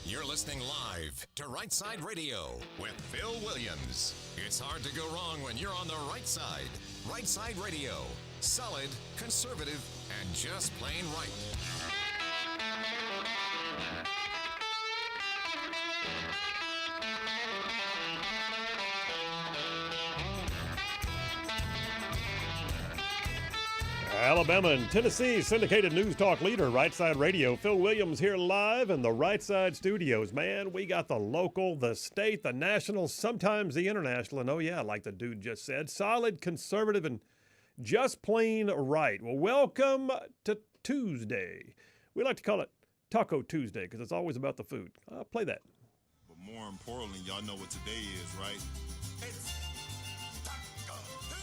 You're listening live to Rightside Radio with Phil Williams. It's hard to go wrong when you're on the right side. Rightside Radio. Solid, conservative, and just plain right. Alabama and Tennessee syndicated news talk leader, Rightside Radio. Phil Williams here live in the Rightside studios. Man, we got the local, the state, the national, sometimes the international. And oh yeah, like the dude just said, solid, conservative, and just plain right. Well, welcome to Tuesday. We like to call it Taco Tuesday because it's always about the food. Play that. But more importantly, y'all know what today is, right? It's Taco Tuesday!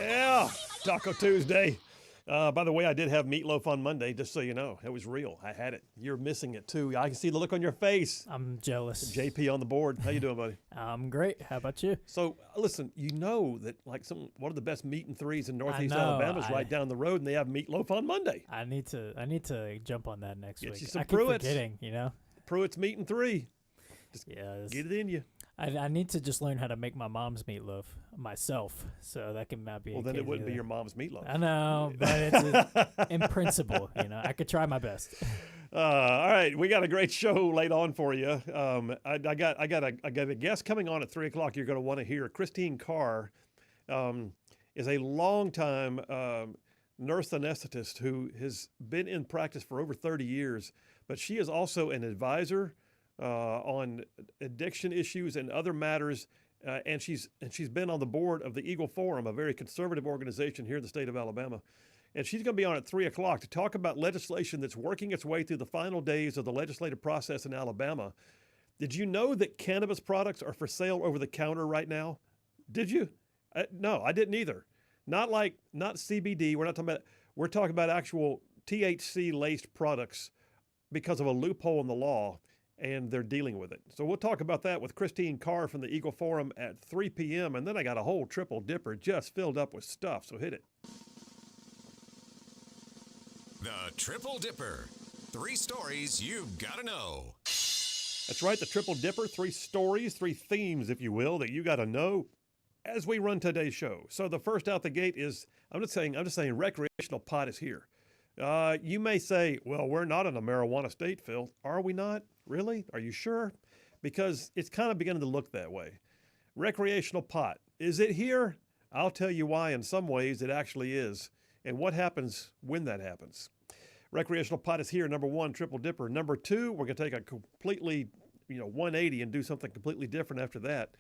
Yeah, Taco Tuesday. By the way, I did have meatloaf on Monday, just so you know. It was real. I had it. You're missing it, too. I can see the look on your face. I'm jealous. JP on the board. How you doing, buddy? I'm great. How about you? So, listen, you know that like one of the best meat and threes in Northeast know, Alabama is right down the road, and they have meatloaf on Monday. I need to jump on that next Get week. you some I keep Pruitt's. forgetting, you know? Pruitt's Meat and Three. Just Yes. get it in you. I need to just learn how to make my mom's meatloaf myself, so that can not be. Well, then it wouldn't be your mom's meatloaf. I know, but it's in principle, you know. I could try my best. All right, we got a great show laid on for you. I got a guest coming on at 3:00. You're going to want to hear Christine Carr. Is a longtime nurse anesthetist who has been in practice for over 30 years, but she is also an advisor on addiction issues and other matters, and she's been on the board of the Eagle Forum, a very conservative organization here in the state of Alabama. And she's going to be on at 3:00 to talk about legislation that's working its way through the final days of the legislative process in Alabama. Did you know that cannabis products are for sale over the counter right now? Did you? No, I didn't either. Not CBD. We're talking about actual THC-laced products because of a loophole in the law, and they're dealing with it. So we'll talk about that with Christine Carr from the Eagle Forum at 3 p.m. And then I got a whole triple dipper just filled up with stuff, so hit it. The Triple Dipper. 3 stories you've got to know. That's right, the triple dipper. 3 stories, 3 themes, if you will, that you got to know as we run today's show. So the first out the gate is, I'm just saying recreational pot is here. You may say, well, we're not in a marijuana state, Phil. Are we not? Really? Are you sure? Because it's kind of beginning to look that way. Recreational pot. Is it here? I'll tell you why in some ways it actually is, and what happens when that happens. Recreational pot is here, number 1, triple dipper. Number 2, we're going to take a completely, 180 and do something completely different after that.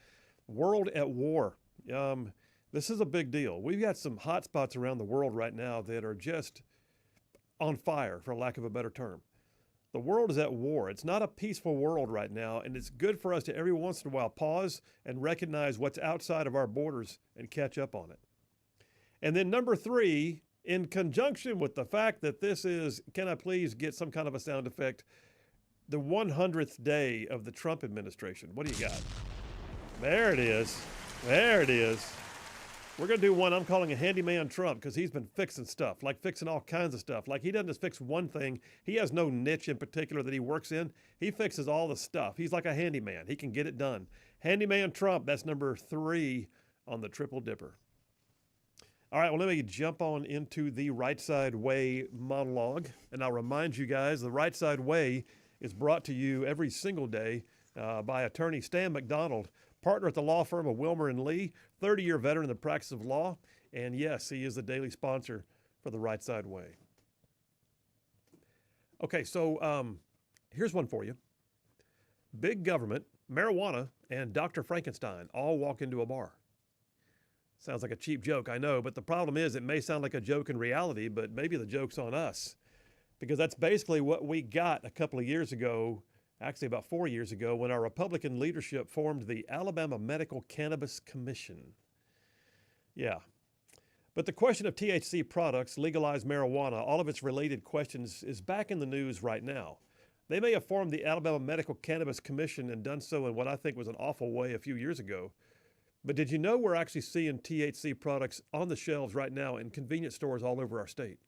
World at war. This is a big deal. We've got some hot spots around the world right now that are just on fire, for lack of a better term. The world is at war. It's not a peaceful world right now, and it's good for us to every once in a while pause and recognize what's outside of our borders and catch up on it. And then number 3, in conjunction with the fact that this is, can I please get some kind of a sound effect, the 100th day of the Trump administration. What do you got? There it is. There it is. We're going to do one I'm calling a handyman Trump because he's been fixing stuff, like fixing all kinds of stuff. Like he doesn't just fix one thing. He has no niche in particular that he works in. He fixes all the stuff. He's like a handyman. He can get it done. Handyman Trump, that's number 3 on the Triple Dipper. All right, well, let me jump on into the Right Side Way monologue. And I'll remind you guys, the Right Side Way is brought to you every single day by attorney Stan McDonald, partner at the law firm of Wilmer and Lee, 30-year veteran in the practice of law. And yes, he is the daily sponsor for the Right Side Way. Okay, so here's one for you. Big government, marijuana, and Dr. Frankenstein all walk into a bar. Sounds like a cheap joke, I know, but the problem is it may sound like a joke in reality, but maybe the joke's on us. Because that's basically what we got a couple of years ago, actually about 4 years ago, when our Republican leadership formed the Alabama Medical Cannabis Commission. Yeah. But the question of THC products, legalized marijuana, all of its related questions is back in the news right now. They may have formed the Alabama Medical Cannabis Commission and done so in what I think was an awful way a few years ago. But did you know we're actually seeing THC products on the shelves right now in convenience stores all over our state?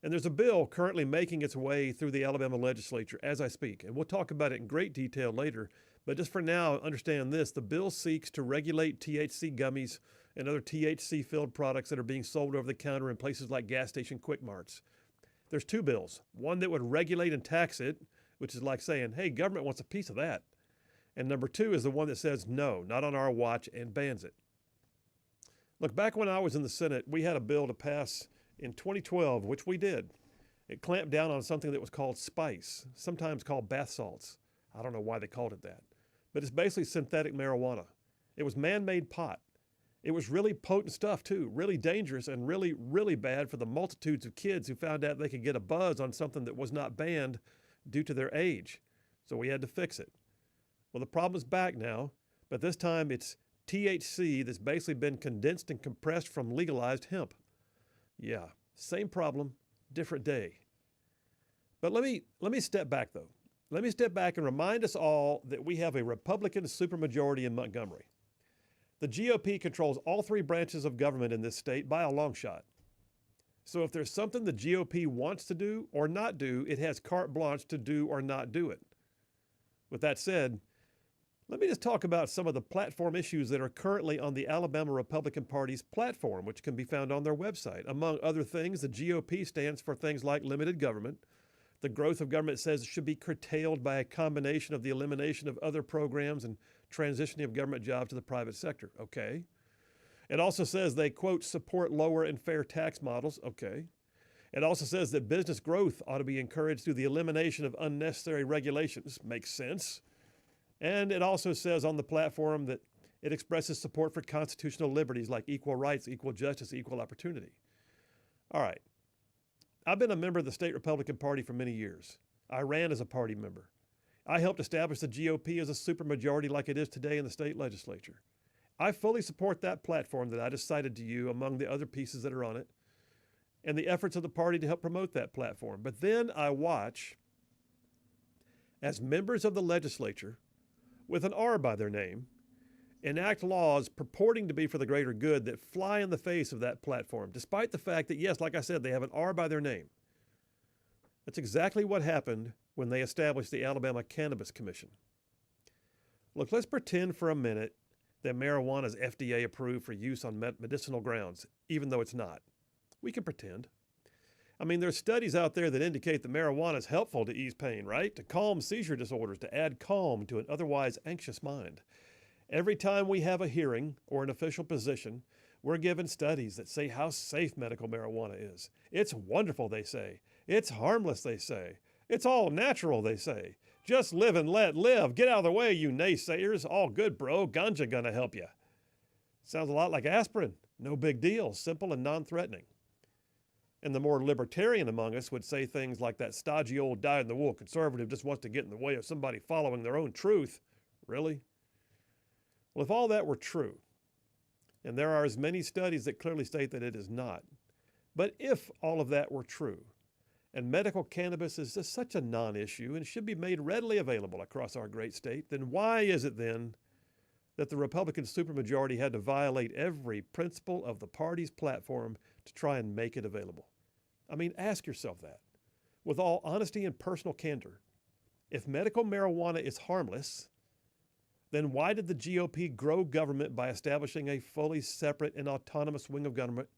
And there's a bill currently making its way through the Alabama legislature as I speak, and we'll talk about it in great detail later. But just for now, understand this. The bill seeks to regulate THC gummies and other THC-filled products that are being sold over the counter in places like gas station quick marts. There's two bills. One that would regulate and tax it, which is like saying, hey, government wants a piece of that. And number two is the one that says, no, not on our watch, and bans it. Look, back when I was in the Senate, we had a bill to pass in 2012, which we did. It clamped down on something that was called spice, sometimes called bath salts. I don't know why they called it that. But it's basically synthetic marijuana. It was man-made pot. It was really potent stuff, too, really dangerous and really, really bad for the multitudes of kids who found out they could get a buzz on something that was not banned due to their age. So we had to fix it. Well, the problem's back now, but this time it's THC that's basically been condensed and compressed from legalized hemp. Yeah, same problem, different day. But let me step back, though. Let me step back and remind us all that we have a Republican supermajority in Montgomery. The GOP controls all three branches of government in this state by a long shot. So if there's something the GOP wants to do or not do, it has carte blanche to do or not do it. With that said, let me just talk about some of the platform issues that are currently on the Alabama Republican Party's platform, which can be found on their website. Among other things, the GOP stands for things like limited government. The growth of government says it should be curtailed by a combination of the elimination of other programs and transitioning of government jobs to the private sector. Okay. It also says they, quote, support lower and fair tax models. Okay. It also says that business growth ought to be encouraged through the elimination of unnecessary regulations. Makes sense. And it also says on the platform that it expresses support for constitutional liberties like equal rights, equal justice, equal opportunity. All right. I've been a member of the state Republican Party for many years. I ran as a party member. I helped establish the GOP as a supermajority like it is today in the state legislature. I fully support that platform that I just cited to you among the other pieces that are on it and the efforts of the party to help promote that platform. But then I watch as members of the legislature with an R by their name enact laws purporting to be for the greater good that fly in the face of that platform, despite the fact that, yes, like I said, they have an R by their name. That's exactly what happened when they established the Alabama Cannabis Commission. Look, let's pretend for a minute that marijuana is FDA approved for use on medicinal grounds, even though it's not. We can pretend. I mean, there's studies out there that indicate that marijuana is helpful to ease pain, right? To calm seizure disorders, to add calm to an otherwise anxious mind. Every time we have a hearing or an official position, we're given studies that say how safe medical marijuana is. It's wonderful, they say. It's harmless, they say. It's all natural, they say. Just live and let live. Get out of the way, you naysayers. All good, bro. Ganja gonna help you. Sounds a lot like aspirin. No big deal. Simple and non-threatening. And the more libertarian among us would say things like that stodgy old dyed-in-the-wool conservative just wants to get in the way of somebody following their own truth. Really? Well, if all that were true, and there are as many studies that clearly state that it is not, but if all of that were true, and medical cannabis is just such a non-issue and should be made readily available across our great state, then why is it then that the Republican supermajority had to violate every principle of the party's platform to try and make it available? I mean, ask yourself that. With all honesty and personal candor, if medical marijuana is harmless, then why did the GOP grow government by establishing a fully separate and autonomous wing of government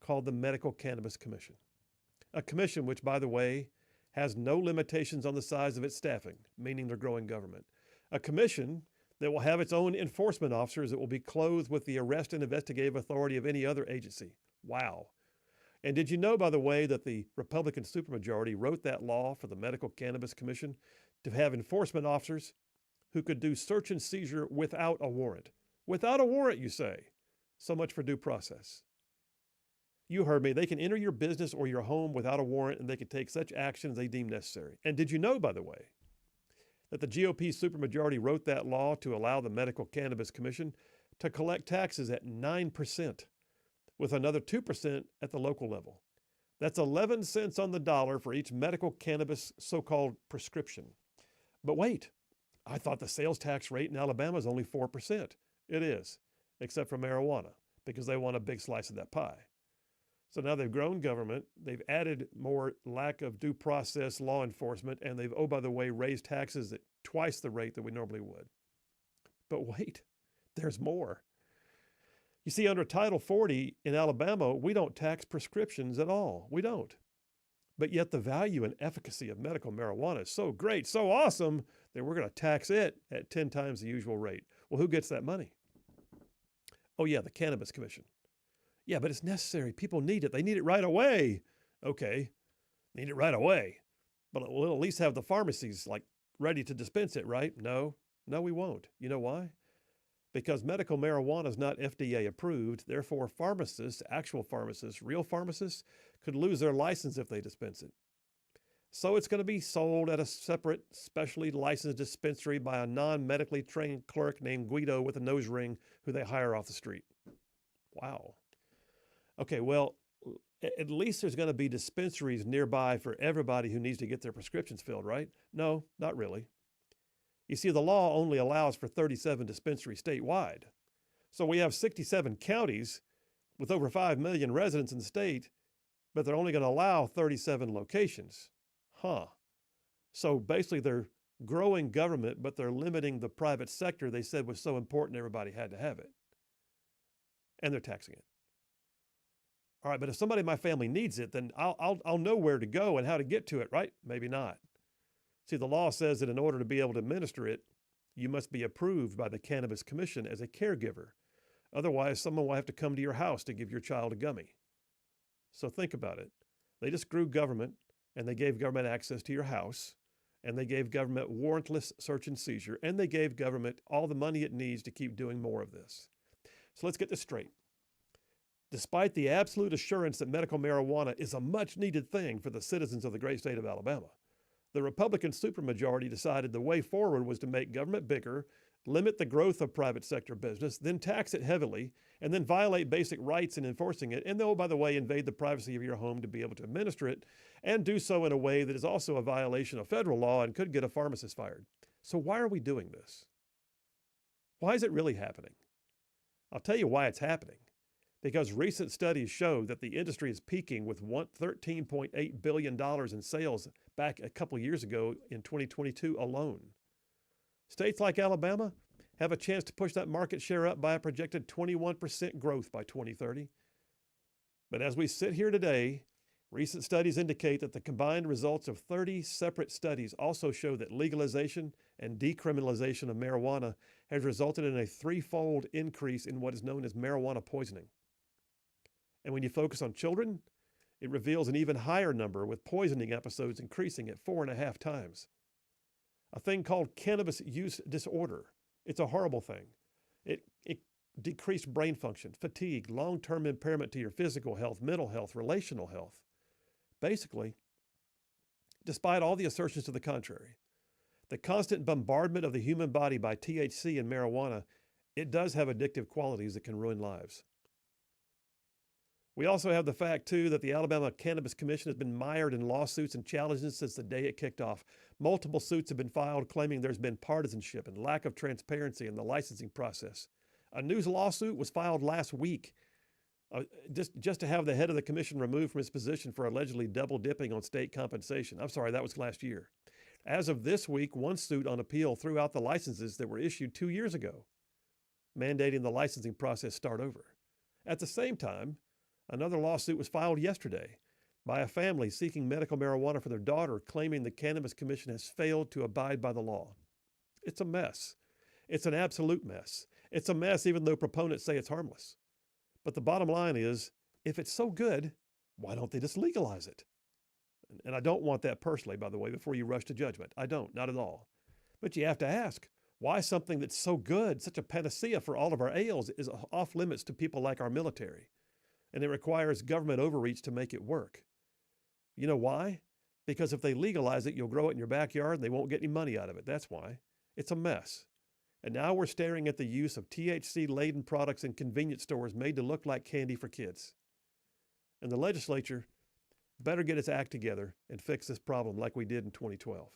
called the Medical Cannabis Commission? A commission which, by the way, has no limitations on the size of its staffing, meaning they're growing government. A commission that will have its own enforcement officers that will be clothed with the arrest and investigative authority of any other agency. Wow. And did you know, by the way, that the Republican supermajority wrote that law for the Medical Cannabis Commission to have enforcement officers who could do search and seizure without a warrant? Without a warrant, you say. So much for due process. You heard me. They can enter your business or your home without a warrant, and they can take such action as they deem necessary. And did you know, by the way, that the GOP supermajority wrote that law to allow the Medical Cannabis Commission to collect taxes at 9%, with another 2% at the local level? That's 11 cents on the dollar for each medical cannabis so-called prescription. But wait, I thought the sales tax rate in Alabama is only 4%. It is, except for marijuana, because they want a big slice of that pie. So now they've grown government, they've added more lack of due process law enforcement, and they've, oh, by the way, raised taxes at twice the rate that we normally would. But wait, there's more. You see, under Title 40 in Alabama, we don't tax prescriptions at all. We don't. But yet the value and efficacy of medical marijuana is so great, so awesome, that we're going to tax it at 10 times the usual rate. Well, who gets that money? Oh, yeah, the Cannabis Commission. Yeah, but it's necessary. People need it. They need it right away. Okay, need it right away. But we'll at least have the pharmacies like ready to dispense it, right? No, we won't. You know why? Because medical marijuana is not FDA approved. Therefore, pharmacists, actual pharmacists, real pharmacists, could lose their license if they dispense it. So it's going to be sold at a separate, specially licensed dispensary by a non-medically trained clerk named Guido with a nose ring who they hire off the street. Wow. Okay, well, at least there's going to be dispensaries nearby for everybody who needs to get their prescriptions filled, right? No, not really. You see, the law only allows for 37 dispensaries statewide. So we have 67 counties with over 5 million residents in the state, but they're only going to allow 37 locations. So basically they're growing government, but they're limiting the private sector they said was so important everybody had to have it. And they're taxing it. All right, but if somebody in my family needs it, then I'll know where to go and how to get to it, right? Maybe not. See, the law says that in order to be able to administer it, you must be approved by the Cannabis Commission as a caregiver. Otherwise, someone will have to come to your house to give your child a gummy. So think about it. They just grew government, and they gave government access to your house, and they gave government warrantless search and seizure, and they gave government all the money it needs to keep doing more of this. So let's get this straight. Despite the absolute assurance that medical marijuana is a much-needed thing for the citizens of the great state of Alabama, the Republican supermajority decided the way forward was to make government bigger, limit the growth of private sector business, then tax it heavily, and then violate basic rights in enforcing it, and they'll, by the way, invade the privacy of your home to be able to administer it, and do so in a way that is also a violation of federal law and could get a pharmacist fired. So why are we doing this? Why is it really happening? I'll tell you why it's happening. Because recent studies show that the industry is peaking with $13.8 billion in sales back a couple years ago in 2022 alone. States like Alabama have a chance to push that market share up by a projected 21% growth by 2030. But as we sit here today, recent studies indicate that the combined results of 30 separate studies also show that legalization and decriminalization of marijuana has resulted in a threefold increase in what is known as marijuana poisoning. And when you focus on children, it reveals an even higher number, with poisoning episodes increasing at 4.5 times. A thing called cannabis use disorder. It's a horrible thing. It decreased brain function, fatigue, long-term impairment to your physical health, mental health, relational health. Basically, despite all the assertions to the contrary, the constant bombardment of the human body by THC and marijuana, it does have addictive qualities that can ruin lives. We also have the fact, too, that the Alabama Cannabis Commission has been mired in lawsuits and challenges since the day it kicked off. Multiple suits have been filed claiming there's been partisanship and lack of transparency in the licensing process. A new lawsuit was filed last week just to have the head of the commission removed from his position for allegedly double-dipping on state compensation. I'm sorry, that was last year. As of this week, one suit on appeal threw out the licenses that were issued 2 years ago, mandating the licensing process start over. At the same time, another lawsuit was filed yesterday by a family seeking medical marijuana for their daughter, claiming the Cannabis Commission has failed to abide by the law. It's a mess. It's an absolute mess. It's a mess even though proponents say it's harmless. But the bottom line is, if it's so good, why don't they just legalize it? And I don't want that personally, by the way, before you rush to judgment. I don't, not at all. But you have to ask, why something that's so good, such a panacea for all of our ails, is off limits to people like our military? And it requires government overreach to make it work. You know why? Because if they legalize it, you'll grow it in your backyard and they won't get any money out of it. That's why. It's a mess. And now we're staring at the use of THC-laden products in convenience stores made to look like candy for kids. And the legislature, better get its act together and fix this problem like we did in 2012.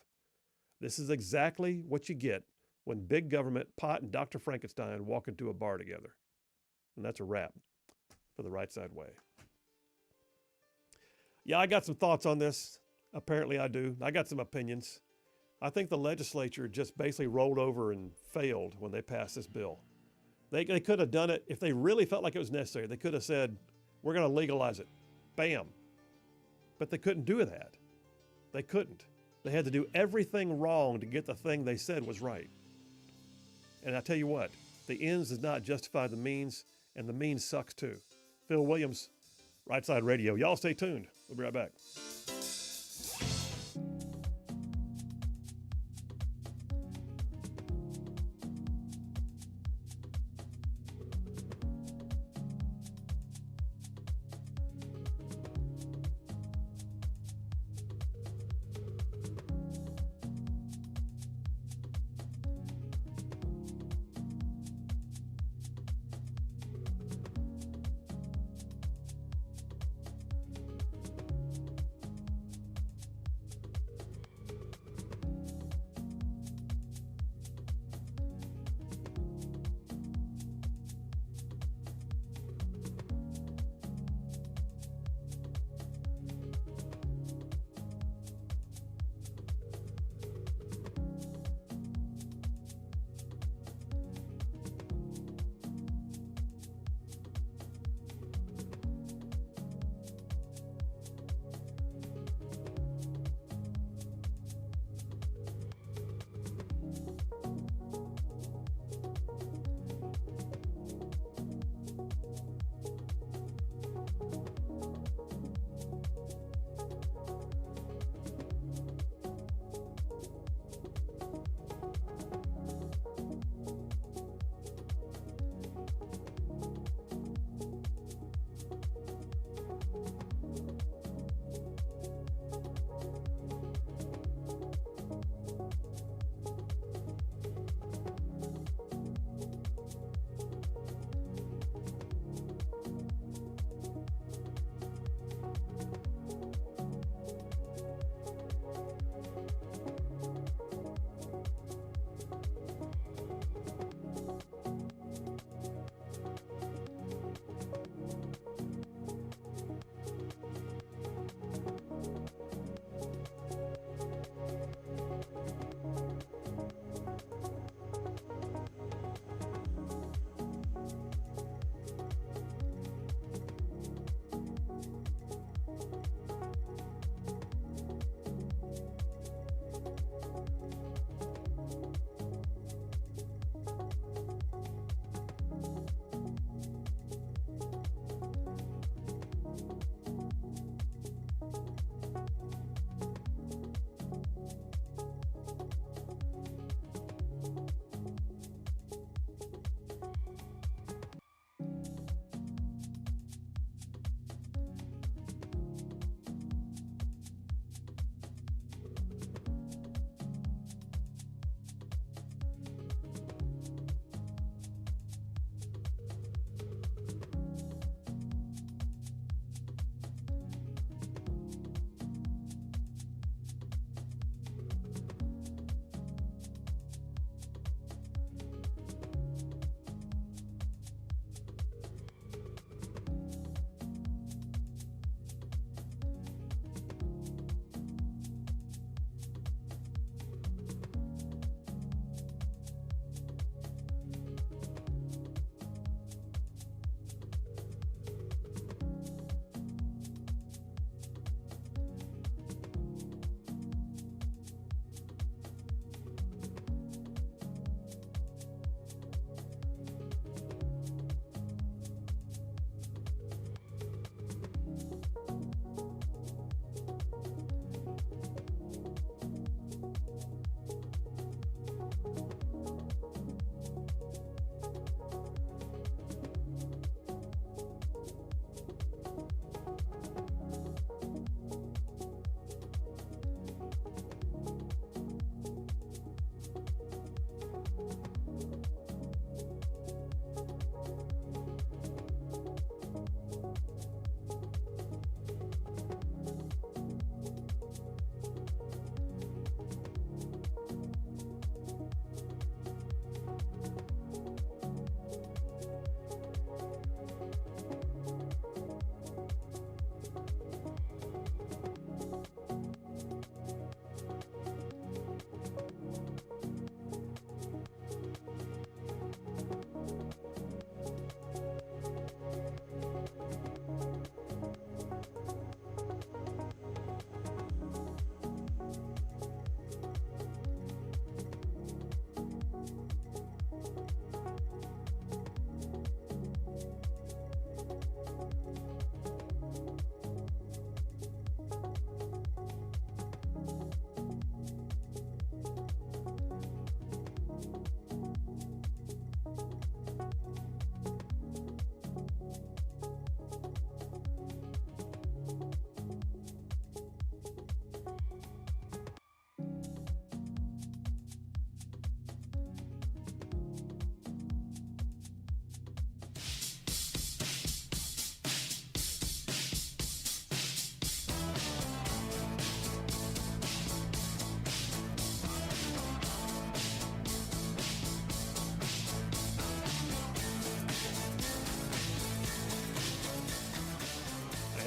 This is exactly what you get when big government, pot, and Dr. Frankenstein walk into a bar together. And that's a wrap for the Right Side Way. Yeah, I got some thoughts on this. Apparently I do. I got some opinions. I think the legislature just basically rolled over and failed when they passed this bill. They could have done it if they really felt like it was necessary. They could have said, we're going to legalize it. Bam. But they couldn't do that. They couldn't. They had to do everything wrong to get the thing they said was right. And I tell you what, the ends does not justify the means, and the means sucks too. Phil Williams, Right Side Radio. Y'all stay tuned. We'll be right back.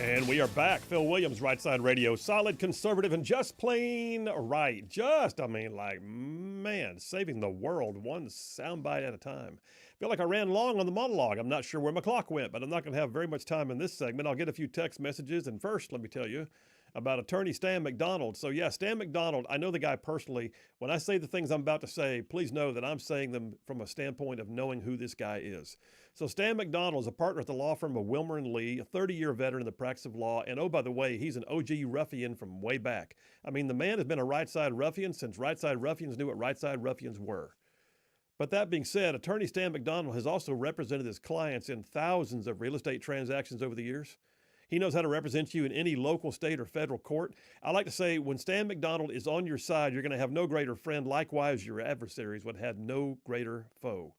And we are back. Phil Williams, Rightside Radio. Solid, conservative, and just plain right. Saving the world one soundbite at a time. Feel like I ran long on the monologue. I'm not sure where my clock went, but I'm not going to have very much time in this segment. I'll get a few text messages. And first, let me tell you about attorney Stan McDonald. So, yeah, Stan McDonald, I know the guy personally. When I say the things I'm about to say, please know that I'm saying them from a standpoint of knowing who this guy is. So Stan McDonald is a partner at the law firm of Wilmer & Lee, a 30-year veteran in the practice of law. And oh, by the way, he's an OG ruffian from way back. I mean, the man has been a right-side ruffian since right-side ruffians knew what right-side ruffians were. But that being said, attorney Stan McDonald has also represented his clients in thousands of real estate transactions over the years. He knows how to represent you in any local, state, or federal court. I like to say when Stan McDonald is on your side, you're going to have no greater friend. Likewise, your adversaries would have no greater foe.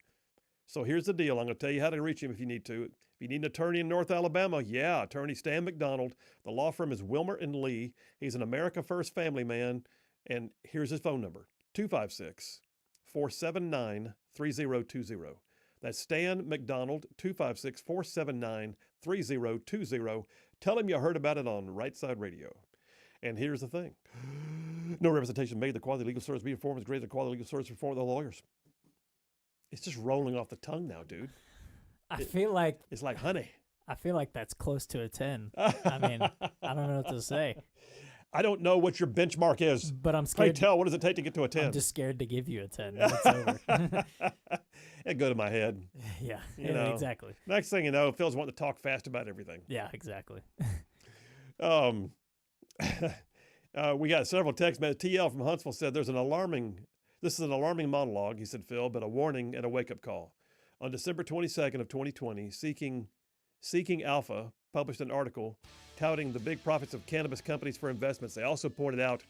So here's the deal. I'm going to tell you how to reach him if you need to. If you need an attorney in North Alabama, attorney Stan McDonald. The law firm is Wilmer & Lee. He's an America First family man. And here's his phone number, 256-479-3020. That's Stan McDonald, 256-479-3020. Tell him you heard about it on Rightside Radio. And here's the thing. No representation made. The quality legal service be informed is greater than quality legal service before the lawyers. It's just rolling off the tongue now, dude. feel like it's like honey. I feel like that's close to a 10. I mean, I don't know what to say. I don't know what your benchmark is. But I'm scared. Pray tell, what does it take to get to a 10? I'm just scared to give you a 10. Then it's over. It'd go to my head. Yeah, You know. exactly. Next thing you know, Phil's wanting to talk fast about everything. Yeah, exactly. We got several text messages. TL from Huntsville said this is an alarming monologue, he said, Phil, but a warning and a wake-up call. On December 22nd of 2020, Seeking Alpha published an article touting the big profits of cannabis companies for investments. They also pointed out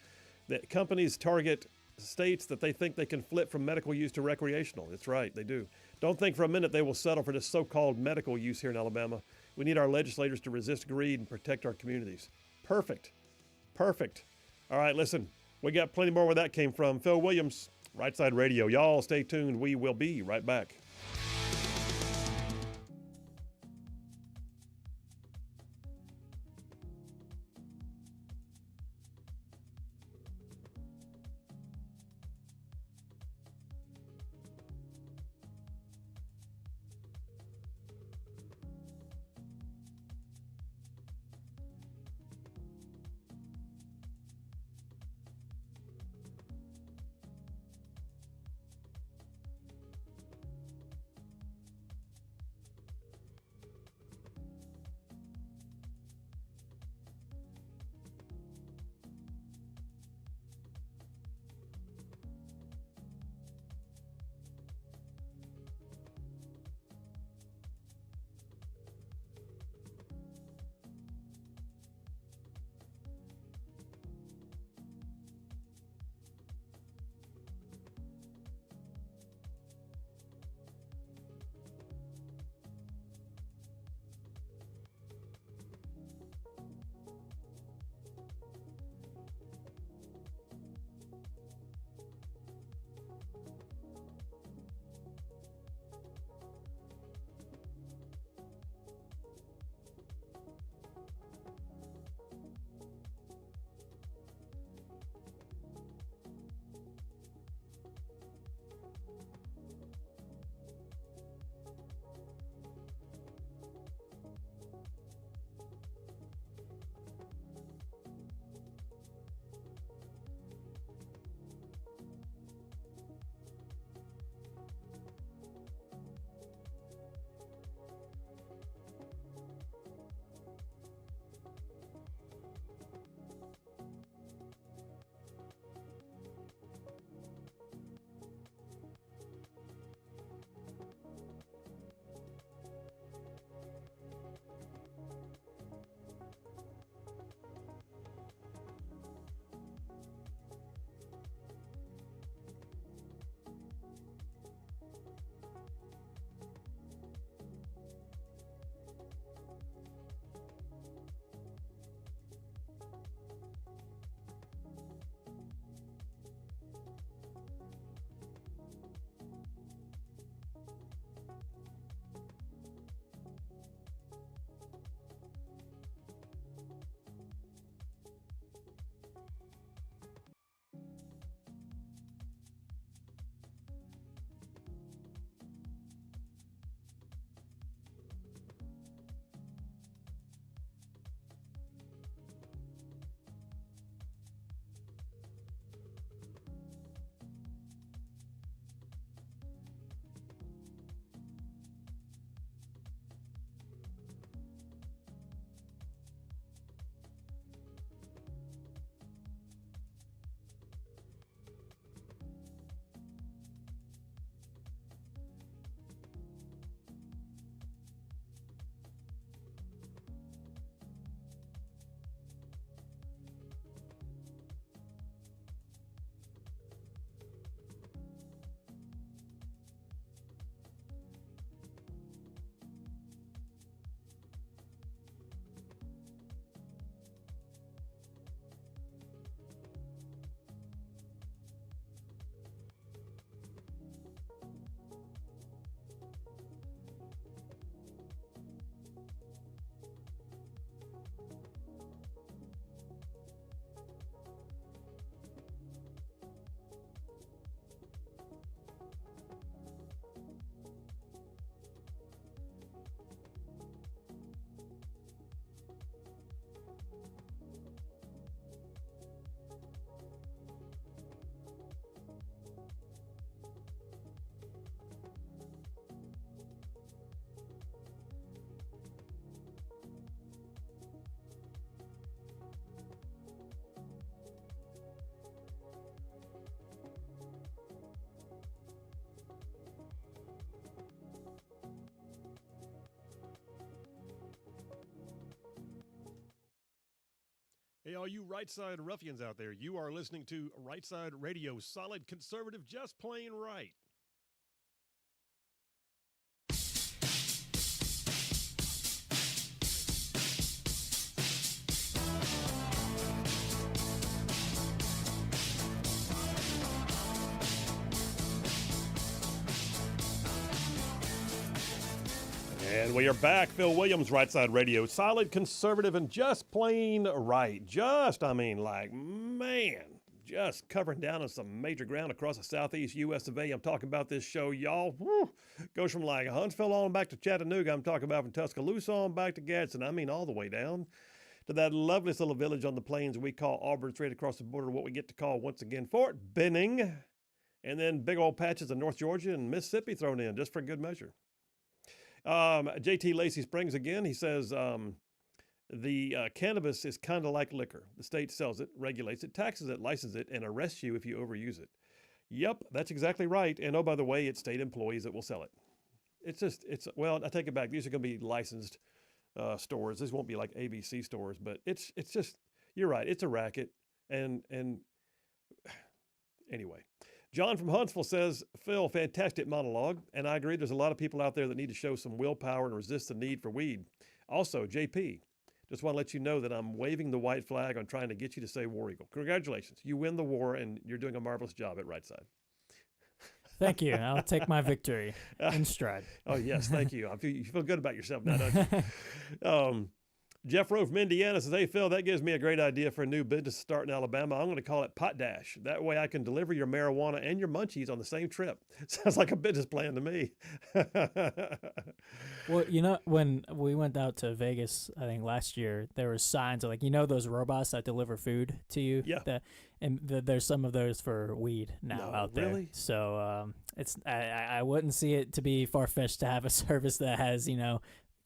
that companies target states that they think they can flip from medical use to recreational. That's right, they do. Don't think for a minute they will settle for this so-called medical use here in Alabama. We need our legislators to resist greed and protect our communities. Perfect. All right, listen, we got plenty more where that came from. Phil Williams, Rightside Radio. Y'all stay tuned. We will be right back. Hey, all you Rightside ruffians out there, you are listening to Rightside Radio, solid conservative, just plain right. And we are back. Phil Williams, Rightside Radio. Solid, conservative, and just plain right. Just covering down on some major ground across the southeast U.S. of A. I'm talking about this show, y'all. Woo, goes from like Huntsville on back to Chattanooga. I'm talking about from Tuscaloosa on back to Gadsden. I mean all the way down to that lovely little village on the plains we call Auburn, straight across the border, what we get to call once again Fort Benning. And then big old patches of North Georgia and Mississippi thrown in just for good measure. JT Lacey Springs again. He says the cannabis is kind of like liquor. The state sells it, regulates it, taxes it, licenses it, and arrests you if you overuse it. Yep, that's exactly right. And oh, by the way, it's state employees that will sell it. Well, I take it back. These are going to be licensed stores. These won't be like ABC stores, but it's just, you're right. It's a racket. And anyway. John from Huntsville says, Phil, fantastic monologue. And I agree, there's a lot of people out there that need to show some willpower and resist the need for weed. Also, JP, just want to let you know that I'm waving the white flag on trying to get you to say War Eagle. Congratulations. You win the war, and you're doing a marvelous job at Rightside. Thank you. I'll take my victory in stride. Oh, yes, thank you. You feel good about yourself now, don't you? Jeff Rowe from Indiana says, hey, Phil, that gives me a great idea for a new business to start in Alabama. I'm going to call it Pot Dash. That way I can deliver your marijuana and your munchies on the same trip. Sounds like a business plan to me. Well, when we went out to Vegas, I think last year, there were signs of those robots that deliver food to you? Yeah. There's some of those for weed now out there. Really? So I wouldn't see it to be far-fetched to have a service that has,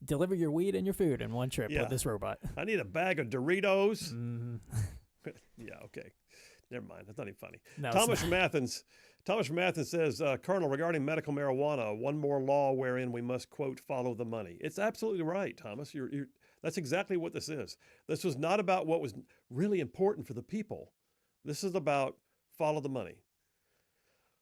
deliver your weed and your food in one trip with this robot. I need a bag of Doritos. Mm-hmm. Yeah, okay. Never mind. That's not even funny. No, Thomas from Athens says, Colonel, regarding medical marijuana, one more law wherein we must, quote, follow the money. It's absolutely right, Thomas. That's exactly what this is. This was not about what was really important for the people. This is about follow the money.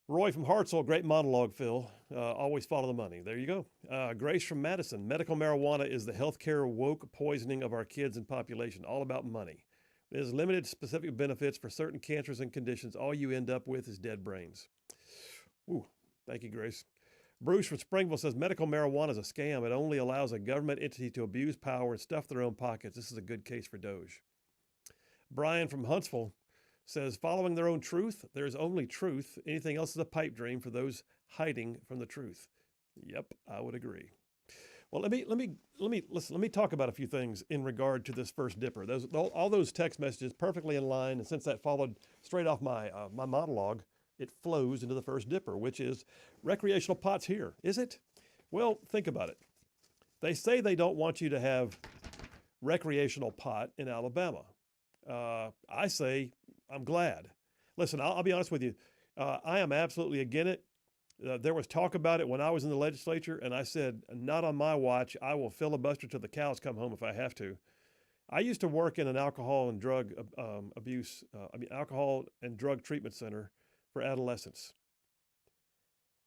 Roy from Hartselle, great monologue, Phil. Always follow the money. There you go. Grace from Madison, medical marijuana is the healthcare woke poisoning of our kids and population, all about money. It has limited specific benefits for certain cancers and conditions. All you end up with is dead brains. Ooh, thank you, Grace. Bruce from Springville says medical marijuana is a scam. It only allows a government entity to abuse power and stuff their own pockets. This is a good case for Doge. Brian from Huntsville says, following their own truth, there is only truth. Anything else is a pipe dream for those hiding from the truth. Yep, I would agree. Well, let me talk about a few things in regard to this first dipper. All those text messages perfectly in line, and since that followed straight off my monologue, it flows into the first dipper, which is recreational pot's here. Is it? Well, think about it. They say they don't want you to have recreational pot in Alabama. I say I'm glad. Listen, I'll be honest with you. I am absolutely against it. There was talk about it when I was in the legislature, and I said, not on my watch. I will filibuster till the cows come home if I have to. I used to work in an alcohol and drug alcohol and drug treatment center for adolescents.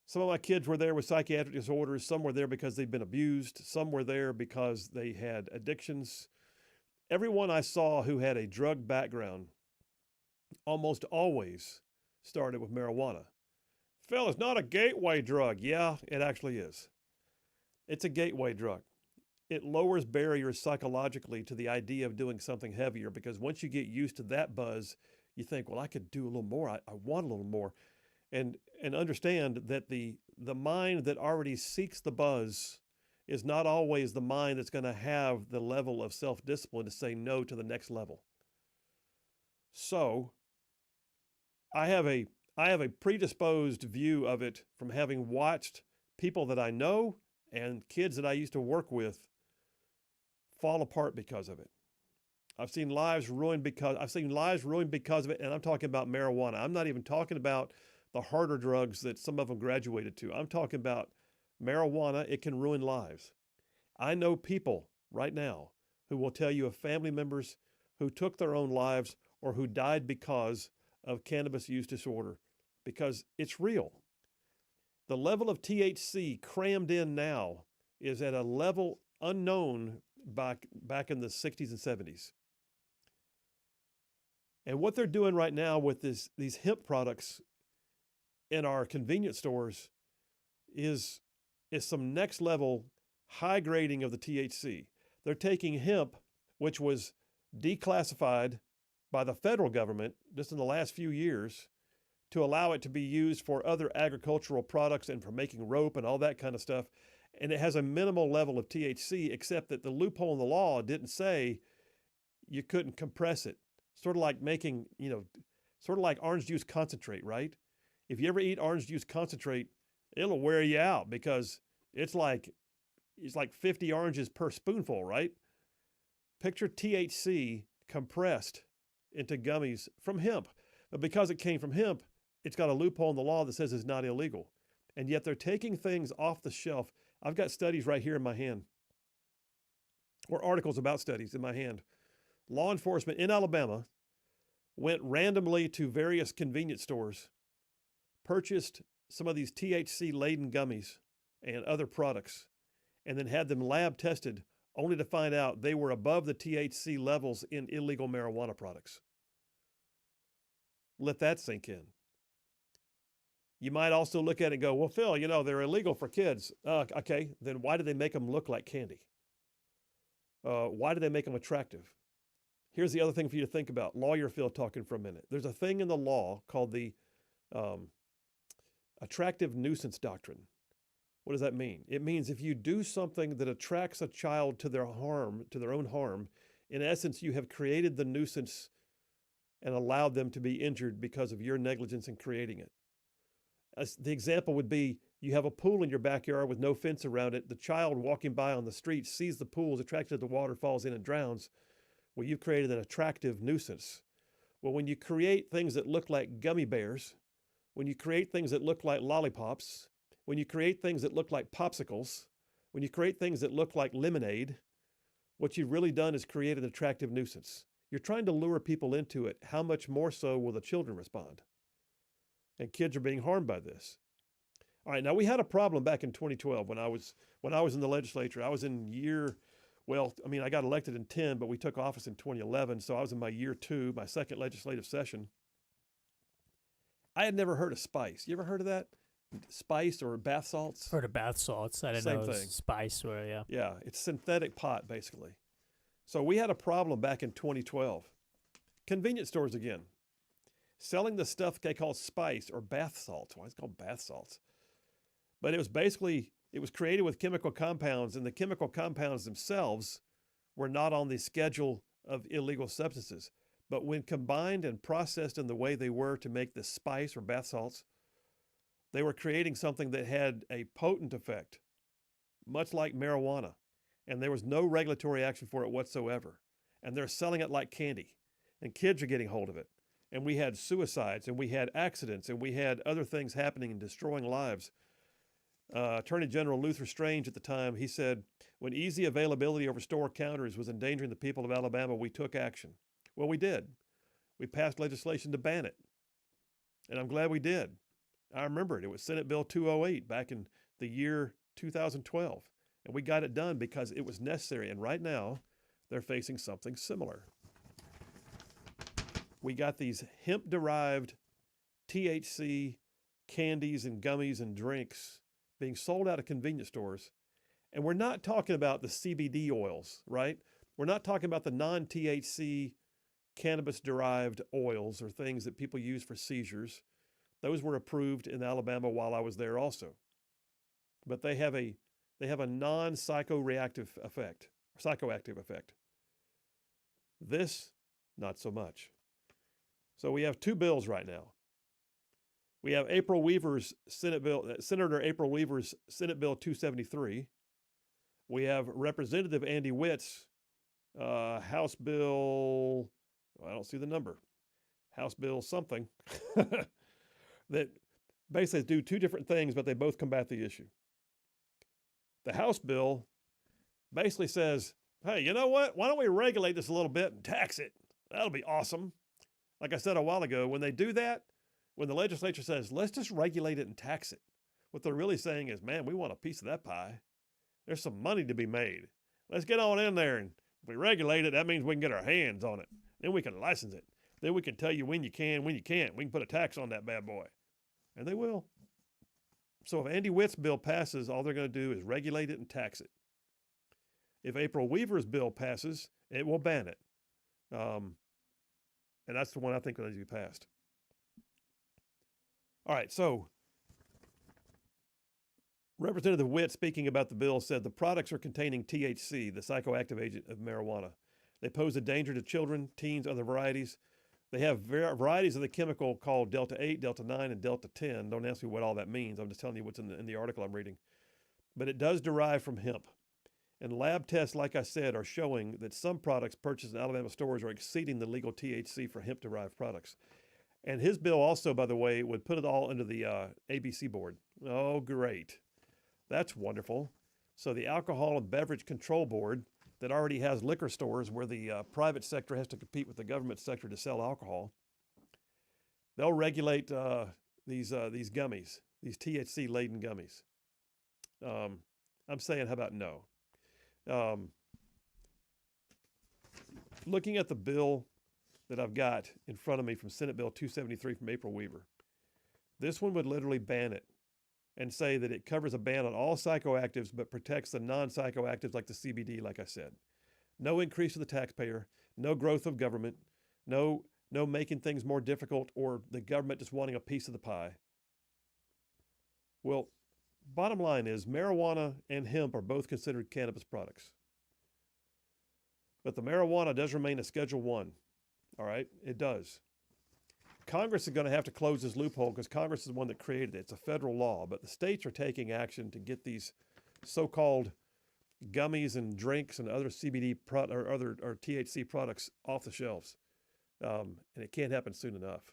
Some of my kids were there with psychiatric disorders. Some were there because they'd been abused. Some were there because they had addictions. Everyone I saw who had a drug background almost always started with marijuana. Phil, it's not a gateway drug. Yeah, it actually is. It's a gateway drug. It lowers barriers psychologically to the idea of doing something heavier, because once you get used to that buzz, you think, well, I could do a little more. I want a little more. And understand that the mind that already seeks the buzz is not always the mind that's going to have the level of self-discipline to say no to the next level. So I have a predisposed view of it from having watched people that I know and kids that I used to work with fall apart because of it. I've seen lives ruined because of it, and I'm talking about marijuana. I'm not even talking about the harder drugs that some of them graduated to. I'm talking about marijuana. It can ruin lives. I know people right now who will tell you of family members who took their own lives or who died because of cannabis use disorder, because it's real. The level of THC crammed in now is at a level unknown back in the 60s and 70s. And what they're doing right now with these hemp products in our convenience stores is some next level high grading of the THC. They're taking hemp, which was declassified by the federal government just in the last few years, to allow it to be used for other agricultural products and for making rope and all that kind of stuff. And it has a minimal level of THC, except that the loophole in the law didn't say you couldn't compress it. Sort of like making, sort of like orange juice concentrate, right? If you ever eat orange juice concentrate, it'll wear you out because it's like 50 oranges per spoonful, right? Picture THC compressed into gummies from hemp. But because it came from hemp, it's got a loophole in the law that says it's not illegal. And yet they're taking things off the shelf. I've got studies right here in my hand, or articles about studies in my hand. Law enforcement in Alabama went randomly to various convenience stores, purchased some of these THC-laden gummies and other products, and then had them lab tested, only to find out they were above the THC levels in illegal marijuana products. Let that sink in. You might also look at it and go, well, Phil, they're illegal for kids. Okay, then why do they make them look like candy? Why do they make them attractive? Here's the other thing for you to think about. Lawyer Phil talking for a minute. There's a thing in the law called the attractive nuisance doctrine. What does that mean? It means if you do something that attracts a child to their own harm, in essence, you have created the nuisance and allowed them to be injured because of your negligence in creating it. As the example would be, you have a pool in your backyard with no fence around it. The child walking by on the street sees the pool, is attracted to the water, falls in and drowns. Well, you've created an attractive nuisance. Well, when you create things that look like gummy bears, when you create things that look like lollipops, when you create things that look like popsicles, when you create things that look like lemonade, what you've really done is create an attractive nuisance. You're trying to lure people into it. How much more so will the children respond? And kids are being harmed by this. All right, now we had a problem back in 2012 when I was in the legislature. I was in I got elected in 10, but we took office in 2011, so I was in my year 2, my second legislative session. I had never heard of spice. You ever heard of that? Spice or bath salts? Heard of bath salts. I didn't know it was spice. Yeah. Yeah, it's synthetic pot, basically. So we had a problem back in 2012. Convenience stores again, selling the stuff they call spice or bath salts. Why is it called bath salts? But it was created with chemical compounds, and the chemical compounds themselves were not on the schedule of illegal substances. But when combined and processed in the way they were to make the spice or bath salts, they were creating something that had a potent effect, much like marijuana. And there was no regulatory action for it whatsoever. And they're selling it like candy. And kids are getting hold of it. And we had suicides, and we had accidents, and we had other things happening and destroying lives. Attorney General Luther Strange at the time, he said, when easy availability over store counters was endangering the people of Alabama, we took action. Well, we did. We passed legislation to ban it. And I'm glad we did. I remember it. It was Senate Bill 208 back in the year 2012. And we got it done because it was necessary. And right now, they're facing something similar. We got these hemp-derived THC candies and gummies and drinks being sold out of convenience stores. And we're not talking about the CBD oils, right? We're not talking about the non-THC cannabis-derived oils or things that people use for seizures. Those were approved in Alabama while I was there also. But they have a non-psychoactive effect. This, not so much. So we have two bills right now. We have Senator April Weaver's Senate Bill 273. We have Representative Andy Witt's House Bill, I don't see the number, House Bill something, that basically do two different things, but they both combat the issue. The House bill basically says, hey, you know what? Why don't we regulate this a little bit and tax it? That'll be awesome. Like I said a while ago, when they do that, when the legislature says, let's just regulate it and tax it, what they're really saying is, man, we want a piece of that pie. There's some money to be made. Let's get on in there, and if we regulate it, that means we can get our hands on it. Then we can license it. Then we can tell you when you can, when you can't. We can put a tax on that bad boy. And they will. So if Andy Witt's bill passes, all they're going to do is regulate it and tax it. If April Weaver's bill passes, it will ban it. And that's the one I think that needs to be passed. All right, so Representative Witt, speaking about the bill, said the products are containing THC, the psychoactive agent of marijuana. They pose a danger to children, teens, other varieties. They have varieties of the chemical called Delta 8, Delta 9, and Delta 10. Don't ask me what all that means. I'm just telling you what's in the article I'm reading. But it does derive from hemp. And lab tests, like I said, are showing that some products purchased in Alabama stores are exceeding the legal THC for hemp-derived products. And his bill also, by the way, would put it all under the ABC board. Oh, great. That's wonderful. So the Alcohol and Beverage Control Board that already has liquor stores where the private sector has to compete with the government sector to sell alcohol, they'll regulate these gummies, these THC-laden gummies. I'm saying, how about no? Looking at the bill that I've got in front of me from Senate Bill 273 from April Weaver, this one would literally ban it and say that it covers a ban on all psychoactives but protects the non-psychoactives like the CBD, like I said. No increase to the taxpayer, no growth of government, no making things more difficult or the government just wanting a piece of the pie. Well, bottom line is marijuana and hemp are both considered cannabis products. But the marijuana does remain a Schedule 1. All right, it does. Congress is going to have to close this loophole because Congress is the one that created it. It's a federal law, but the states are taking action to get these so-called gummies and drinks and other CBD or THC products off the shelves. And it can't happen soon enough.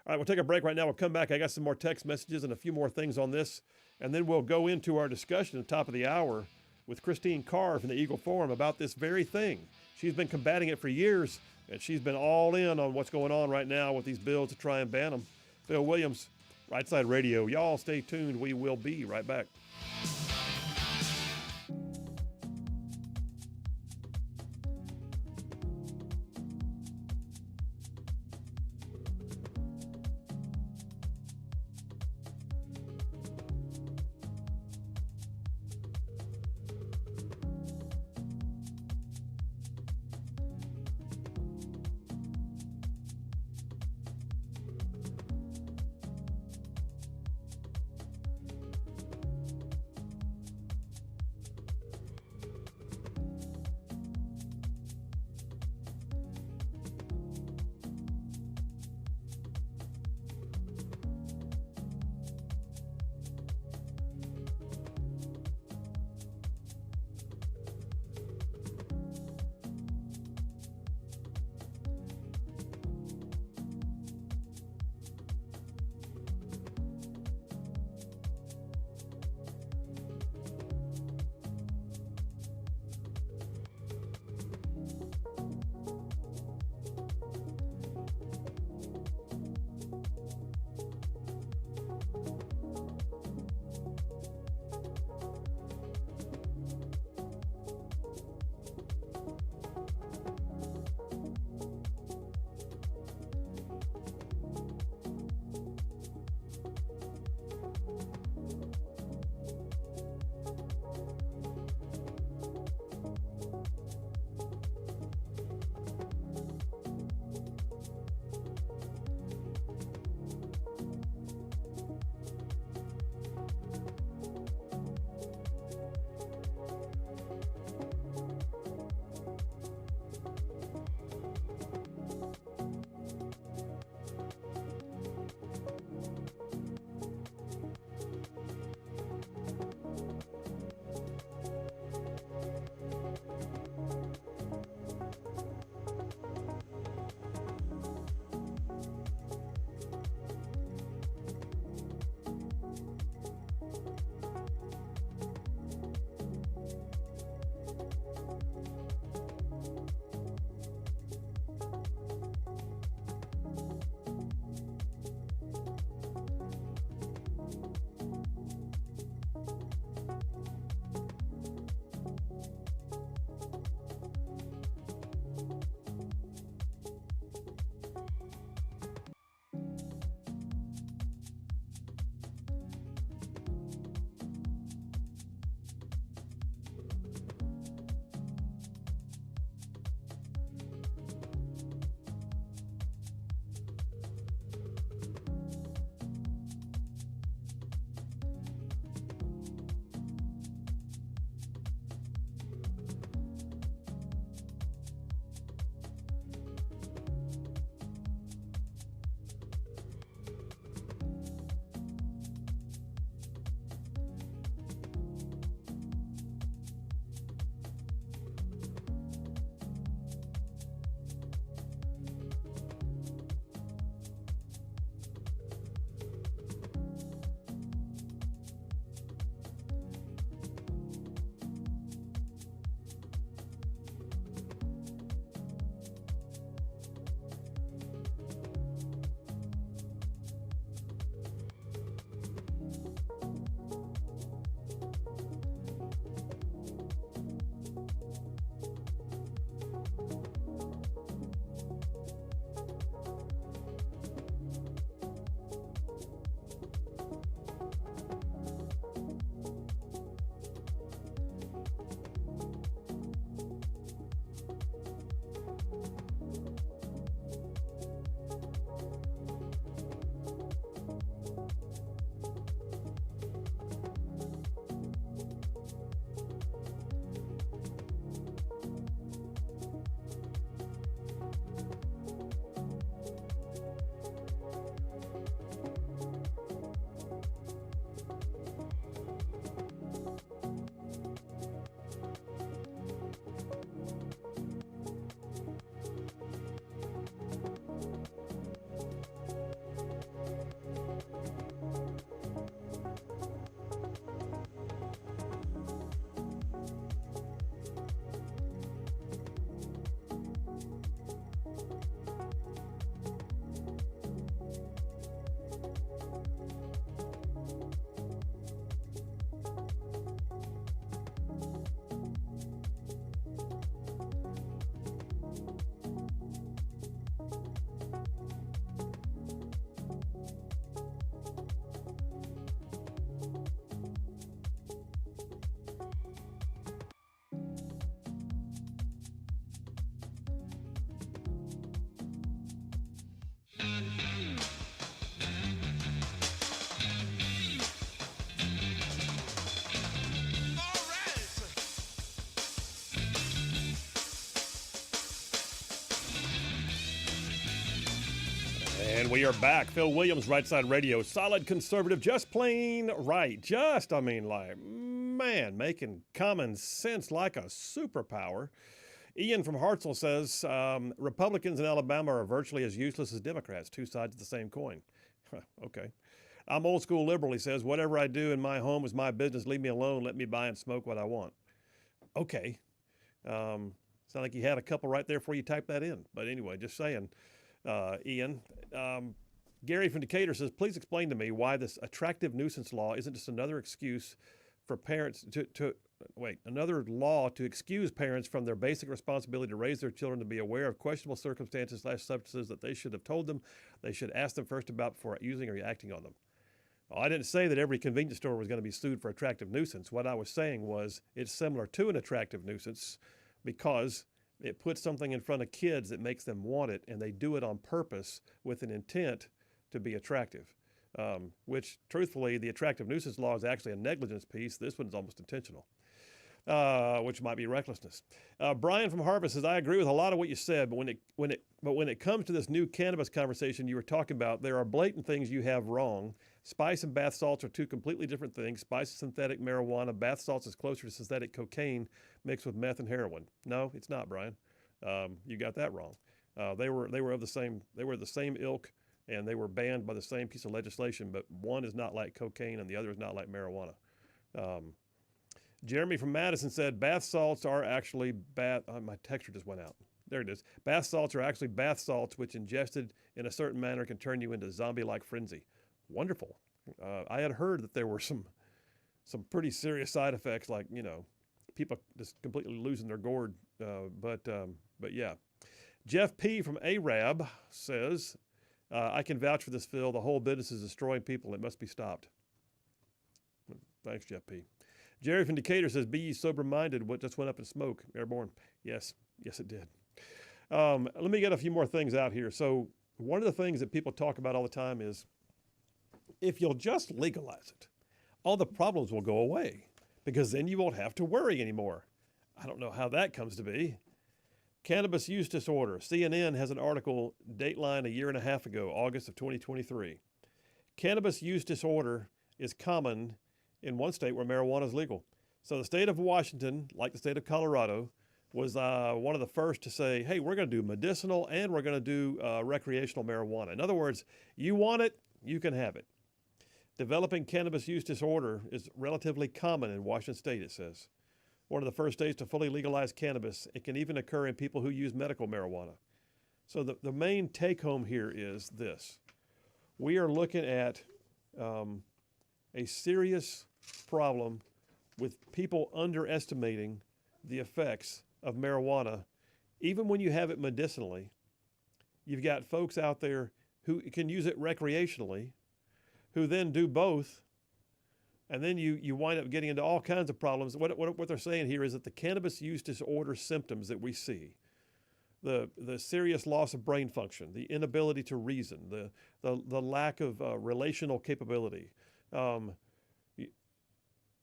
All right, we'll take a break right now. We'll come back. I got some more text messages and a few more things on this, and then we'll go into our discussion at the top of the hour with Christine Carr from the Eagle Forum about this very thing. She's been combating it for years, and she's been all in on what's going on right now with these bills to try and ban them. Phil Williams, Rightside Radio. Y'all stay tuned. We will be right back. And we are back. Phil Williams, Rightside Radio. Solid conservative, just plain right. Making common sense like a superpower. Ian from Hartselle says, Republicans in Alabama are virtually as useless as Democrats, two sides of the same coin. Okay. I'm old school liberal, he says. Whatever I do in my home is my business. Leave me alone. Let me buy and smoke what I want. Okay. Sound like you had a couple right there before you typed that in. But anyway, just saying. Ian. Gary from Decatur says, please explain to me why this attractive nuisance law isn't just another excuse for parents another law to excuse parents from their basic responsibility to raise their children to be aware of questionable circumstances / substances that they should have told them, they should ask them first about before using or acting on them. Well, I didn't say that every convenience store was going to be sued for attractive nuisance. What I was saying was it's similar to an attractive nuisance because it puts something in front of kids that makes them want it, and they do it on purpose with an intent to be attractive, which, truthfully, the attractive nuisance law is actually a negligence piece. This one's almost intentional, which might be recklessness. Brian from Harvest says, I agree with a lot of what you said, but when it comes to this new cannabis conversation you were talking about, there are blatant things you have wrong. Spice and bath salts are two completely different things. Spice is synthetic marijuana. Bath salts is closer to synthetic cocaine mixed with meth and heroin. No, it's not, Brian. You got that wrong. They were of the same. They were the same ilk, and they were banned by the same piece of legislation. But one is not like cocaine, and the other is not like marijuana. Jeremy from Madison said bath salts are actually my texture just went out. There it is. Bath salts are actually bath salts, which ingested in a certain manner can turn you into zombie-like frenzy. Wonderful. I had heard that there were some pretty serious side effects, like people just completely losing their gourd. But yeah. Jeff P. from Arab says, I can vouch for this, Phil. The whole business is destroying people. It must be stopped. Thanks, Jeff P. Jerry from Decatur says, be ye sober-minded. What just went up in smoke? Airborne. Yes, it did. Let me get a few more things out here. So one of the things that people talk about all the time is, if you'll just legalize it, all the problems will go away because then you won't have to worry anymore. I don't know how that comes to be. Cannabis use disorder. CNN has an article, Dateline a year and a half ago, August of 2023. Cannabis use disorder is common in one state where marijuana is legal. So the state of Washington, like the state of Colorado, was one of the first to say, hey, we're going to do medicinal and we're going to do recreational marijuana. In other words, you want it, you can have it. Developing cannabis use disorder is relatively common in Washington state, it says. One of the first states to fully legalize cannabis. It can even occur in people who use medical marijuana. So the main take home here is this. We are looking at a serious problem with people underestimating the effects of marijuana. Even when you have it medicinally, you've got folks out there who can use it recreationally, who then do both, and then you wind up getting into all kinds of problems. What they're saying here is that the cannabis use disorder symptoms that we see, the serious loss of brain function, the inability to reason, the lack of relational capability, in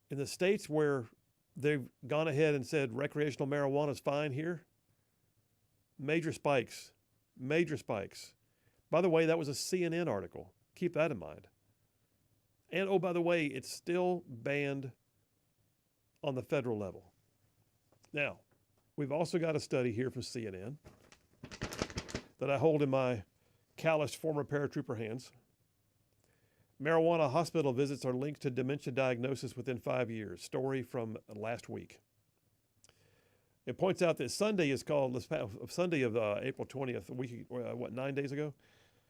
the states where they've gone ahead and said recreational marijuana is fine here, major spikes. By the way, that was a CNN article. Keep that in mind. And, oh, by the way, it's still banned on the federal level. Now, we've also got a study here from CNN that I hold in my calloused former paratrooper hands. Marijuana hospital visits are linked to dementia diagnosis within 5 years. Story from last week. It points out that Sunday is called, Sunday of April 20th, a week, 9 days ago?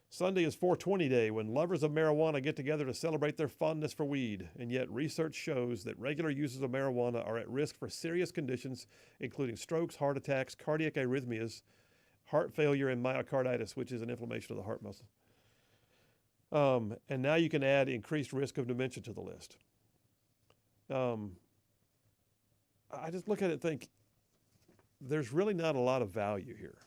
Sunday is 420 Day, when lovers of marijuana get together to celebrate their fondness for weed. And yet research shows that regular users of marijuana are at risk for serious conditions, including strokes, heart attacks, cardiac arrhythmias, heart failure, and myocarditis, which is an inflammation of the heart muscle. And now you can add increased risk of dementia to the list. I just look at it and think, there's really not a lot of value here.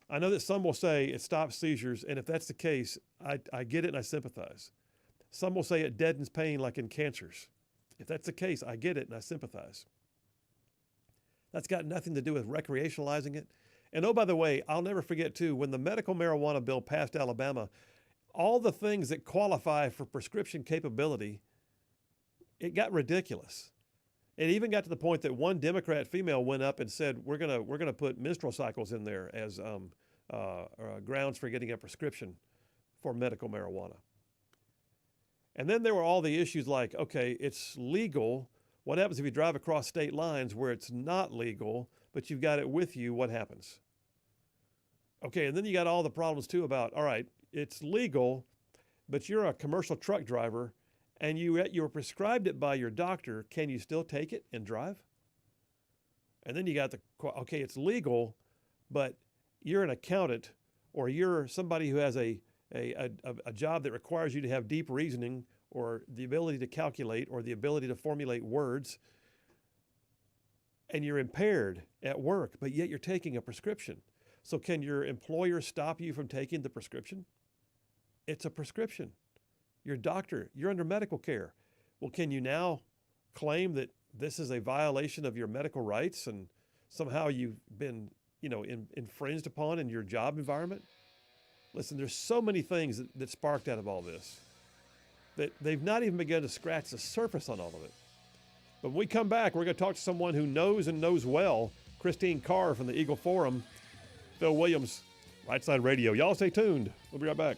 I know that some will say it stops seizures, and if that's the case, I get it and I sympathize. Some will say it deadens pain like in cancers. If that's the case, I get it and I sympathize. That's got nothing to do with recreationalizing it. And oh, by the way, I'll never forget too, when the medical marijuana bill passed Alabama, all the things that qualify for prescription capability, it got ridiculous. It even got to the point that one Democrat female went up and said, we're gonna put menstrual cycles in there as grounds for getting a prescription for medical marijuana. And then there were all the issues like, okay, it's legal. What happens if you drive across state lines where it's not legal, but you've got it with you? What happens? Okay, and then you got all the problems too about, all right, it's legal, but you're a commercial truck driver and you were prescribed it by your doctor. Can you still take it and drive? And then you got okay, it's legal, but you're an accountant or you're somebody who has a job that requires you to have deep reasoning or the ability to calculate or the ability to formulate words, and you're impaired at work, but yet you're taking a prescription. So can your employer stop you from taking the prescription? It's a prescription. Your doctor, you're under medical care. Well, can you now claim that this is a violation of your medical rights and somehow you've been, infringed upon in your job environment? Listen, there's so many things that sparked out of all this that they've not even begun to scratch the surface on all of it. But when we come back, we're going to talk to someone who knows and knows well, Christine Carr from the Eagle Forum, Phil Williams, Rightside Radio. Y'all stay tuned. We'll be right back.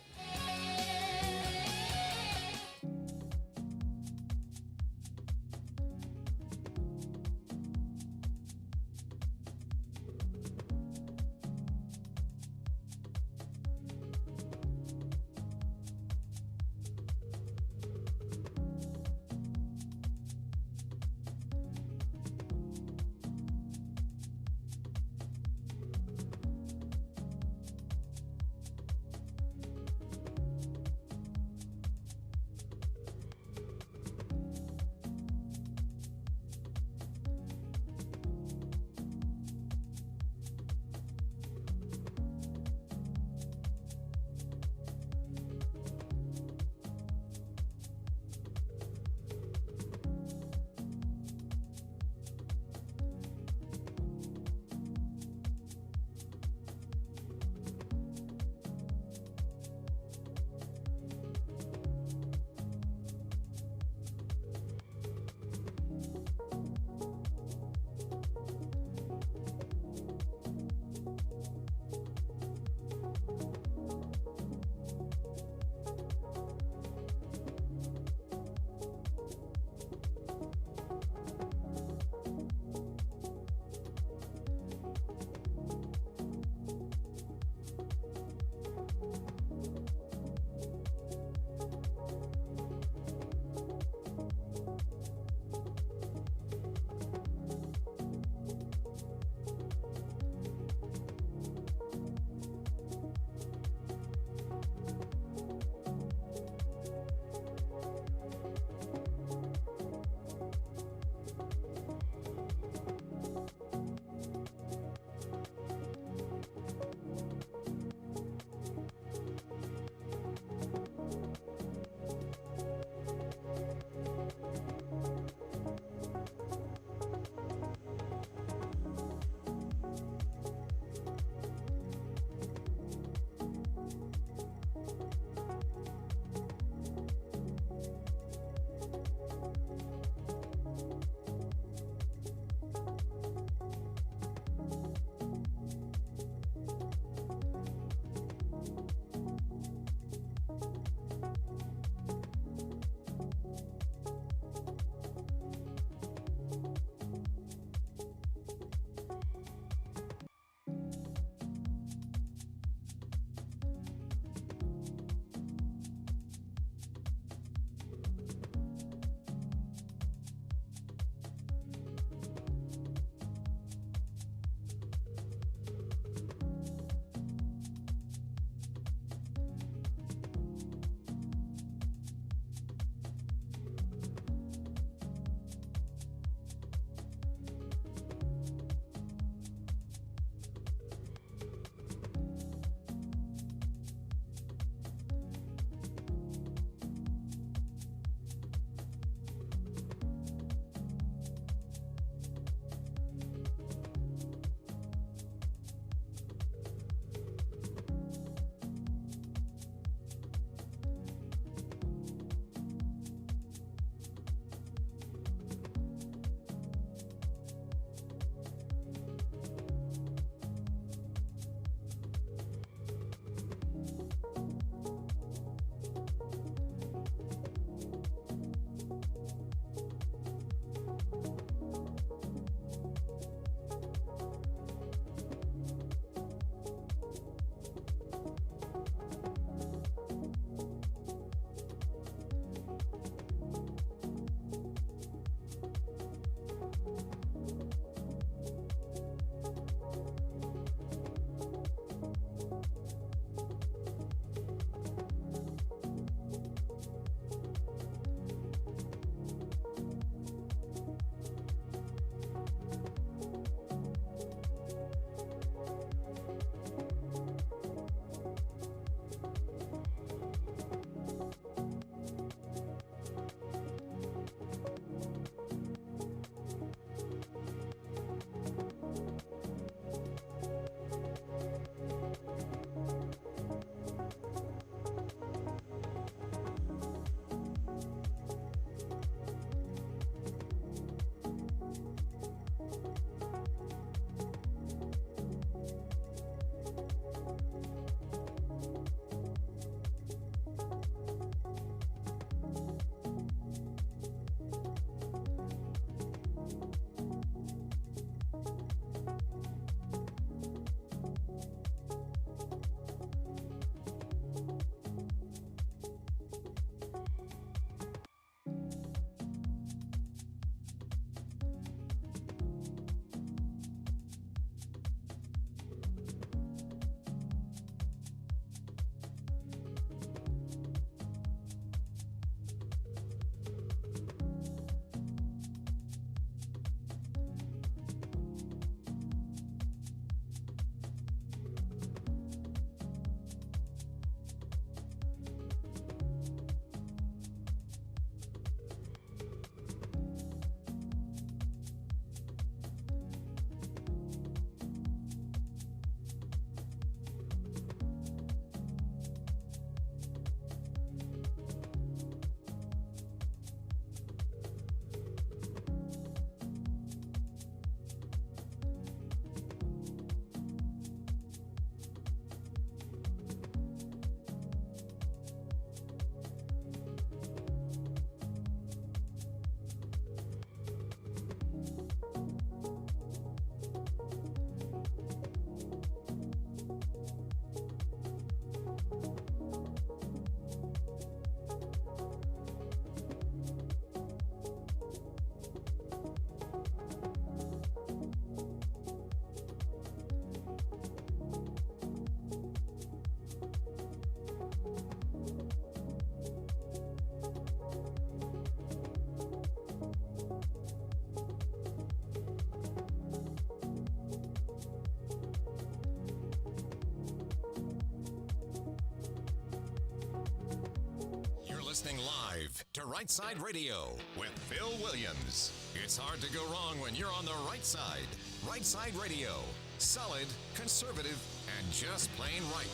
listening live to Rightside Radio with Phil Williams. It's hard to go wrong when you're on the right side. Rightside Radio. Solid, conservative, and just plain right.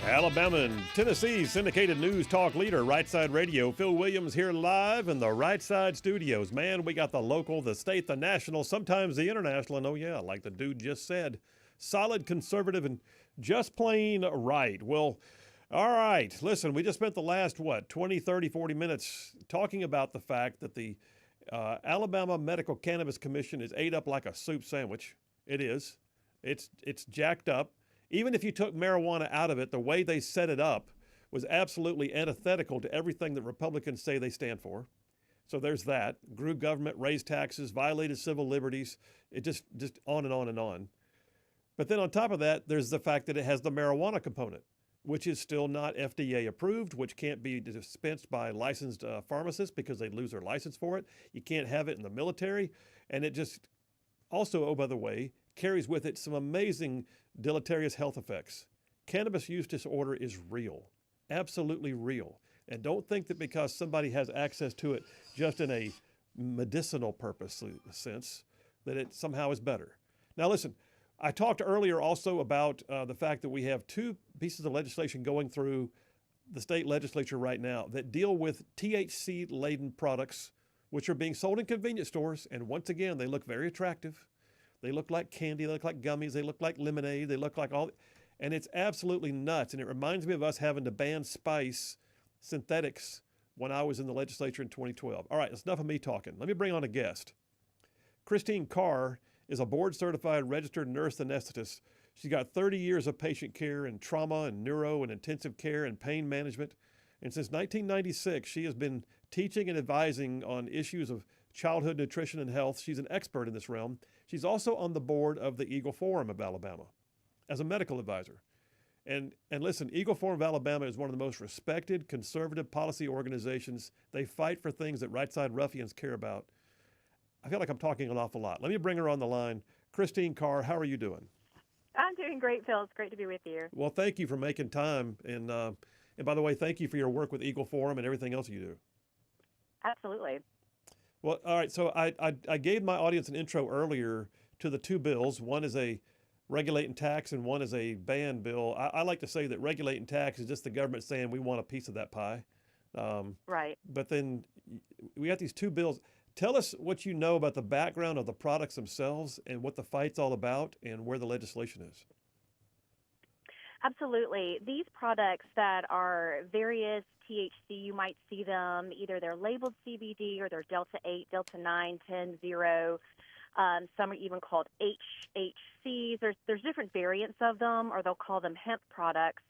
Alabama and Tennessee's syndicated news talk leader, Rightside Radio. Phil Williams here live in the Rightside studios. Man, we got the local, the state, the national, sometimes the international, and oh yeah, like the dude just said, solid, conservative, and just plain right. Well, all right, listen, we just spent the last, 20, 30, 40 minutes talking about the fact that the Alabama Medical Cannabis Commission is ate up like a soup sandwich. It is. It's jacked up. Even if you took marijuana out of it, the way they set it up was absolutely antithetical to everything that Republicans say they stand for. So there's that. Grew government, raised taxes, violated civil liberties. It just on and on and on. But then on top of that, there's the fact that it has the marijuana component, which is still not FDA approved, which can't be dispensed by licensed pharmacists because they lose their license for it. You can't have it in the military. And it just also, oh, by the way, carries with it some amazing deleterious health effects. Cannabis use disorder is real, absolutely real. And don't think that because somebody has access to it just in a medicinal purpose sense, that it somehow is better. Now listen, I talked earlier also about the fact that we have two pieces of legislation going through the state legislature right now that deal with THC-laden products, which are being sold in convenience stores. And once again, they look very attractive. They look like candy, they look like gummies, they look like lemonade, they look like all, and it's absolutely nuts. And it reminds me of us having to ban spice synthetics when I was in the legislature in 2012. All right, that's enough of me talking. Let me bring on a guest. Christine Carr is a board-certified registered nurse anesthetist. She's got 30 years of patient care in trauma and neuro and intensive care and pain management. And since 1996, she has been teaching and advising on issues of childhood nutrition and health. She's an expert in this realm. She's also on the board of the Eagle Forum of Alabama as a medical advisor. And listen, Eagle Forum of Alabama is one of the most respected conservative policy organizations. They fight for things that right-side ruffians care about. I feel like I'm talking an awful lot. Let me bring her on the line. Christine Carr, how are you doing? I'm doing great, Phil. It's great to be with you. Well, thank you for making time. And by the way, thank you for your work with Eagle Forum and everything else you do. Absolutely. Well, all right. So I gave my audience an intro earlier to the two bills. One is a regulate and tax, and one is a ban bill. I like to say that regulate and tax is just the government saying we want a piece of that pie. Right. But then we got these two bills. Tell us what you know about the background of the products themselves and what the fight's all about and where the legislation is. Absolutely. These products that are various THC, you might see them, either they're labeled CBD or they're Delta 8, Delta 9, 10, 0. Some are even called HHCs. There's different variants of them, or they'll call them hemp products.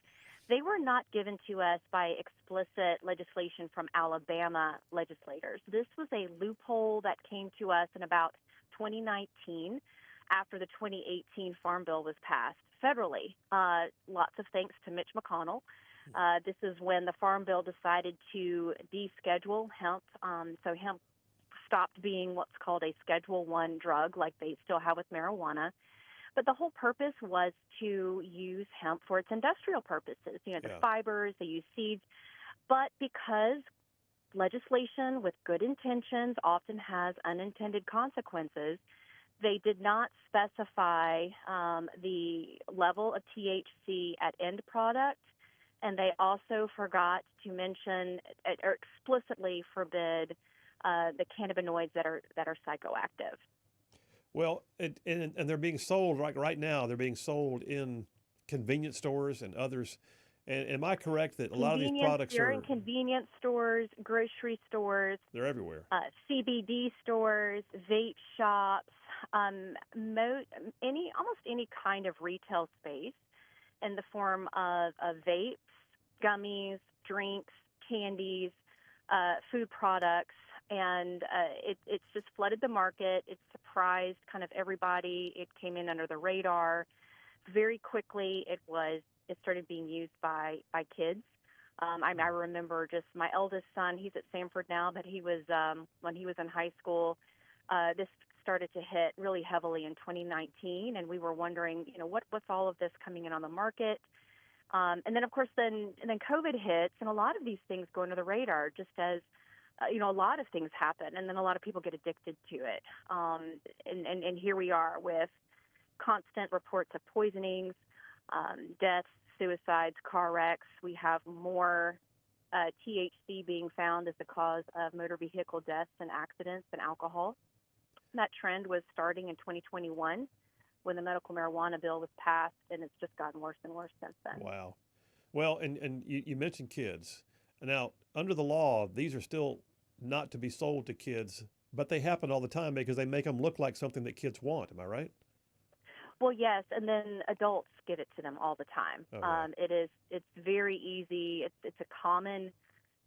They were not given to us by explicit legislation from Alabama legislators. This was a loophole that came to us in about 2019 after the 2018 Farm Bill was passed federally. Lots of thanks to Mitch McConnell. This is when the Farm Bill decided to deschedule hemp. So hemp stopped being what's called a Schedule I drug, like they still have with marijuana. But the whole purpose was to use hemp for its industrial purposes. You know, the fibers, they use seeds. But because legislation with good intentions often has unintended consequences, they did not specify the level of THC at end product, and they also forgot to mention or explicitly forbid the cannabinoids that are psychoactive. Well, and they're being sold right now. They're being sold in convenience stores and others. And am I correct that a lot of these products they're are in convenience stores, grocery stores? They're everywhere. CBD stores, vape shops, almost any kind of retail space in the form of vapes, gummies, drinks, candies, food products. And it's just flooded the market. It surprised kind of everybody. It came in under the radar. Very quickly, it started being used by kids. I remember just my eldest son, he's at Sanford now, but he was, when he was in high school, this started to hit really heavily in 2019, and we were wondering, what's all of this coming in on the market? And then, of course, then COVID hits, and a lot of these things go under the radar, just as a lot of things happen, and then a lot of people get addicted to it. And here we are with constant reports of poisonings, deaths, suicides, car wrecks. We have more THC being found as the cause of motor vehicle deaths and accidents than alcohol. That trend was starting in 2021 when the medical marijuana bill was passed, and it's just gotten worse and worse since then. Wow. Well, and you mentioned kids. Now, under the law, these are still not to be sold to kids, but they happen all the time because they make them look like something that kids want. Am I right? Well, yes, and then adults give it to them all the time. Oh, yeah. It's very easy. It's a common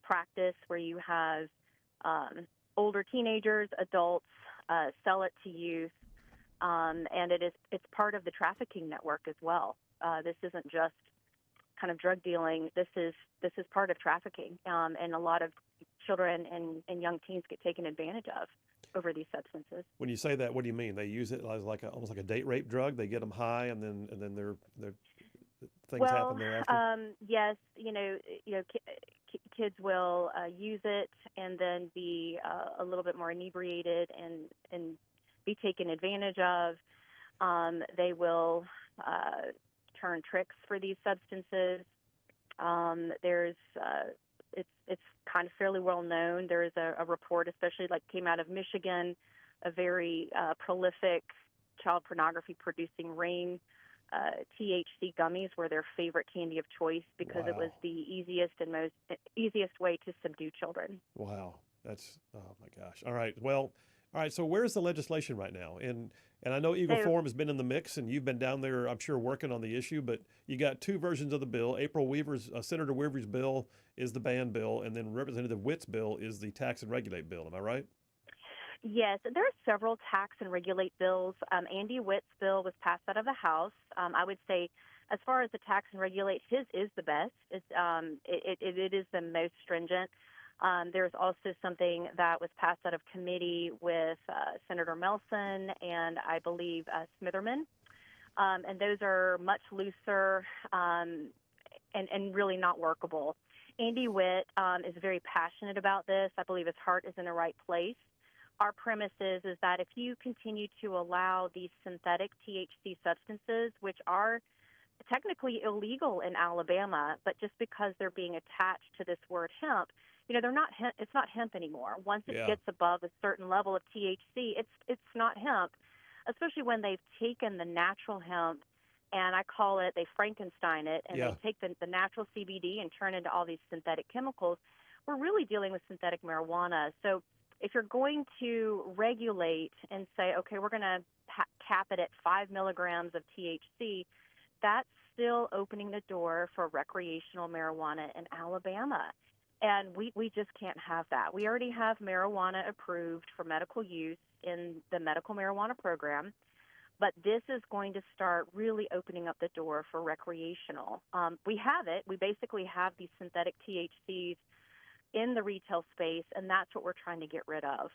practice where you have older teenagers, adults sell it to youth, and it's part of the trafficking network as well. This isn't just kind of drug dealing. This is part of trafficking, and a lot of children and young teens get taken advantage of over these substances. When you say that, what do you mean? They use it as almost like a date rape drug. They get them high, and then their things happen thereafter. Yes, kids will use it and then be a little bit more inebriated and be taken advantage of. They will turn tricks for these substances. It's kind of fairly well known. There is a report, especially came out of Michigan, a very prolific child pornography producing ring. THC gummies were their favorite candy of choice because Wow. it was the easiest way to subdue children. Wow, that's, oh my gosh. All right, well, all right. So where's the legislation right now? And I know Eagle So- Forum has been in the mix, and you've been down there, I'm sure, working on the issue. But you got two versions of the bill. Senator Weaver's bill is the ban bill, and then Representative Witt's bill is the tax and regulate bill. Am I right? Yes, there are several tax and regulate bills. Andy Witt's bill was passed out of the House. I would say, as far as the tax and regulate, his is the best. It is the most stringent. There's also something that was passed out of committee with Senator Melson and I believe Smitherman. And those are much looser and really not workable. Andy Witt is very passionate about this. I believe his heart is in the right place. Our premise is that if you continue to allow these synthetic THC substances, which are technically illegal in Alabama, but just because they're being attached to this word hemp, they're not hemp, it's not hemp anymore. Once it Yeah. gets above a certain level of THC, it's not hemp, especially when they've taken the natural hemp, and I call it, they Frankenstein it, and Yeah. they take the natural CBD and turn it into all these synthetic chemicals. We're really dealing with synthetic marijuana. So if you're going to regulate and say, okay, we're going to cap it at 5 milligrams of THC, that's still opening the door for recreational marijuana in Alabama. And we just can't have that. We already have marijuana approved for medical use in the medical marijuana program, but this is going to start really opening up the door for recreational. We have it. We basically have these synthetic THCs in the retail space, and that's what we're trying to get rid of.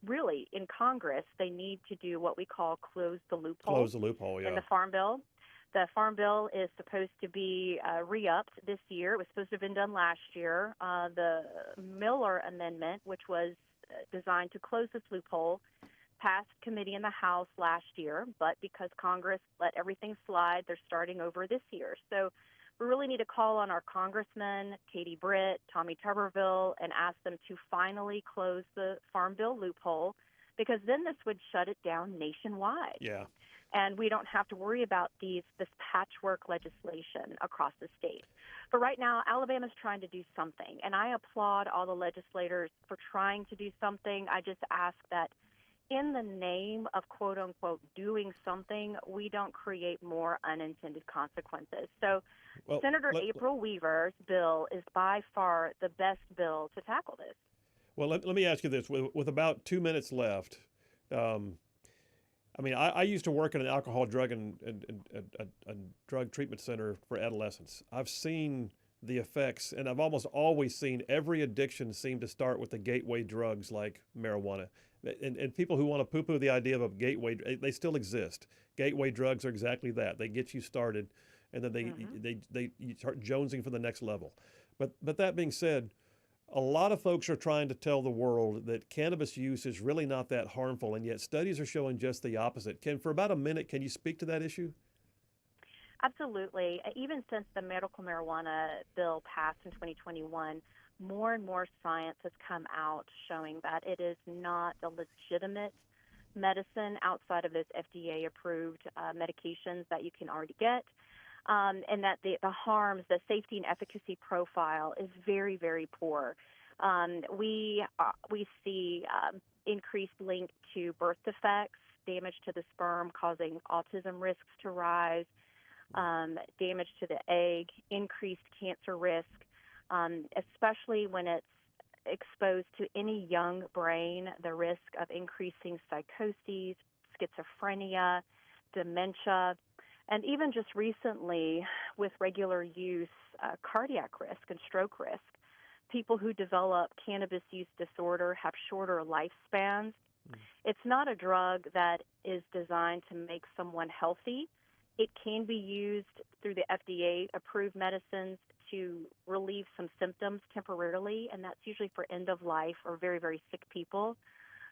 Really, in Congress, they need to do what we call close the loophole. Close the loophole, yeah. In the Farm Bill. The Farm Bill is supposed to be re-upped this year. It was supposed to have been done last year. The Miller Amendment, which was designed to close this loophole, passed committee in the House last year, but because Congress let everything slide, they're starting over this year. So we really need to call on our congressmen, Katie Britt, Tommy Tuberville, and ask them to finally close the Farm Bill loophole, because then this would shut it down nationwide. Yeah. And we don't have to worry about this patchwork legislation across the state. But right now, Alabama's trying to do something, and I applaud all the legislators for trying to do something. I just ask that in the name of quote-unquote doing something, we don't create more unintended consequences. So Well, Senator April Weaver's bill is by far the best bill to tackle this. Well, let me ask you this. With about 2 minutes left, I used to work in an alcohol, drug, and drug treatment center for adolescents. I've seen the effects, and I've almost always seen every addiction seem to start with the gateway drugs like marijuana. And people who want to poo-poo the idea of a gateway, they still exist. Gateway drugs are exactly that. They get you started, and then you start jonesing for the next level. But that being said, a lot of folks are trying to tell the world that cannabis use is really not that harmful, and yet studies are showing just the opposite. For about a minute, can you speak to that issue? Absolutely. Even since the medical marijuana bill passed in 2021, more and more science has come out showing that it is not a legitimate medicine outside of those FDA-approved medications that you can already get, and that the harms, the safety and efficacy profile is very, very poor. We see increased link to birth defects, damage to the sperm causing autism risks to rise, damage to the egg, increased cancer risk, especially when it's exposed to any young brain, the risk of increasing psychoses, schizophrenia, dementia, and even just recently with regular use, cardiac risk and stroke risk. People who develop cannabis use disorder have shorter lifespans. It's not a drug that is designed to make someone healthy. It can be used through the FDA-approved medicines to relieve some symptoms temporarily, and that's usually for end-of-life or very, very sick people.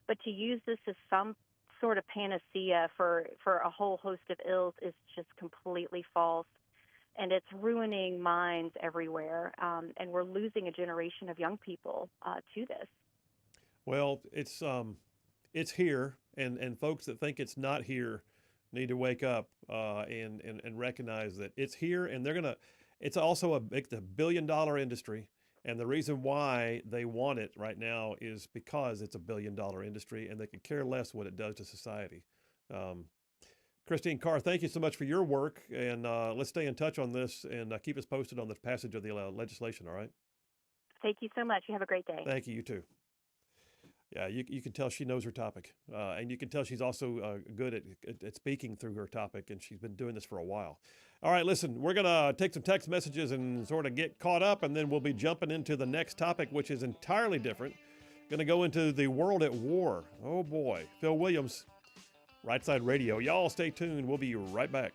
But to use this as some sort of panacea for a whole host of ills is just completely false, and it's ruining minds everywhere, and we're losing a generation of young people to this. Well, it's here, and folks that think it's not here need to wake up and recognize that it's here, and it's also a billion-dollar industry, and the reason why they want it right now is because it's a billion-dollar industry, and they could care less what it does to society. Christine Carr, thank you so much for your work, and let's stay in touch on this and keep us posted on the passage of the legislation, all right? Thank you so much. You have a great day. Thank you. You too. Yeah, you can tell she knows her topic, and you can tell she's also good at speaking through her topic, and she's been doing this for a while. All right, listen, we're going to take some text messages and sort of get caught up, and then we'll be jumping into the next topic, which is entirely different. Going to go into the world at war. Oh, boy. Phil Williams, Rightside Radio. Y'all stay tuned. We'll be right back.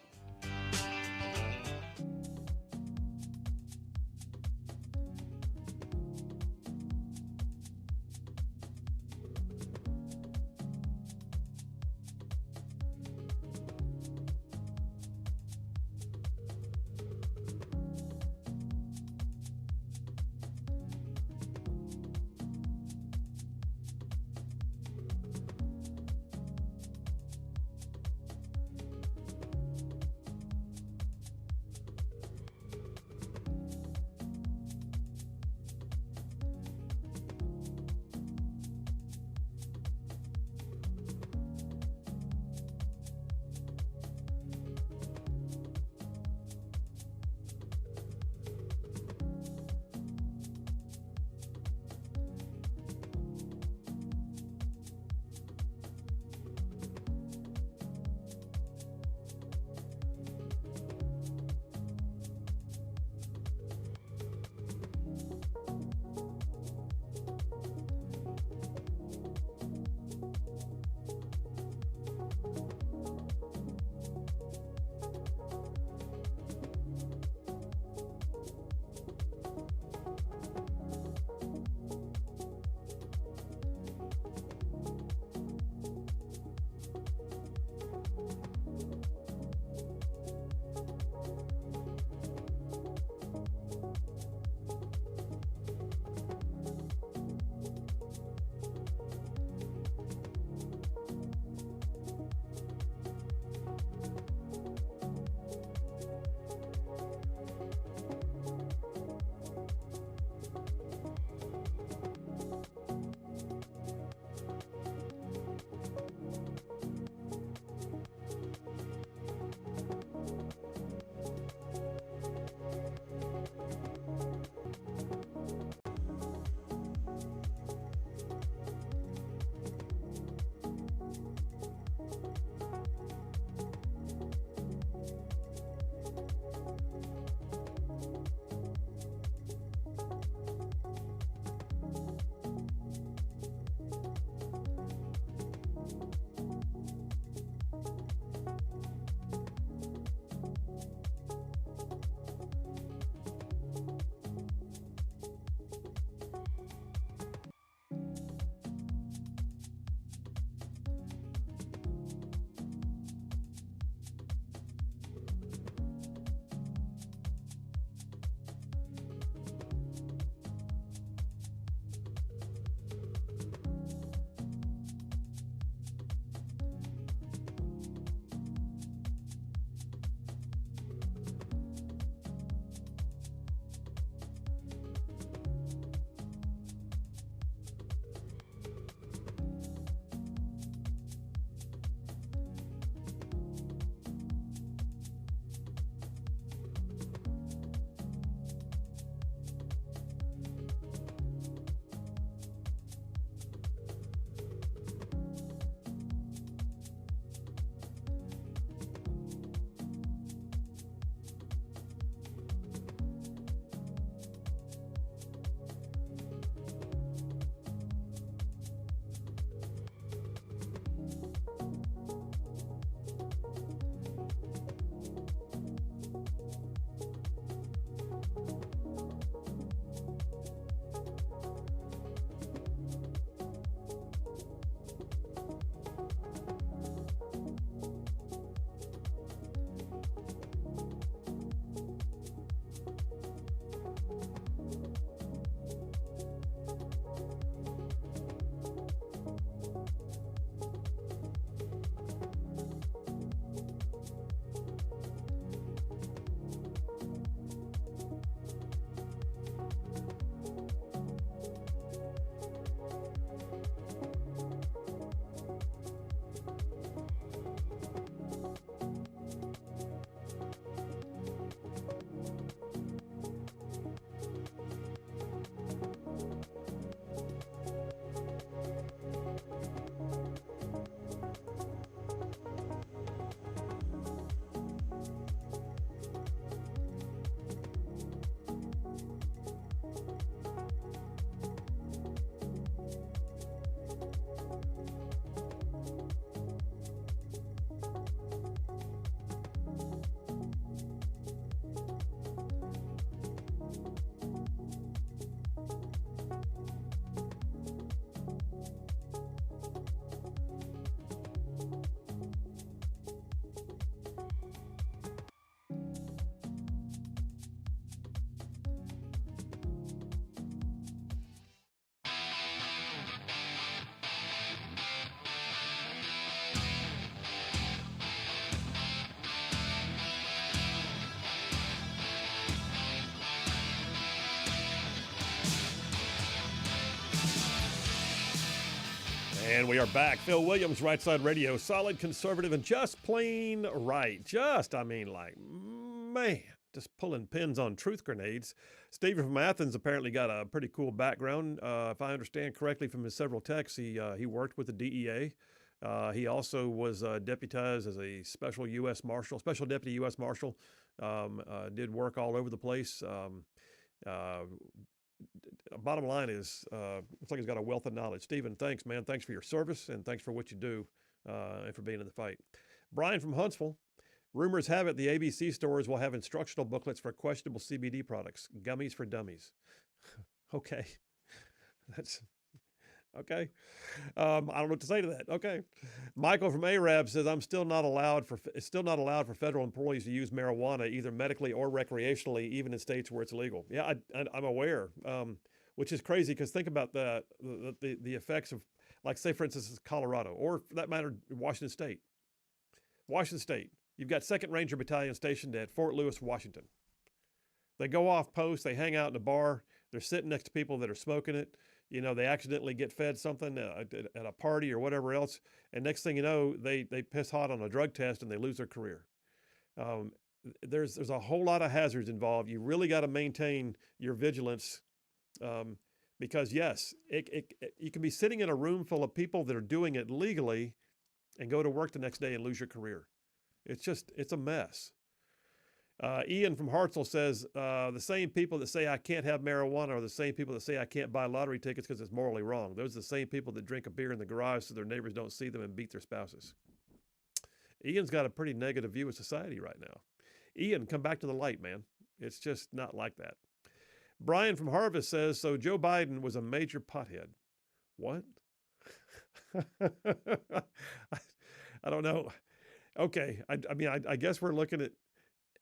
And we are back. Phil Williams, Rightside Radio, solid conservative and just plain right. Just pulling pins on truth grenades. Stephen from Athens apparently got a pretty cool background. If I understand correctly from his several texts, he worked with the DEA. He also was deputized as a special deputy U.S. Marshal. Did work all over the place. Bottom line is, looks like he's got a wealth of knowledge. Stephen, thanks, man. Thanks for your service and thanks for what you do and for being in the fight. Brian from Huntsville. Rumors have it the ABC stores will have instructional booklets for questionable CBD products, gummies for dummies. Okay. That's okay. I don't know what to say to that. Okay. Michael from Arab says, it's still not allowed for federal employees to use marijuana either medically or recreationally, even in states where it's legal. Yeah, I'm aware, which is crazy because think about the effects of, like, say, for instance, Colorado, or for that matter, Washington State. Washington State. You've got 2nd Ranger Battalion stationed at Fort Lewis, Washington. They go off post, they hang out in a bar, they're sitting next to people that are smoking it. You know, they accidentally get fed something at a party or whatever else, and next thing you know, they piss hot on a drug test and they lose their career. There's a whole lot of hazards involved. You really got to maintain your vigilance because, yes, you can be sitting in a room full of people that are doing it legally and go to work the next day and lose your career. It's a mess. Ian from Hartselle says, the same people that say I can't have marijuana are the same people that say I can't buy lottery tickets because it's morally wrong. Those are the same people that drink a beer in the garage so their neighbors don't see them and beat their spouses. Ian's got a pretty negative view of society right now. Ian, come back to the light, man. It's just not like that. Brian from Harvest says, so Joe Biden was a major pothead. What? I don't know. Okay, I guess we're looking at,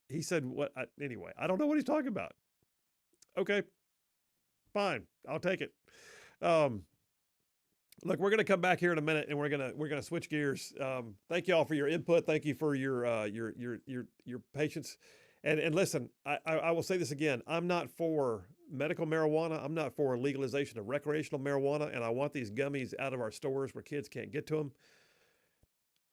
he said what, anyway, I don't know what he's talking about. Okay, fine, I'll take it. Look, we're going to come back here in a minute and we're going to switch gears. Thank you all for your input. Thank you for your patience. And listen, I will say this again. I'm not for medical marijuana. I'm not for legalization of recreational marijuana, and I want these gummies out of our stores where kids can't get to them.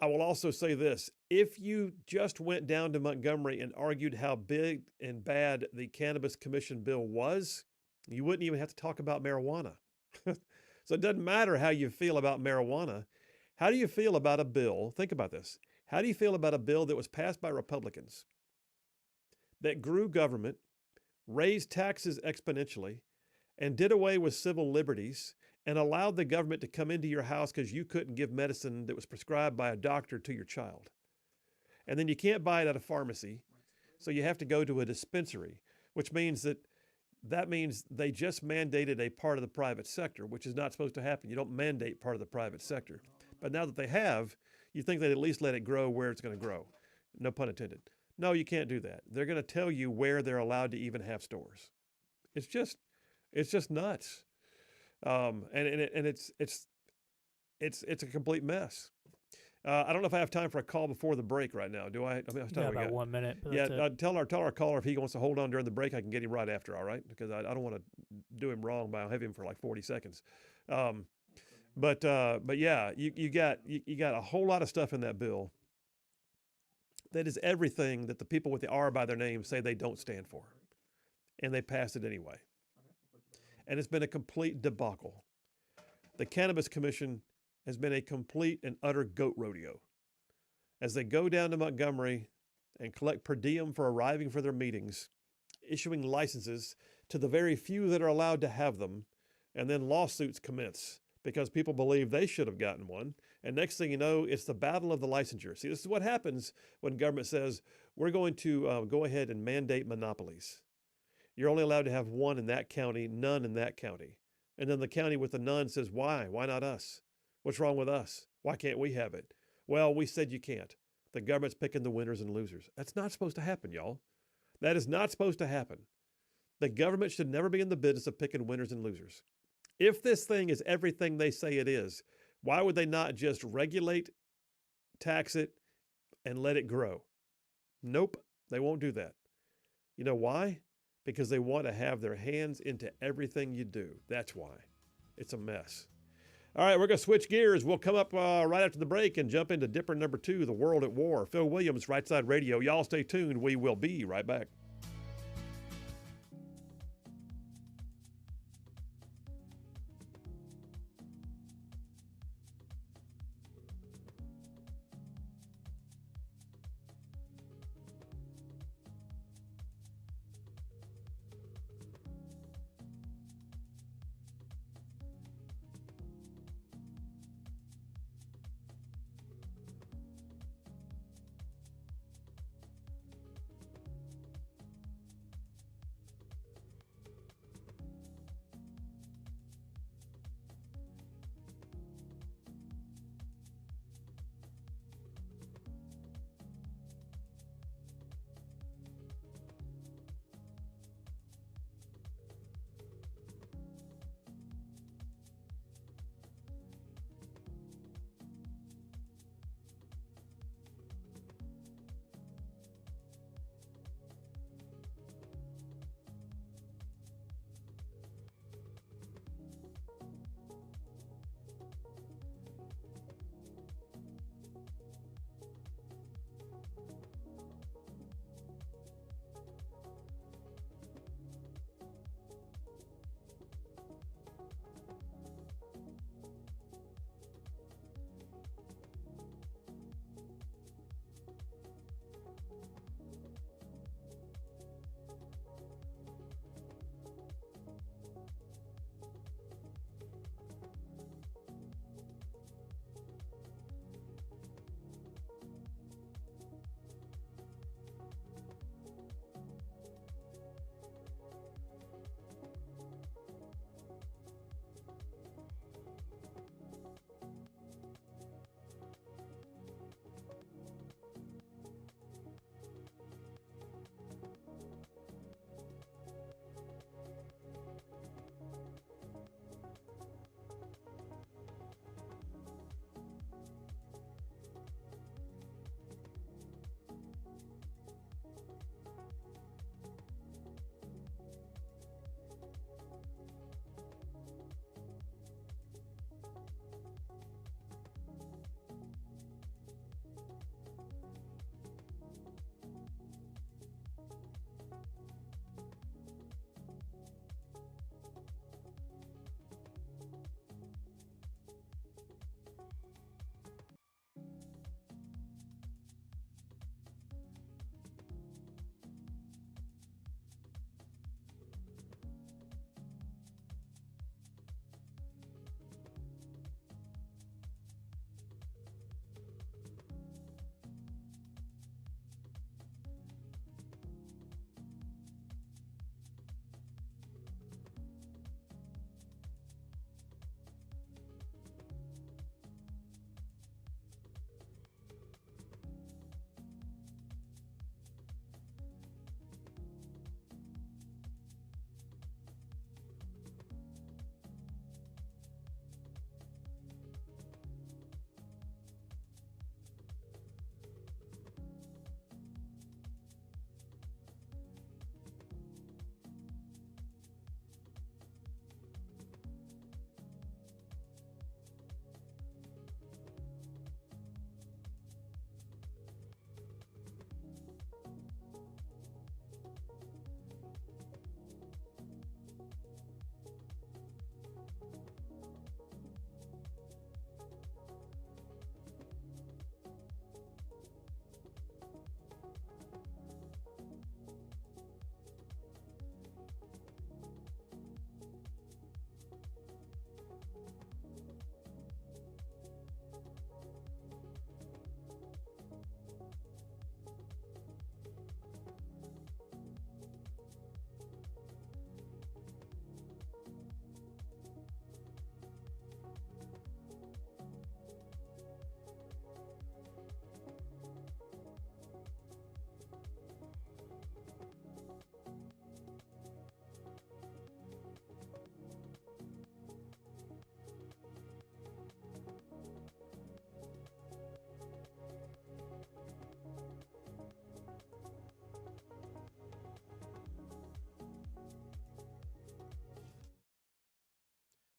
I will also say this. If you just went down to Montgomery and argued how big and bad the Cannabis Commission bill was, you wouldn't even have to talk about marijuana. So it doesn't matter how you feel about marijuana. How do you feel about a bill? Think about this. How do you feel about a bill that was passed by Republicans that grew government, raised taxes exponentially, and did away with civil liberties, and allowed the government to come into your house because you couldn't give medicine that was prescribed by a doctor to your child? And then you can't buy it at a pharmacy, so you have to go to a dispensary, which means that means they just mandated a part of the private sector, which is not supposed to happen. You don't mandate part of the private sector. But now that they have, you think they'd at least let it grow where it's going to grow. No pun intended. No, you can't do that. They're going to tell you where they're allowed to even have stores. It's just nuts. And it's a complete mess. I don't know if I have time for a call before the break right now. Do I? About 1 minute. Yeah, tell our caller if he wants to hold on during the break, I can get him right after, all right? Because I don't want to do him wrong by having him for like 40 seconds. But yeah, you got a whole lot of stuff in that bill that is everything that the people with the R by their name say they don't stand for. And they passed it anyway. And it's been a complete debacle. The Cannabis Commission has been a complete and utter goat rodeo. As they go down to Montgomery and collect per diem for arriving for their meetings, issuing licenses to the very few that are allowed to have them, and then lawsuits commence because people believe they should have gotten one. And next thing you know, it's the battle of the licensure. See, this is what happens when government says, we're going to go ahead and mandate monopolies. You're only allowed to have one in that county, none in that county. And then the county with the none says, why? Why not us? What's wrong with us? Why can't we have it? Well, we said you can't. The government's picking the winners and losers. That's not supposed to happen, y'all. That is not supposed to happen. The government should never be in the business of picking winners and losers. If this thing is everything they say it is, why would they not just regulate, tax it, and let it grow? Nope, they won't do that. You know why? Because they want to have their hands into everything you do. That's why. It's a mess. All right, we're going to switch gears. We'll come up right after the break and jump into Dipper number 2, The World at War. Phil Williams, Right Side Radio. Y'all stay tuned. We will be right back.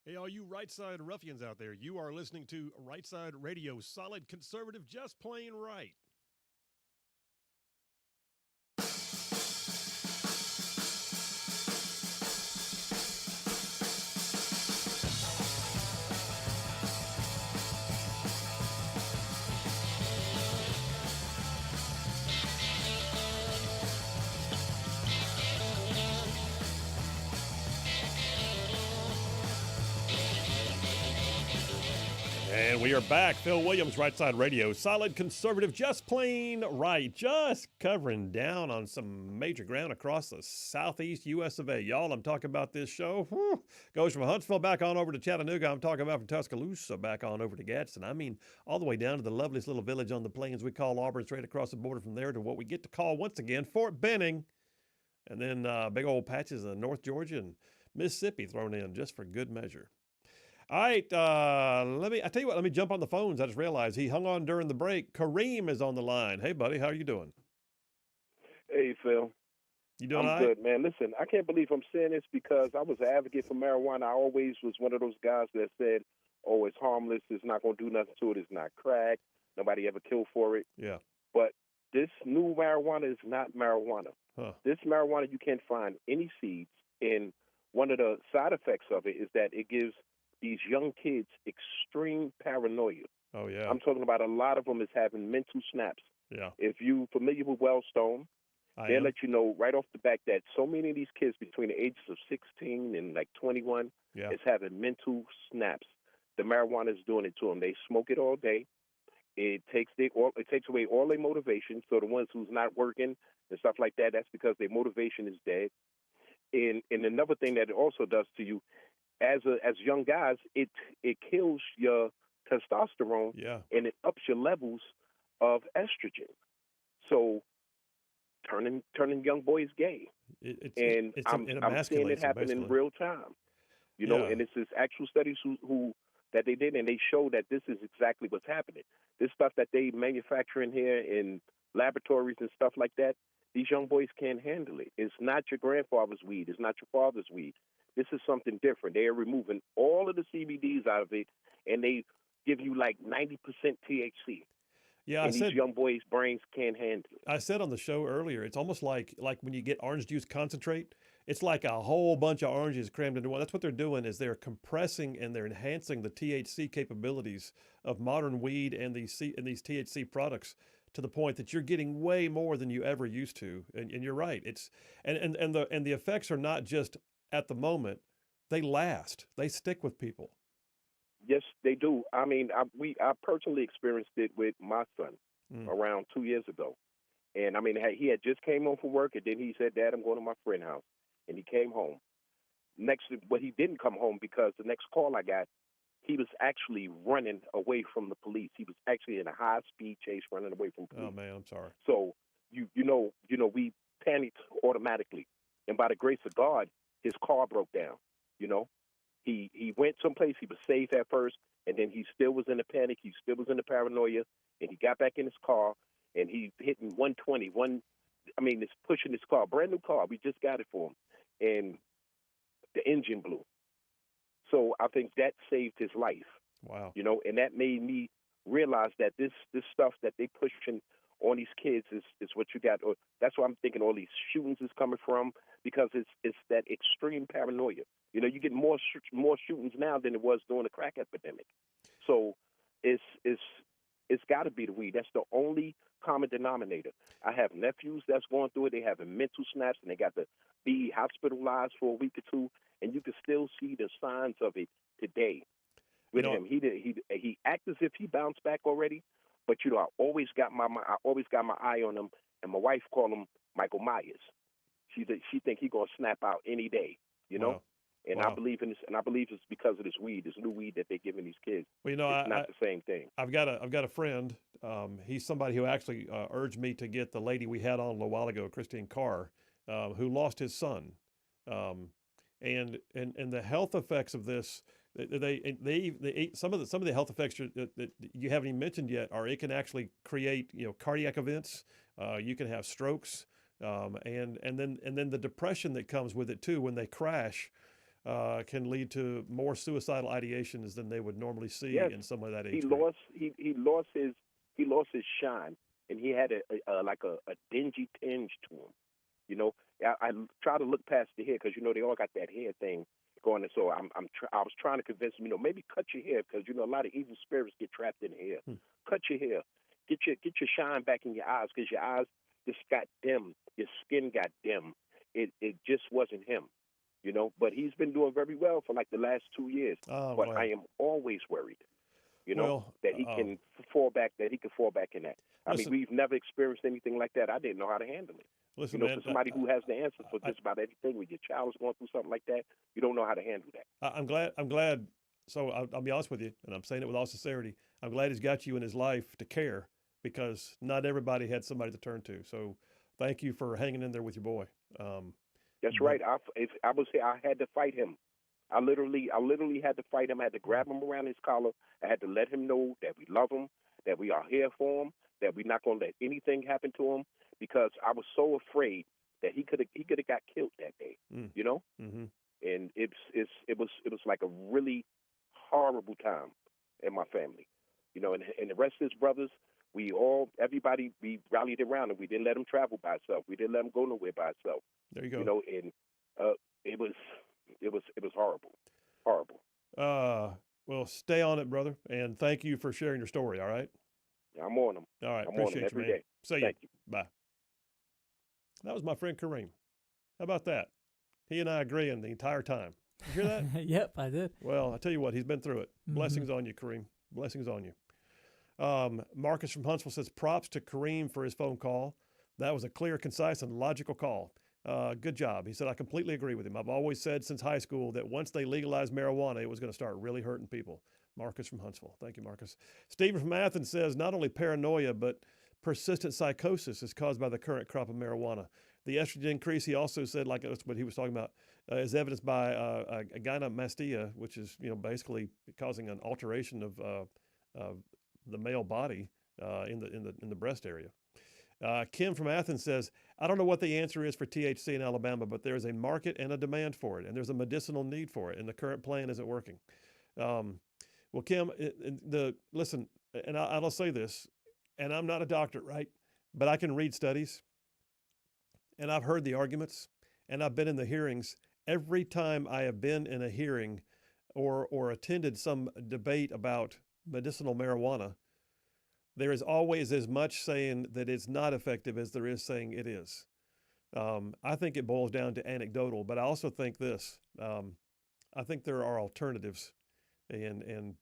Hey, all you Rightside ruffians out there, you are listening to Rightside Radio, solid conservative, just plain right. And we are back. Phil Williams, Rightside Radio. Solid conservative, just plain right. Just covering down on some major ground across the southeast U.S. of A. Y'all, I'm talking about this show. Goes from Huntsville back on over to Chattanooga. I'm talking about from Tuscaloosa back on over to Gadsden. I mean, all the way down to the loveliest little village on the plains we call Auburn, straight across the border from there to what we get to call, once again, Fort Benning. And then big old patches of North Georgia and Mississippi thrown in just for good measure. All right, I tell you what, let me jump on the phones. I just realized he hung on during the break. Kareem is on the line. Hey, buddy, how are you doing? Hey, Phil. You doing all I'm right? good, man. Listen, I can't believe I'm saying this because I was an advocate for marijuana. I always was one of those guys that said, oh, it's harmless. It's not going to do nothing to it. It's not crack. Nobody ever killed for it. Yeah. But this new marijuana is not marijuana. Huh. This marijuana, you can't find any seeds. And one of the side effects of it is that it gives these young kids extreme paranoia. Oh, yeah. I'm talking about a lot of them is having mental snaps. Yeah. If you're familiar with Wellstone, they'll let you know right off the back that so many of these kids between the ages of 16 and like 21 is having mental snaps. The marijuana is doing it to them. They smoke it all day. It takes away all their motivation. So the ones who's not working and stuff like that, that's because their motivation is dead. And another thing that it also does to you, as young guys, it kills your testosterone and it ups your levels of estrogen. So turning young boys gay. I'm seeing it happen in real time. You know, and it's actual studies who that they did, and they show that this is exactly what's happening. This stuff that they manufacture in here in laboratories and stuff like that, these young boys can't handle it. It's not your grandfather's weed. It's not your father's weed. This is something different. They are removing all of the CBDs out of it, and they give you like 90% THC. Yeah, and these young boys' brains can't handle it. I said on the show earlier, it's almost like when you get orange juice concentrate. It's like a whole bunch of oranges crammed into one. That's what they're doing, is they're compressing and they're enhancing the THC capabilities of modern weed and these THC products to the point that you're getting way more than you ever used to. And you're right. It's and the effects are not just at the moment. They last. They stick with people. Yes, they do. I mean, I personally experienced it with my son around 2 years ago. And, I mean, he had just came home from work, and then he said, Dad, I'm going to my friend's house. And he came home. But he didn't come home because the next call I got, he was actually running away from the police. He was actually in a high-speed chase running away from police. Oh, man, I'm sorry. So, you know, we panicked automatically. And by the grace of God, his car broke down, you know. He went someplace, he was safe at first, and then he still was in the panic, he still was in the paranoia, and he got back in his car, and he hitting 120, it's pushing his car, brand new car, we just got it for him, and the engine blew. So I think that saved his life. Wow. You know, and that made me realize that this stuff that they pushing on these kids is what you got. Or that's why I'm thinking all these shootings is coming from, because it's that extreme paranoia. You know, you get more shootings now than it was during the crack epidemic. So it's got to be the weed. That's the only common denominator. I have nephews that's going through it. They having mental snaps, and they got to be hospitalized for a week or two, and you can still see the signs of it today with him. He acts as if he bounced back already, but you know, I always got my eye on him, and my wife called him Michael Myers. She think he gonna snap out any day, you know. Wow. And Wow. I believe in this, and I believe it's because of this weed, this new weed that they're giving these kids. Well, you know, it's not the same thing. I've got a friend. He's somebody who actually urged me to get the lady we had on a little while ago, Christine Carr, who lost his son, and the health effects of this. Some of the health effects that you haven't even mentioned yet are it can actually create cardiac events. You can have strokes, and then the depression that comes with it too when they crash. can lead to more suicidal ideations than they would normally see Yes. in someone of that He age group. lost his shine, and he had a dingy tinge to him. You know, I try to look past the hair because they all got that hair thing going. And so I was trying to convince him, maybe cut your hair because a lot of evil spirits get trapped in the hair. Cut your hair, get your shine back in your eyes because your eyes just got dim, your skin got dim. It just wasn't him, But he's been doing very well for like the last 2 years. Oh, but glad. I am always worried, Well, that he can fall back. That he can fall back in that. Listen, I mean, we've never experienced anything like that. I didn't know how to handle it. Listen, For man, somebody who has the answer for just about everything, when your child is going through something like that, you don't know how to handle that. I'm glad. So I'll be honest with you, and I'm saying it with all sincerity. I'm glad he's got you in his life to care, because not everybody had somebody to turn to. So thank you for hanging in there with your boy. That's right. I was here. I had to fight him. I literally had to fight him. I had to grab him around his collar. I had to let him know that we love him, that we are here for him, that we're not going to let anything happen to him, because I was so afraid that he could have got killed that day. Mm-hmm. And it was like a really horrible time in my family, and the rest of his brothers, we rallied around him. We didn't let him travel by himself. We didn't let him go nowhere by himself. There you go. And it was horrible. Well, stay on it, brother, and thank you for sharing your story. All right. I'm on him. All right. I'm Appreciate on him every you, man. day. See Thank you. Bye. That was my friend Kareem. How about that? He and I agreeing the entire time. You hear that? Yep, I did. Well, I tell you what, he's been through it. Mm-hmm. Blessings on you, Kareem. Blessings on you. Marcus from Huntsville says, props to Kareem for his phone call. That was a clear, concise, and logical call. Good job. He said, I completely agree with him. I've always said since high school that once they legalized marijuana, it was going to start really hurting people. Marcus from Huntsville. Thank you, Marcus. Stephen from Athens says, not only paranoia, but persistent psychosis is caused by the current crop of marijuana. The estrogen increase, he also said, like that's what he was talking about, is evidenced by a gynecomastia, which is basically causing an alteration of the male body in the breast area. Kim from Athens says, I don't know what the answer is for THC in Alabama, but there is a market and a demand for it, and there's a medicinal need for it, and the current plan isn't working. Well, Kim, listen, and I'll say this, and I'm not a doctor, right? But I can read studies, and I've heard the arguments, and I've been in the hearings. Every time I have been in a hearing or attended some debate about medicinal marijuana, there is always as much saying that it's not effective as there is saying it is. I think it boils down to anecdotal, but I also think this. I think there are alternatives, and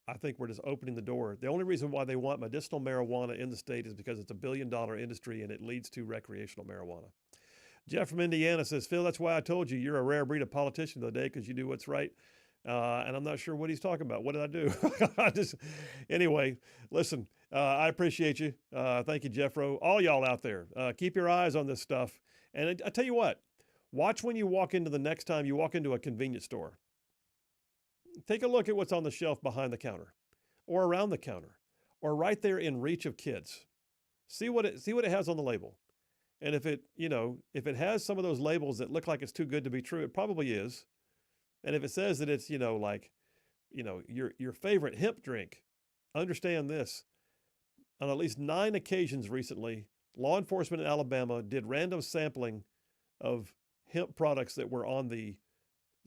I think we're just opening the door. The only reason why they want medicinal marijuana in the state is because it's $1 billion industry and it leads to recreational marijuana. Jeff from Indiana says, Phil, that's why I told you you're a rare breed of politician today, because you do what's right. And I'm not sure what he's talking about. What did I do? Anyway, listen, I appreciate you. Thank you, Jeffro. All y'all out there, keep your eyes on this stuff. And I tell you what, watch when you walk into the next time you walk into a convenience store. Take a look at what's on the shelf behind the counter or around the counter or right there in reach of kids. See what it has on the label. And if it has some of those labels that look like it's too good to be true, it probably is. And if it says that it's, your favorite hemp drink, understand this. On at least 9 occasions recently, law enforcement in Alabama did random sampling of hemp products that were on the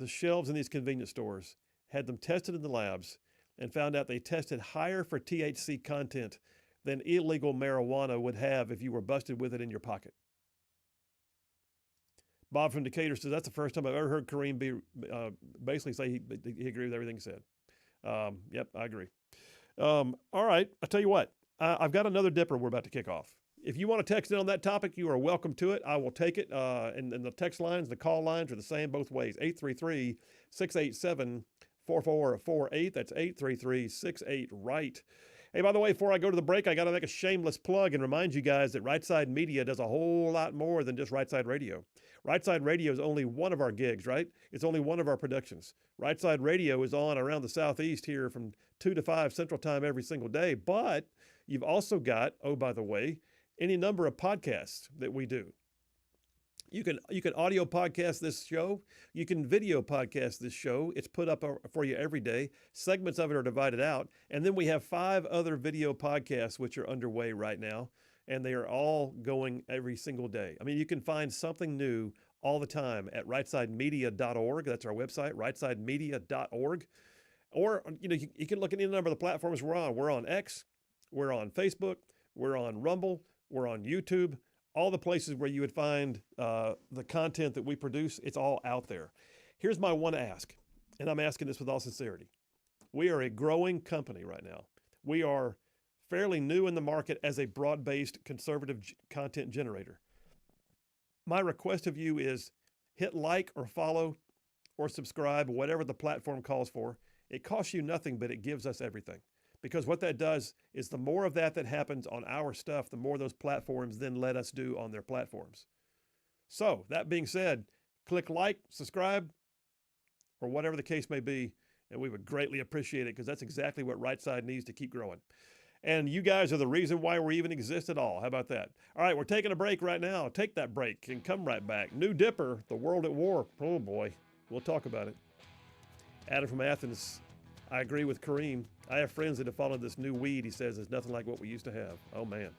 shelves in these convenience stores, had them tested in the labs, and found out they tested higher for THC content than illegal marijuana would have if you were busted with it in your pocket. Bob from Decatur says, that's the first time I've ever heard Kareem basically say he agreed with everything he said. Yep, I agree. All right, I'll tell you what. I've got another dipper we're about to kick off. If you want to text in on that topic, you are welcome to it. I will take it. And the text lines, the call lines are the same both ways. 833-687-4448. That's 833-68-RIGHT. Hey, by the way, before I go to the break, I got to make a shameless plug and remind you guys that Rightside Media does a whole lot more than just Rightside Radio. Rightside Radio is only one of our gigs, right? It's only one of our productions. Rightside Radio is on around the Southeast here from 2 to 5 Central Time every single day. But you've also got, oh, by the way, any number of podcasts that we do. You can audio podcast this show. You can video podcast this show. It's put up for you every day. Segments of it are divided out. And then we have 5 other video podcasts which are underway right now. And they are all going every single day. I mean, you can find something new all the time at rightsidemedia.org. That's our website, rightsidemedia.org. Or, you can look at any number of the platforms we're on. We're on X. We're on Facebook. We're on Rumble. We're on YouTube. All the places where you would find the content that we produce, it's all out there. Here's my one ask, and I'm asking this with all sincerity. We are a growing company right now. We are fairly new in the market as a broad-based conservative content generator. My request of you is hit like or follow or subscribe, whatever the platform calls for. It costs you nothing, but it gives us everything. Because what that does is the more of that happens on our stuff, the more those platforms then let us do on their platforms. So that being said, click like, subscribe, or whatever the case may be, and we would greatly appreciate it because that's exactly what Rightside needs to keep growing. And you guys are the reason why we even exist at all. How about that? All right, we're taking a break right now. Take that break and come right back. New Dipper, the world at war. Oh boy, we'll talk about it. Adam from Athens, I agree with Kareem. I have friends that have followed this new weed. He says it's nothing like what we used to have. Oh, man.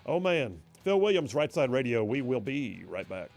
Oh, man. Phil Williams, Rightside Radio. We will be right back.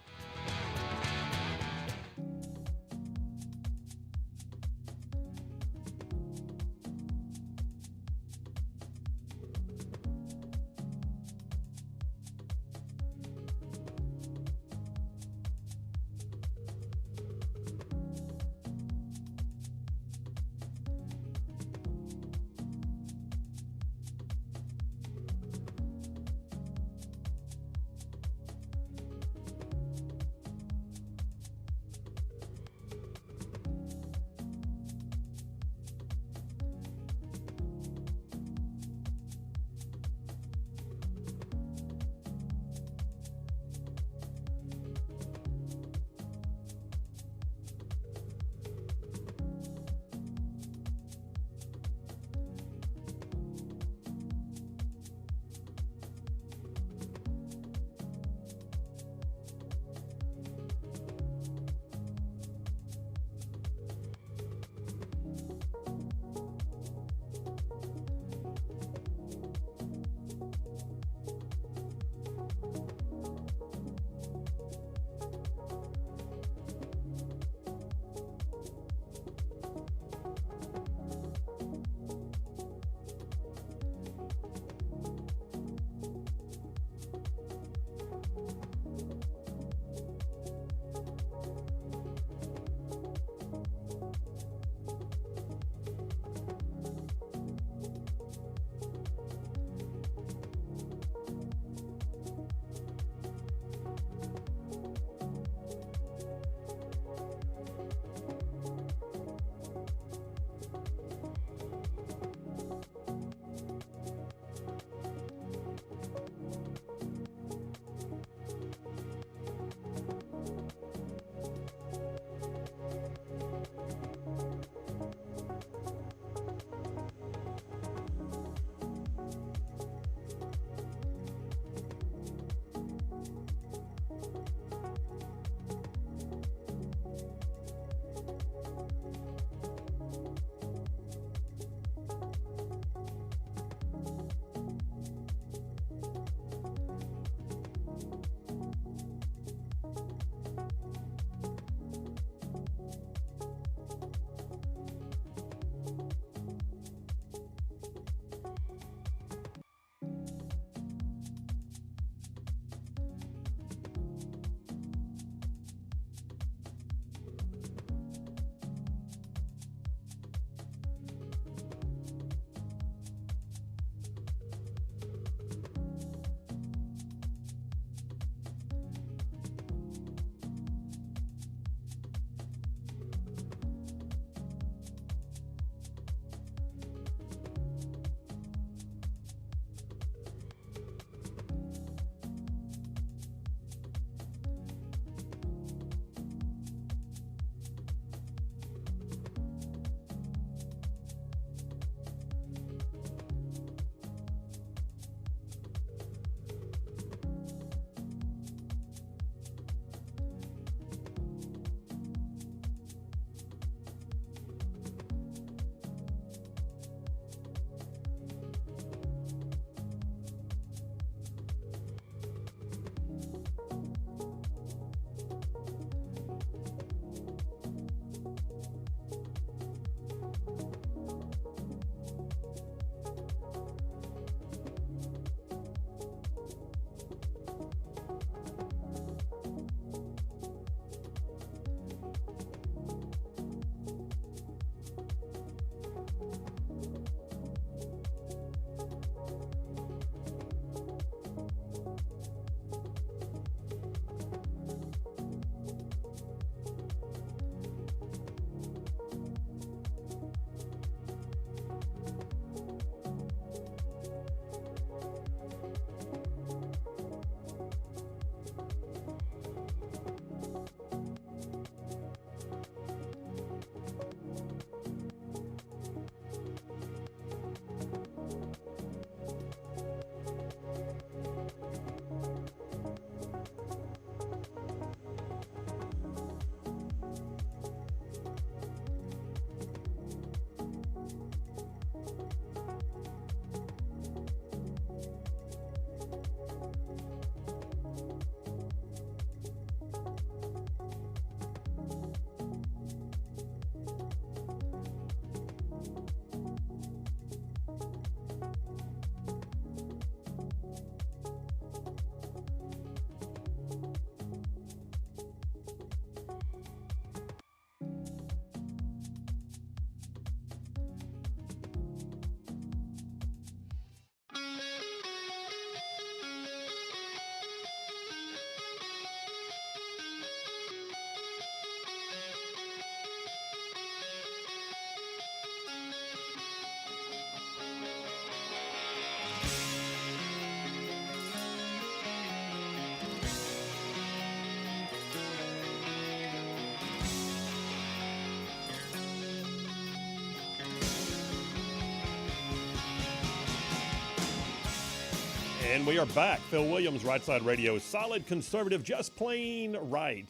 And we are back. Phil Williams, Rightside Radio. Solid conservative, just plain right.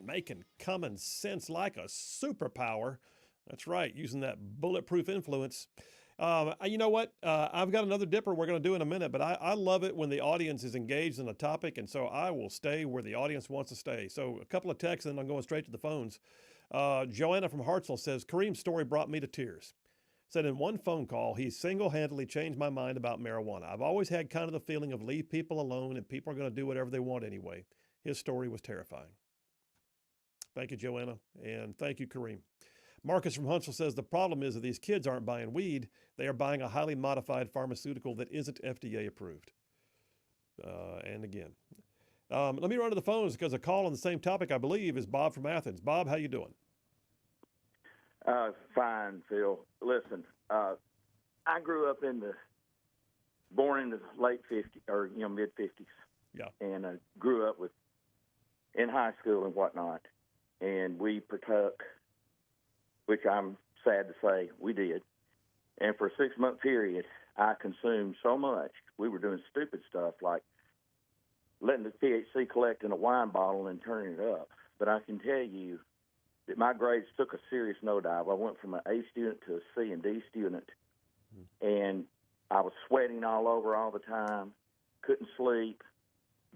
Making common sense like a superpower. That's right, using that bulletproof influence. You know what? I've got another dipper we're going to do in a minute, but I love it when the audience is engaged in the topic, and so I will stay where the audience wants to stay. So a couple of texts, and then I'm going straight to the phones. Joanna from Hartsville says, Kareem's story brought me to tears. Said in one phone call, he single-handedly changed my mind about marijuana. I've always had kind of the feeling of leave people alone and people are going to do whatever they want anyway. His story was terrifying. Thank you, Joanna, and thank you, Kareem. Marcus from Huntsville says the problem is that these kids aren't buying weed. They are buying a highly modified pharmaceutical that isn't FDA approved. And again, let me run to the phones because a call on the same topic, I believe, is Bob from Athens. Bob, how you doing? Fine, Phil. Listen, I grew up born in the late 50s or mid 50s. Yeah. And I grew up in high school and whatnot, and we partook, which I'm sad to say we did. And for a 6-month period, I consumed so much. We were doing stupid stuff like letting the THC collect in a wine bottle and turning it up. But I can tell you that my grades took a serious nosedive. I went from an A student to a C and D student, and I was sweating all over all the time, couldn't sleep,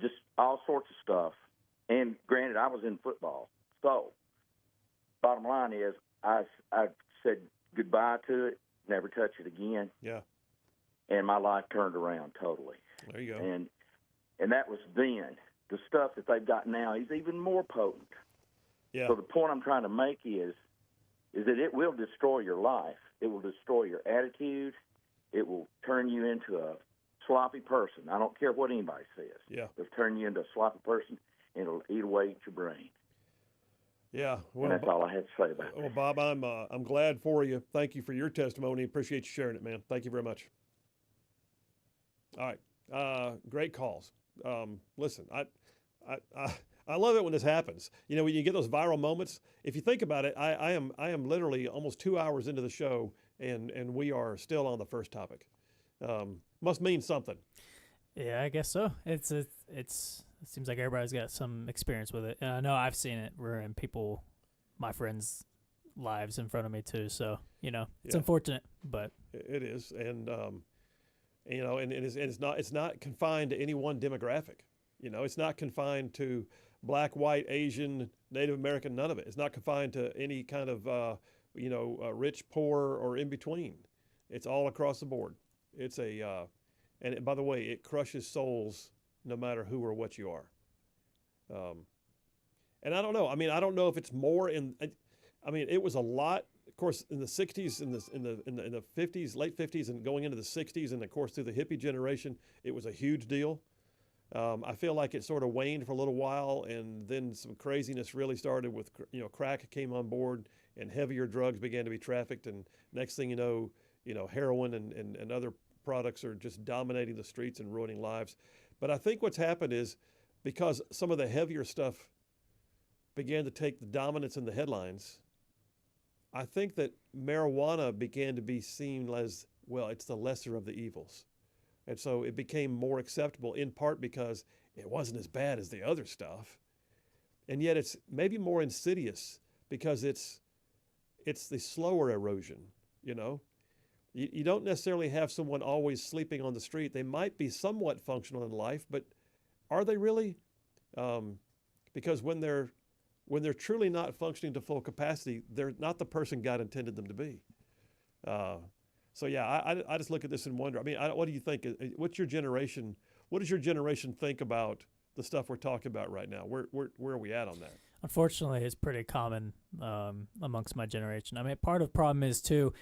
just all sorts of stuff. And granted, I was in football. So bottom line is I said goodbye to it, never touch it again. Yeah. And my life turned around totally. There you go. And that was then. The stuff that they've got now is even more potent. Yeah. So the point I'm trying to make is that it will destroy your life. It will destroy your attitude. It will turn you into a sloppy person. I don't care what anybody says. Yeah. It'll turn you into a sloppy person, and it'll eat away at your brain. Yeah. Well, and that's all I had to say about it. Well, Bob, I'm glad for you. Thank you for your testimony. Appreciate you sharing it, man. Thank you very much. All right. Great calls. Listen, I love it when this happens. You know, when you get those viral moments, if you think about it, I am literally almost 2 hours into the show and we are still on the first topic. Must mean something. Yeah, I guess so. It seems like everybody's got some experience with it. And I know I've seen it ruin my friends' lives in front of me too. So, it's unfortunate, but it is. And, it's not confined to any one demographic. It's not confined to Black, white, Asian, Native American, none of it. It's not confined to any kind of, rich, poor, or in between. It's all across the board. It's and by the way, it crushes souls no matter who or what you are. And I don't know. I don't know if it's more it was a lot, of course, in the 60s, in the 50s, late 50s, and going into the 60s, and of course through the hippie generation, it was a huge deal. I feel like it sort of waned for a little while, and then some craziness really started with, crack came on board, and heavier drugs began to be trafficked, and next thing you know, heroin and other products are just dominating the streets and ruining lives. But I think what's happened is because some of the heavier stuff began to take the dominance in the headlines, I think that marijuana began to be seen as, well, it's the lesser of the evils. And so it became more acceptable in part because it wasn't as bad as the other stuff. And yet it's maybe more insidious because it's the slower erosion, You don't necessarily have someone always sleeping on the street. They might be somewhat functional in life, but are they really? Because when they're truly not functioning to full capacity, they're not the person God intended them to be. So yeah, I just look at this and wonder. What do you think? What does your generation think about the stuff we're talking about right now? Where are we at on that? Unfortunately, it's pretty common amongst my generation. Part of the problem is too.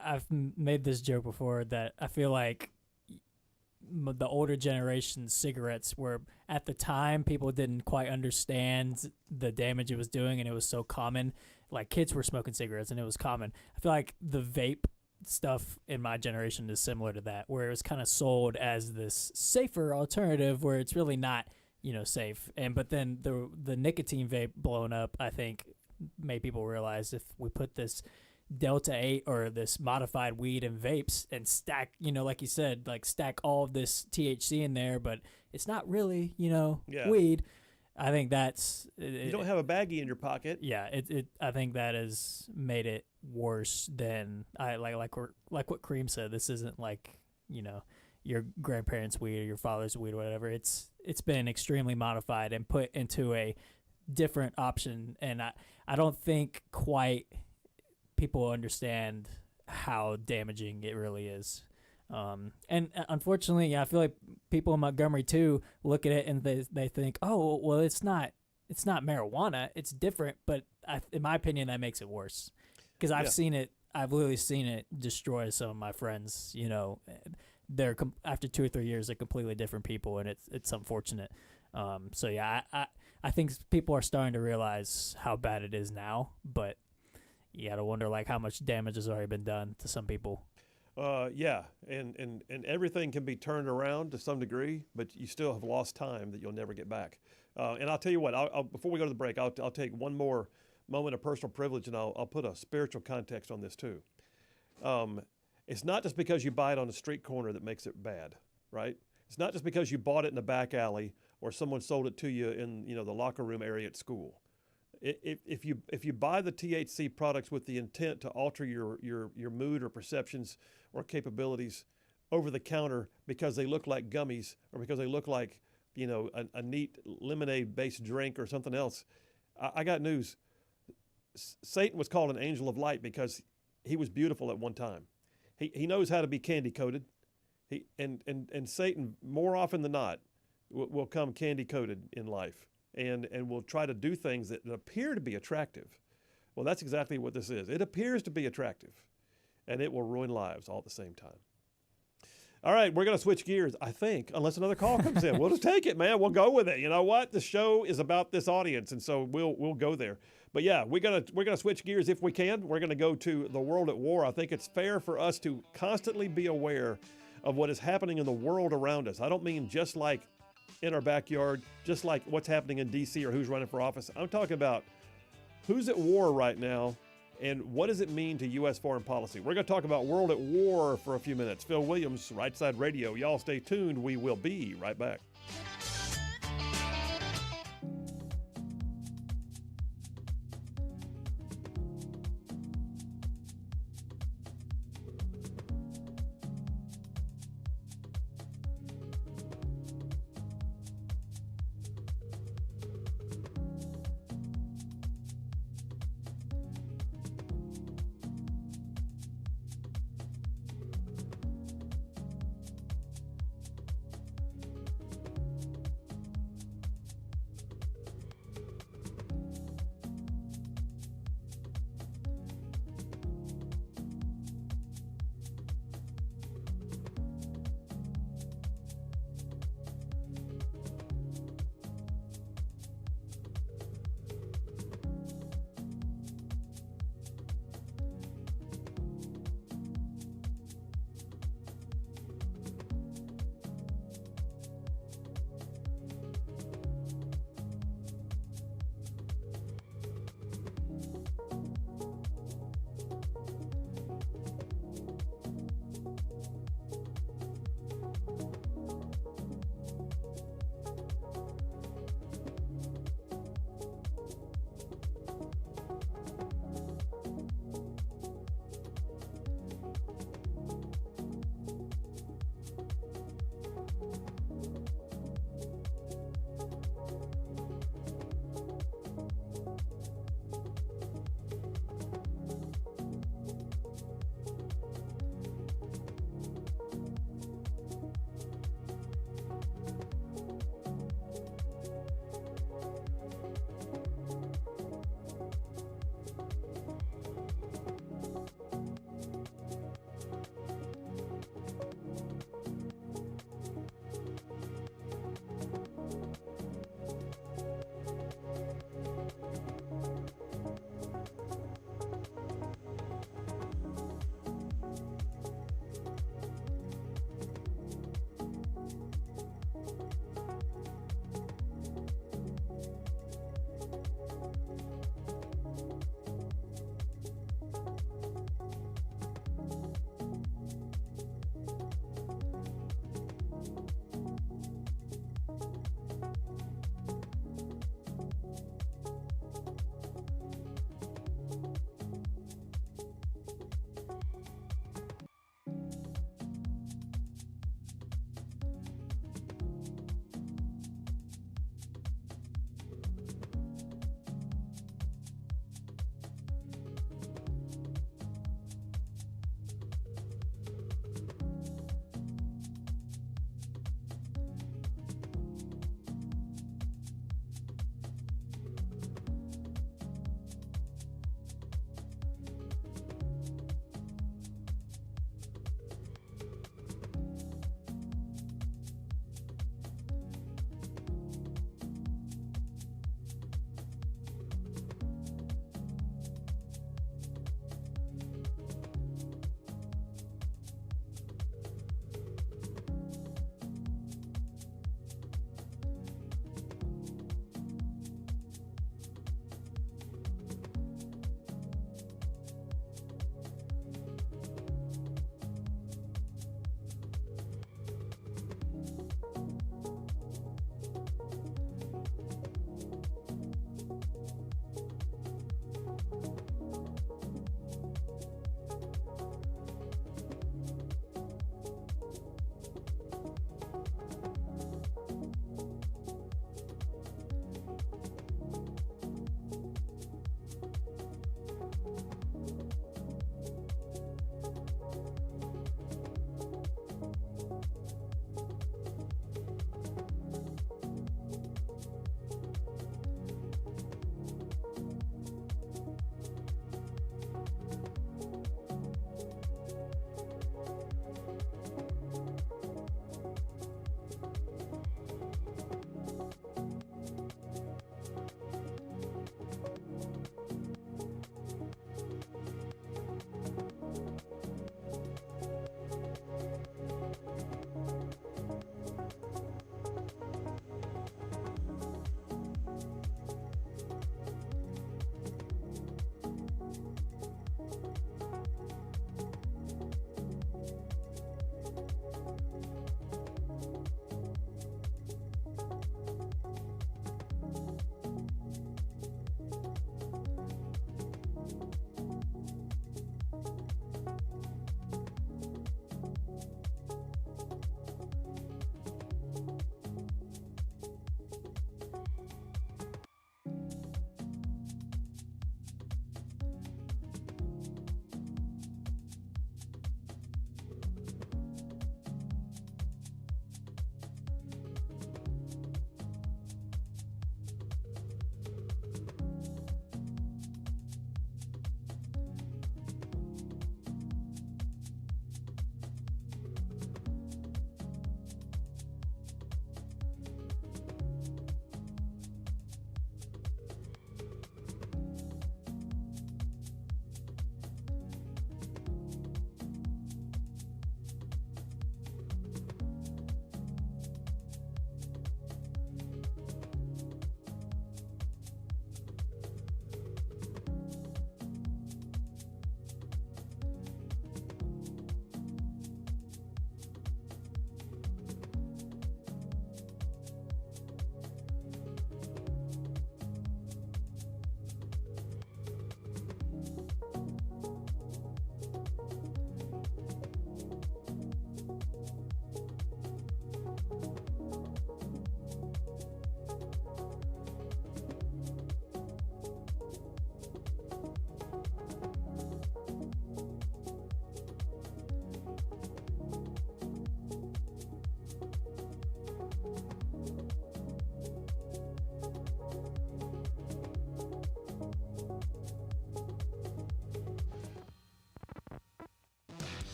I've made this joke before that I feel like the older generation cigarettes were, at the time, people didn't quite understand the damage it was doing, and it was so common. Like, kids were smoking cigarettes, and it was common. I feel like the vape stuff in my generation is similar to that, where it was kind of sold as this safer alternative where it's really not, safe. But then the nicotine vape blowing up, I think, made people realize if we put this Delta 8 or this modified weed and vapes and stack, like you said, like stack all of this THC in there, but it's not really, weed. I think that's you don't have a baggie in your pocket. Yeah, I think that has made it worse than like what Cream said. This isn't like, your grandparents' weed or your father's weed or whatever. It's been extremely modified and put into a different option, and I don't think quite people understand how damaging it really is. And unfortunately, I feel like people in Montgomery too look at it and they think, oh, well, it's not marijuana, it's different. But in my opinion, that makes it worse, because I've seen it. I've literally seen it destroy some of my friends. They're after 2 or 3 years, they're completely different people, and it's unfortunate. So yeah, I think people are starting to realize how bad it is now, but you got to wonder like how much damage has already been done to some people. Yeah, and everything can be turned around to some degree, but you still have lost time that you'll never get back. And I'll tell you what, I'll before we go to the break, I'll take one more moment of personal privilege, and I'll put a spiritual context on this too. It's not just because you buy it on a street corner that makes it bad, right? It's not just because you bought it in the back alley or someone sold it to you in the locker room area at school. If you buy the THC products with the intent to alter your mood or perceptions or capabilities over the counter because they look like gummies or because they look like a neat lemonade-based drink or something else, I got news. Satan was called an angel of light because he was beautiful at one time. He knows how to be candy coated. And Satan, more often than not, will come candy coated in life. And will try to do things that appear to be attractive. Well, that's exactly what this is. It appears to be attractive, and it will ruin lives all at the same time. All right, we're going to switch gears, I think, unless another call comes in. We'll just take it, man. We'll go with it. You know what? The show is about this audience, and so we'll go there. But yeah, we're gonna switch gears if we can. We're going to go to the world at war. I think it's fair for us to constantly be aware of what is happening in the world around us. I don't mean just like in our backyard, just like what's happening in D.C. or who's running for office. I'm talking about who's at war right now and what does it mean to U.S. foreign policy. We're going to talk about world at war for a few minutes. Phil Williams, Rightside Radio. Y'all stay tuned. We will be right back.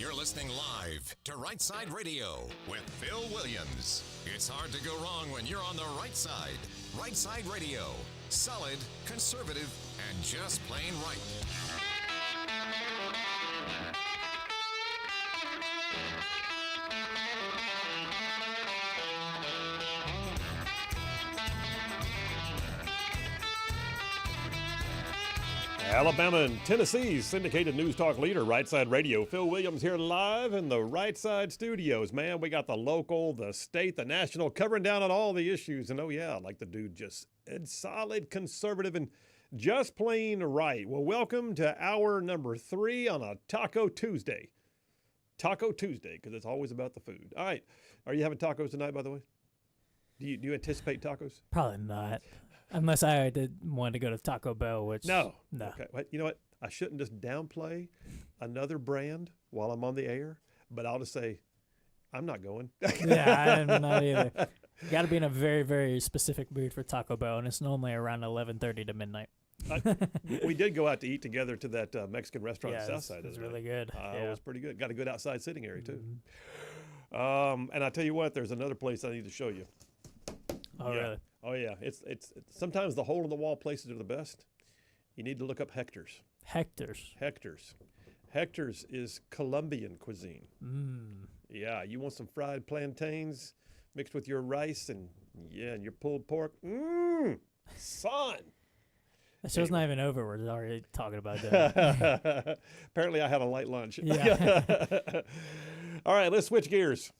You're listening live to Rightside Radio with Phil Williams. It's hard to go wrong when you're on the right side. Rightside Radio. Solid, conservative, and just plain right. Alabama and Tennessee's syndicated news talk leader, Rightside Radio. Phil Williams here live in the Rightside studios. Man, we got the local, the state, the national, covering down on all the issues. And oh yeah, like the dude just solid, conservative, and just plain right. Well, welcome to hour number 3 on a Taco Tuesday. Taco Tuesday, because it's always about the food. All right. Are you having tacos tonight, by the way? Do you anticipate tacos? Probably not. Unless I did want to go to Taco Bell, which... No. Okay. Well, you know what? I shouldn't just downplay another brand while I'm on the air, but I'll just say, I'm not going. Yeah, I'm not either. You got to be in a very, very specific mood for Taco Bell, and it's normally around 11:30 to midnight. We did go out to eat together to that Mexican restaurant on the south side. It was really good. It was pretty good. Got a good outside sitting area, too. Mm-hmm. And I tell you what, there's another place I need to show you. Oh, really? Oh, yeah. It's sometimes the hole-in-the-wall places are the best. You need to look up Hector's. Hector's is Colombian cuisine. Yeah, you want some fried plantains mixed with your rice and your pulled pork. Son. The show's not even over. We're already talking about that. Apparently, I had a light lunch. Yeah. All right, let's switch gears.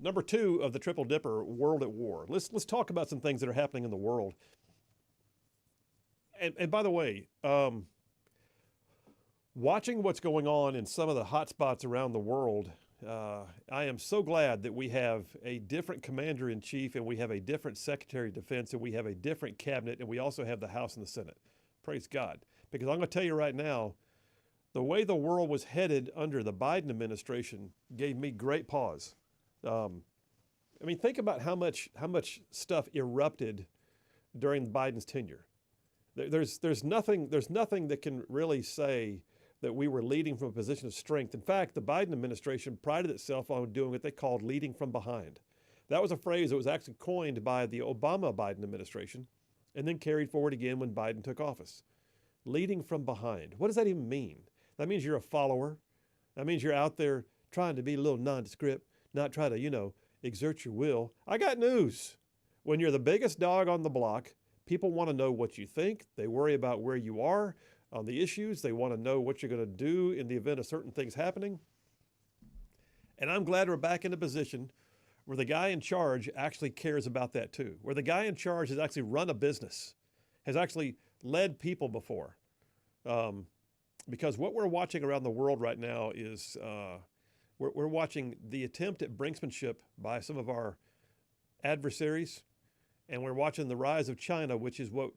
Number 2 of the Triple Dipper, World at War. Let's talk about some things that are happening in the world. And by the way, watching what's going on in some of the hot spots around the world, I am so glad that we have a different commander-in-chief and we have a different Secretary of Defense and we have a different cabinet and we also have the House and the Senate. Praise God. Because I'm going to tell you right now, the way the world was headed under the Biden administration gave me great pause. I mean, think about how much stuff erupted during Biden's tenure. There's nothing that can really say that we were leading from a position of strength. In fact, the Biden administration prided itself on doing what they called leading from behind. That was a phrase that was actually coined by the Obama-Biden administration and then carried forward again when Biden took office. Leading from behind. What does that even mean? That means you're a follower. That means you're out there trying to be a little nondescript, not try to, exert your will. I got news. When you're the biggest dog on the block, people want to know what you think. They worry about where you are on the issues. They want to know what you're going to do in the event of certain things happening. And I'm glad we're back in a position where the guy in charge actually cares about that too, where the guy in charge has actually run a business, has actually led people before. Because what we're watching around the world right now is we're watching the attempt at brinksmanship by some of our adversaries, and we're watching the rise of China, which is what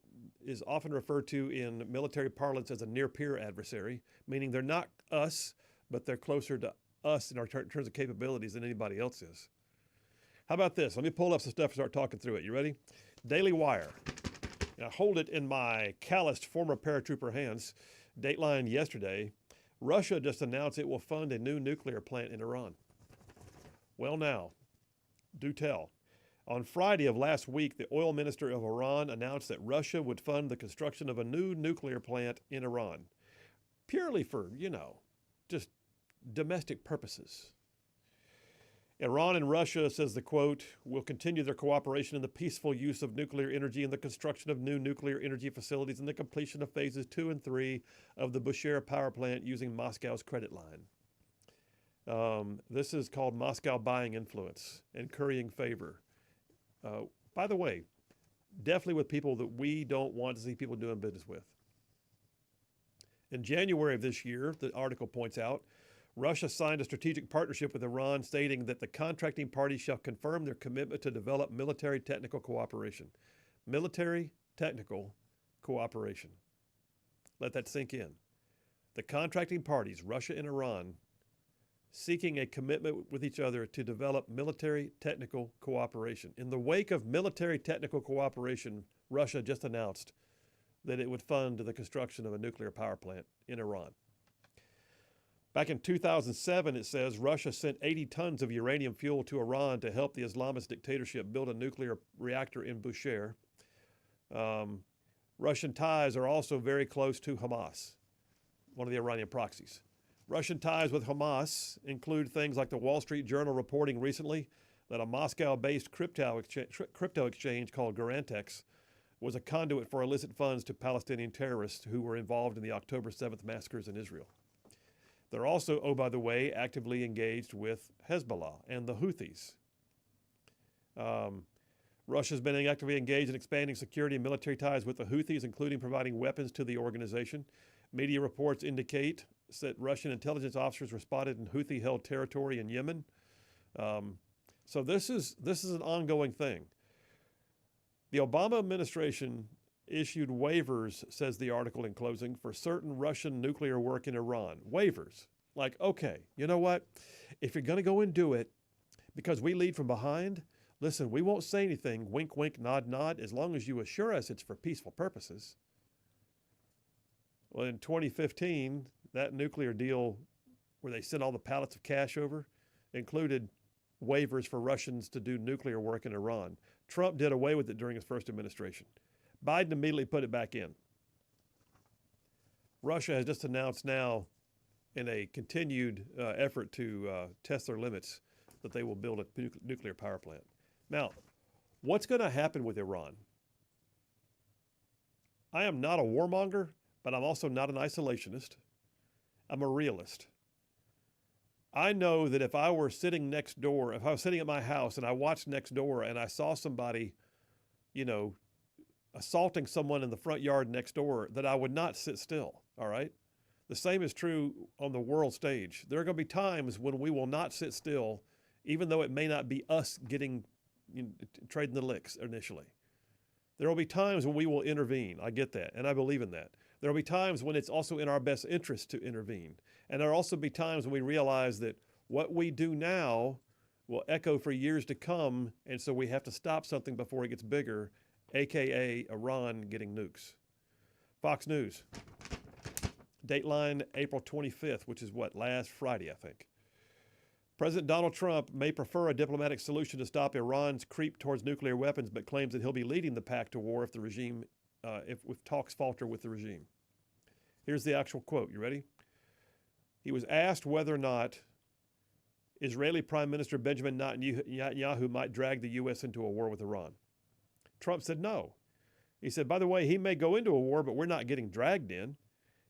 is often referred to in military parlance as a near-peer adversary, meaning they're not us, but they're closer to us in terms of capabilities than anybody else is. How about this? Let me pull up some stuff and start talking through it. You ready? Daily Wire. I hold it in my calloused former paratrooper hands. Dateline yesterday. Russia just announced it will fund a new nuclear plant in Iran. Well now, do tell. On Friday of last week, the oil minister of Iran announced that Russia would fund the construction of a new nuclear plant in Iran, purely for, just domestic purposes. Iran and Russia, says the quote, will continue their cooperation in the peaceful use of nuclear energy and the construction of new nuclear energy facilities and the completion of phases 2 and 3 of the Bushehr power plant using Moscow's credit line. This is called Moscow buying influence and currying favor. By the way, definitely with people that we don't want to see people doing business with. In January of this year, the article points out, Russia signed a strategic partnership with Iran stating that the contracting parties shall confirm their commitment to develop military technical cooperation. Military technical cooperation. Let that sink in. The contracting parties, Russia and Iran, seeking a commitment with each other to develop military technical cooperation. In the wake of military technical cooperation, Russia just announced that it would fund the construction of a nuclear power plant in Iran. Back in 2007, it says Russia sent 80 tons of uranium fuel to Iran to help the Islamist dictatorship build a nuclear reactor in Bushehr. Russian ties are also very close to Hamas, one of the Iranian proxies. Russian ties with Hamas include things like the Wall Street Journal reporting recently that a Moscow-based crypto exchange called Garantex was a conduit for illicit funds to Palestinian terrorists who were involved in the October 7th massacres in Israel. They're also, oh, by the way, actively engaged with Hezbollah and the Houthis. Russia's been actively engaged in expanding security and military ties with the Houthis, including providing weapons to the organization. Media reports indicate that Russian intelligence officers were spotted in Houthi-held territory in Yemen. So this is an ongoing thing. The Obama administration issued waivers, says the article in closing, for certain Russian nuclear work in Iran. Waivers. Like, okay, you know what? If you're going to go and do it, because we lead from behind, listen, we won't say anything, wink, wink, nod, nod, as long as you assure us it's for peaceful purposes. Well, in 2015, that nuclear deal where they sent all the pallets of cash over included waivers for Russians to do nuclear work in Iran. Trump did away with it during his first administration. Biden immediately put it back in. Russia has just announced now, in a continued effort to test their limits, that they will build a nuclear power plant. Now, what's going to happen with Iran? I am not a warmonger, but I'm also not an isolationist. I'm a realist. I know that if I were sitting next door, if I was sitting at my house and I watched next door and I saw somebody, assaulting someone in the front yard next door, that I would not sit still, all right? The same is true on the world stage. There are going to be times when we will not sit still, even though it may not be us trading the licks initially. There will be times when we will intervene. I get that, and I believe in that. There will be times when it's also in our best interest to intervene. And there will also be times when we realize that what we do now will echo for years to come, and so we have to stop something before it gets bigger, a.k.a. Iran getting nukes. Fox News. Dateline April 25th, which is last Friday, I think. President Donald Trump may prefer a diplomatic solution to stop Iran's creep towards nuclear weapons, but claims that he'll be leading the pack to war if the regime, if talks falter with the regime. Here's the actual quote. You ready? He was asked whether or not Israeli Prime Minister Benjamin Netanyahu might drag the U.S. into a war with Iran. Trump said no. He said, by the way, he may go into a war, but we're not getting dragged in.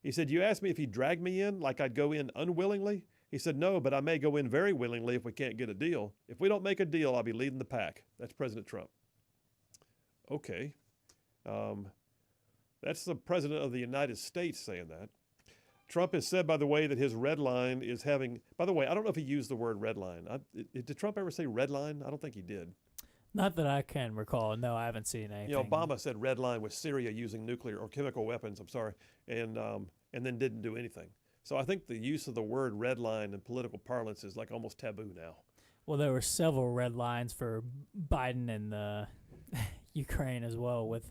He said, you asked me if he'd drag me in, like I'd go in unwillingly? He said, no, but I may go in very willingly if we can't get a deal. If we don't make a deal, I'll be leading the pack. That's President Trump. Okay. That's the President of the United States saying that. Trump has said, by the way, that his red line is having, by the way, I don't know if he used the word red line. Did Trump ever say red line? I don't think he did. Not that I can recall. No, I haven't seen anything. Obama said red line with Syria using nuclear or chemical weapons, and then didn't do anything. So I think the use of the word red line in political parlance is like almost taboo now. Well, there were several red lines for Biden and Ukraine as well with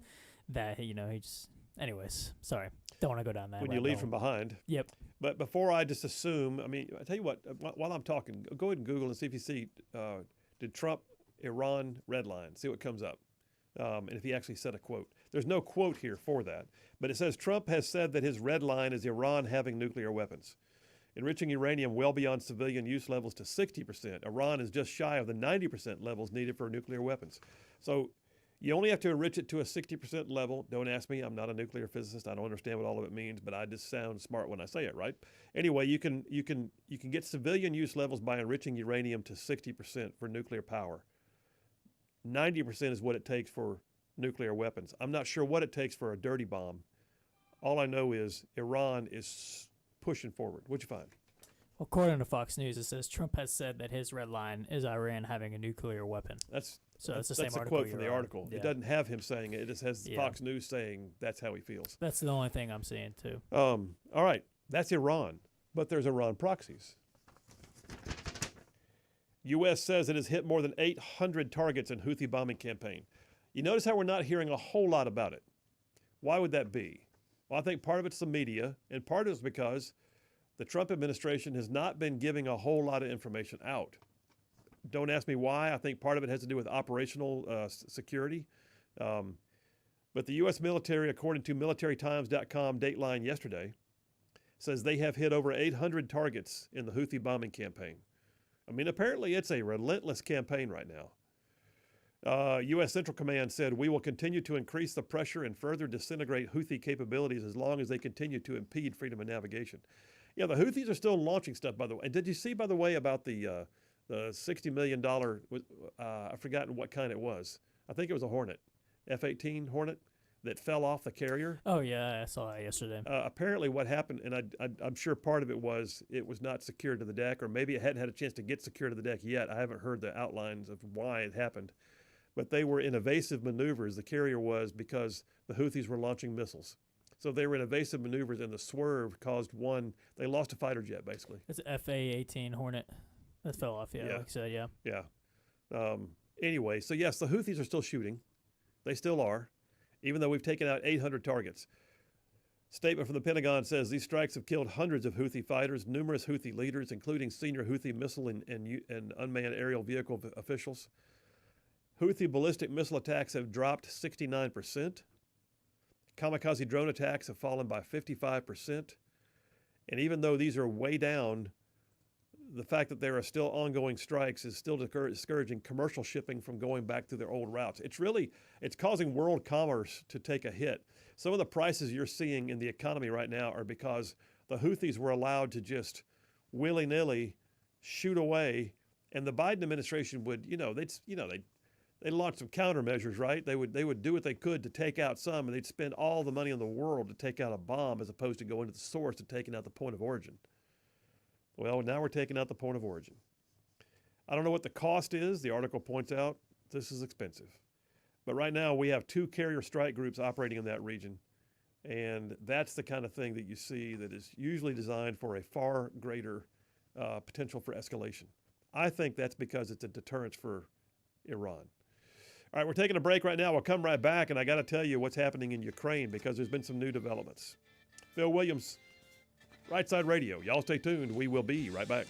that, he just, anyways, sorry. Don't want to go down that. When you lead from behind. Yep. But before I just assume, I tell you what, while I'm talking, go ahead and Google and see if you see, did Trump Iran red line, see what comes up. And if he actually said a quote. There's no quote here for that, but it says Trump has said that his red line is Iran having nuclear weapons. Enriching uranium well beyond civilian use levels to 60%. Iran is just shy of the 90% levels needed for nuclear weapons. So you only have to enrich it to a 60% level. Don't ask me, I'm not a nuclear physicist. I don't understand what all of it means, but I just sound smart when I say it, right? Anyway, you can get civilian use levels by enriching uranium to 60% for nuclear power. 90% is what it takes for nuclear weapons. I'm not sure what it takes for a dirty bomb. All I know is Iran is pushing forward. What'd you find? Well, according to Fox News, it says Trump has said that his red line is Iran having a nuclear weapon. That's the same that's a article quote from the article. Yeah. It doesn't have him saying it. It just has Fox News saying that's how he feels. That's the only thing I'm seeing, too. All right. That's Iran. But there's Iran proxies. U.S. says it has hit more than 800 targets in Houthi bombing campaign. You notice how we're not hearing a whole lot about it. Why would that be? Well, I think part of it's the media, and part of it's because the Trump administration has not been giving a whole lot of information out. Don't ask me why. I think part of it has to do with operational security. But the U.S. military, according to militarytimes.com Dateline yesterday, says they have hit over 800 targets in the Houthi bombing campaign. I mean, apparently it's a relentless campaign right now. U.S. Central Command said, we will continue to increase the pressure and further disintegrate Houthi capabilities as long as they continue to impede freedom of navigation. Yeah, the Houthis are still launching stuff, by the way. And did you see, by the way, about the $60 million, I've forgotten what kind it was. I think it was a Hornet, F-18 Hornet, that fell off the carrier. Oh, yeah, I saw that yesterday. Apparently what happened, and I'm sure part of it was not secured to the deck, or maybe it hadn't had a chance to get secured to the deck yet. I haven't heard the outlines of why it happened. But they were in evasive maneuvers, the carrier was, because the Houthis were launching missiles. So they were in evasive maneuvers, and the swerve caused they lost a fighter jet, basically. It's an FA-18 Hornet that fell off, yeah, like I said, yeah. Yeah. Anyway, so yes, the Houthis are still shooting. They still are, even though we've taken out 800 targets. Statement from the Pentagon says these strikes have killed hundreds of Houthi fighters, numerous Houthi leaders, including senior Houthi missile and unmanned aerial vehicle officials. Houthi ballistic missile attacks have dropped 69%. Kamikaze drone attacks have fallen by 55%. And even though these are way down, the fact that there are still ongoing strikes is still discouraging commercial shipping from going back to their old routes. It's causing world commerce to take a hit. Some of the prices you're seeing in the economy right now are because the Houthis were allowed to just willy-nilly shoot away, and the Biden administration would, they'd launch some countermeasures, right? They would do what they could to take out some, and they'd spend all the money in the world to take out a bomb as opposed to going to the source and taking out the point of origin. Well, now we're taking out the point of origin. I don't know what the cost is. The article points out this is expensive. But right now we have 2 carrier strike groups operating in that region, and that's the kind of thing that you see that is usually designed for a far greater potential for escalation. I think that's because it's a deterrence for Iran. All right, we're taking a break right now. We'll come right back, and I got to tell you what's happening in Ukraine because there's been some new developments. Phil Williams, Rightside Radio. Y'all stay tuned. We will be right back.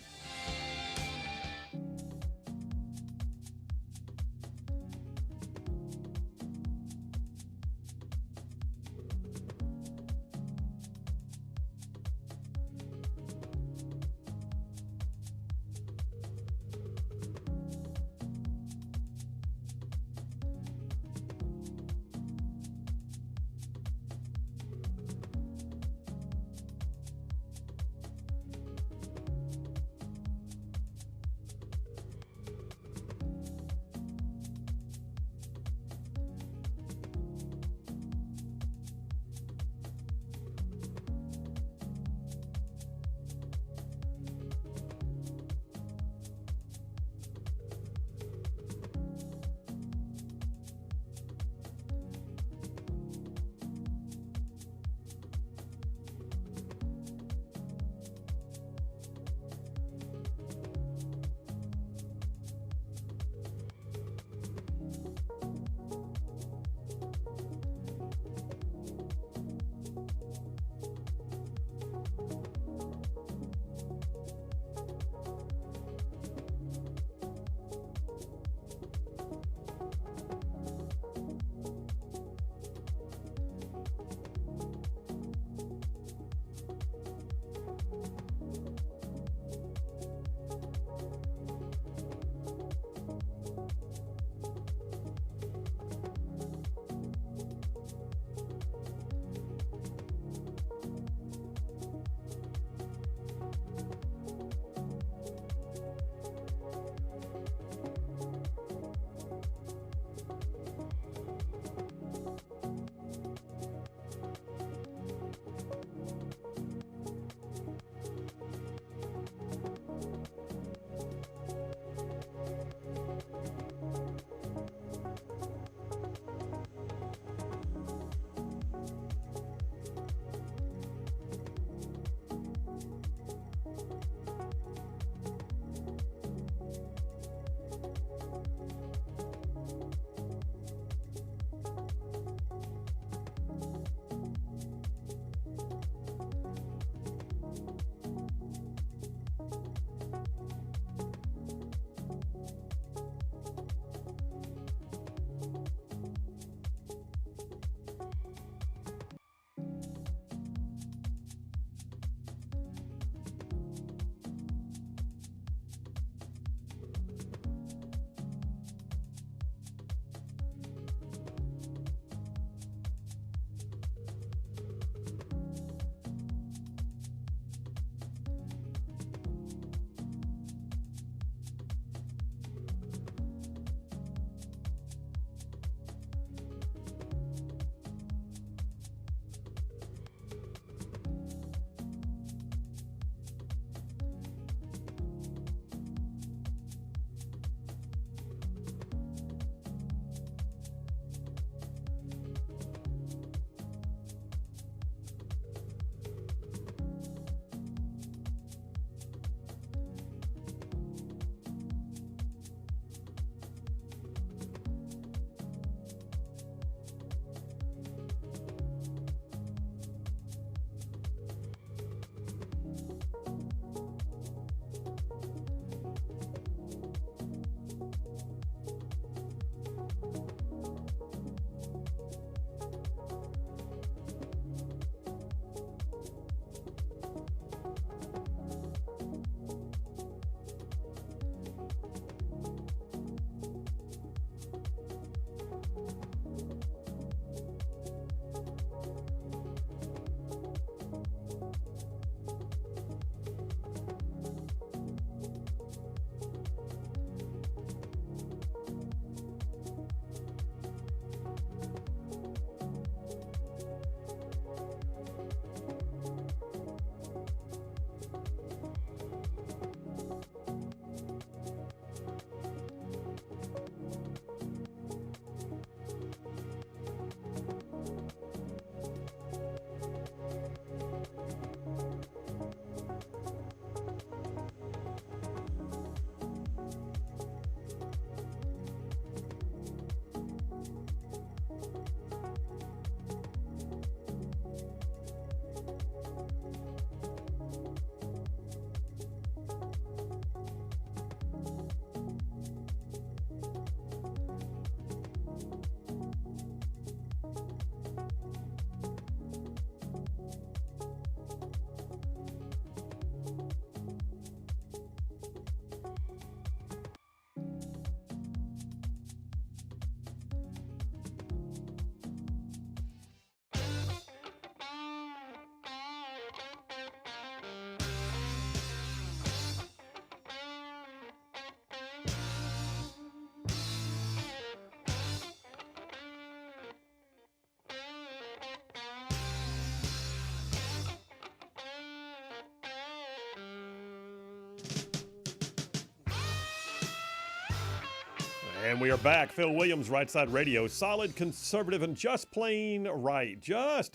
And we are back. Phil Williams, Rightside Radio. Solid, conservative, and just plain right. Just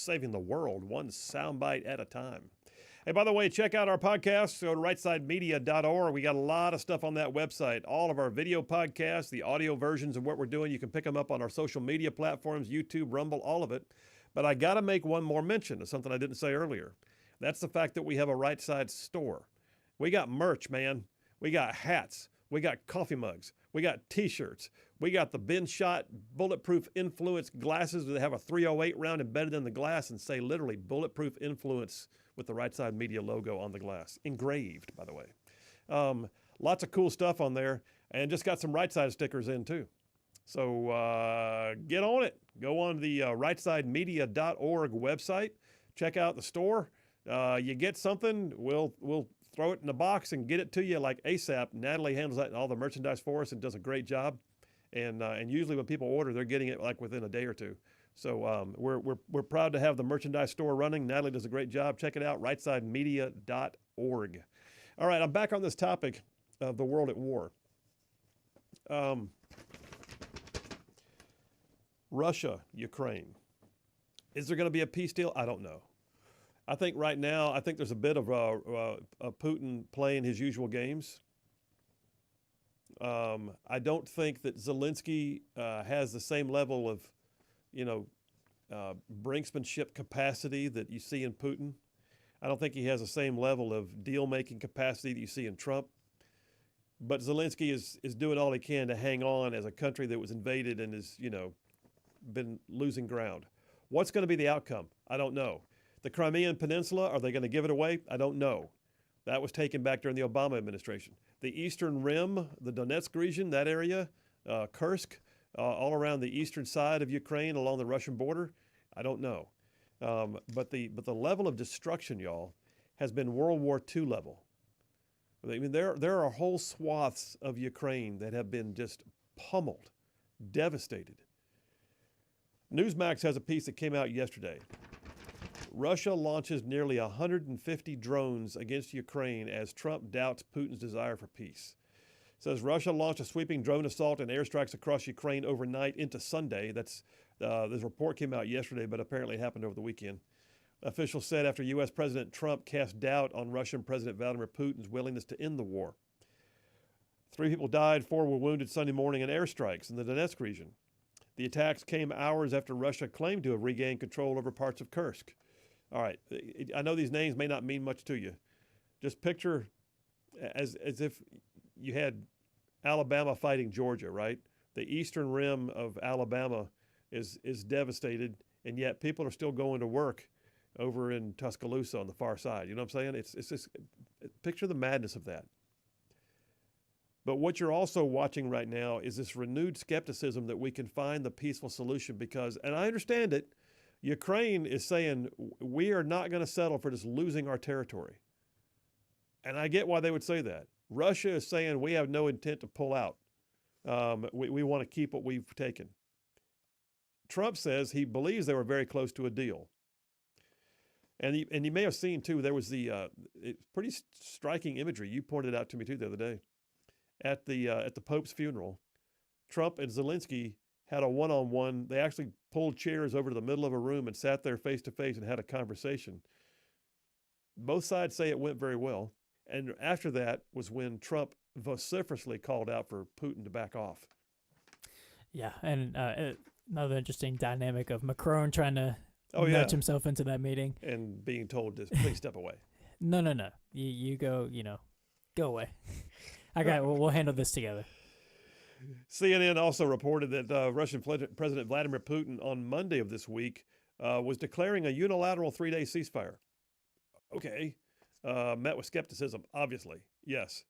saving the world one soundbite at a time. Hey, by the way, check out our podcast. Go to rightside.media.org. We got a lot of stuff on that website. All of our video podcasts, the audio versions of what we're doing. You can pick them up on our social media platforms, YouTube, Rumble, all of it. But I got to make one more mention of something I didn't say earlier. That's the fact that we have a Rightside store. We got merch, man. We got hats. We got coffee mugs. We got T-shirts. We got the bin shot bulletproof influence glasses that have a 308 round embedded in the glass and say literally bulletproof influence with the Rightside Media logo on the glass. Engraved, by the way. Lots of cool stuff on there, and just got some Rightside stickers in too. So get on it. Go on the rightside.media.org website. Check out the store. You get something, we'll throw it in a box and get it to you like ASAP. Natalie handles that and all the merchandise for us and does a great job. And usually when people order, they're getting it like within a day or two. So we're proud to have the merchandise store running. Natalie does a great job. Check it out, rightside.media.org. All right, I'm back on this topic of the world at war. Russia, Ukraine. Is there going to be a peace deal? I don't know. I think right now, there's a bit of Putin playing his usual games. I don't think that Zelensky has the same level of, brinksmanship capacity that you see in Putin. I don't think he has the same level of deal-making capacity that you see in Trump. But Zelensky is doing all he can to hang on as a country that was invaded and has, been losing ground. What's going to be the outcome? I don't know. The Crimean Peninsula, are they going to give it away? I don't know. That was taken back during the Obama administration. The Eastern Rim, the Donetsk region, that area, Kursk, all around the eastern side of Ukraine along the Russian border, I don't know. But the level of destruction, y'all, has been World War II level. I mean, there are whole swaths of Ukraine that have been just pummeled, devastated. Newsmax has a piece that came out yesterday. Russia launches nearly 150 drones against Ukraine as Trump doubts Putin's desire for peace. It says Russia launched a sweeping drone assault and airstrikes across Ukraine overnight into Sunday. This report came out yesterday, but apparently it happened over the weekend. Officials said after U.S. President Trump cast doubt on Russian President Vladimir Putin's willingness to end the war. 3 people died, 4 were wounded Sunday morning in airstrikes in the Donetsk region. The attacks came hours after Russia claimed to have regained control over parts of Kursk. All right, I know these names may not mean much to you. Just picture as if you had Alabama fighting Georgia, right? The eastern rim of Alabama is devastated, and yet people are still going to work over in Tuscaloosa on the far side. You know what I'm saying? It's just picture the madness of that. But what you're also watching right now is this renewed skepticism that we can find the peaceful solution because, and I understand it, Ukraine is saying we are not going to settle for just losing our territory. And I get why they would say that. Russia is saying we have no intent to pull out. We want to keep what we've taken. Trump says he believes they were very close to a deal. And you may have seen, too, there was the pretty striking imagery. You pointed out to me, too, the other day. At the Pope's funeral, Trump and Zelensky had a one-on-one. They actually pulled chairs over to the middle of a room and sat there face-to-face and had a conversation. Both sides say it went very well. And after that was when Trump vociferously called out for Putin to back off. Yeah, and another interesting dynamic of Macron trying to nudge himself into that meeting. And being told to please step away. No. You go, go away. Okay, we'll handle this together. CNN also reported that Russian President Vladimir Putin on Monday of this week was declaring a unilateral 3-day ceasefire. Okay. Met with skepticism, obviously. Yes.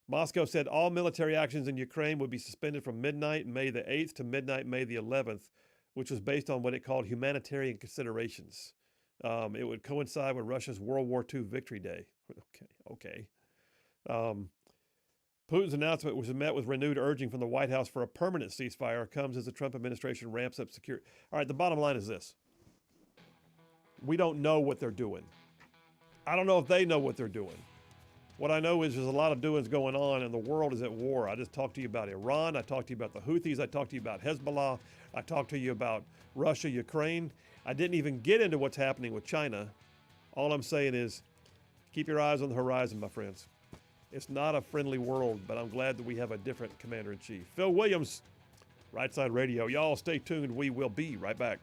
Moscow said all military actions in Ukraine would be suspended from midnight May the 8th to midnight May the 11th, which was based on what it called humanitarian considerations. It would coincide with Russia's World War II Victory Day. Okay. Putin's announcement was met with renewed urging from the White House for a permanent ceasefire comes as the Trump administration ramps up security. All right, the bottom line is this. We don't know what they're doing. I don't know if they know what they're doing. What I know is there's a lot of doings going on, and the world is at war. I just talked to you about Iran. I talked to you about the Houthis. I talked to you about Hezbollah. I talked to you about Russia, Ukraine. I didn't even get into what's happening with China. All I'm saying is keep your eyes on the horizon, my friends. It's not a friendly world, but I'm glad that we have a different commander-in-chief. Phil Williams, Rightside Radio. Y'all stay tuned. We will be right back.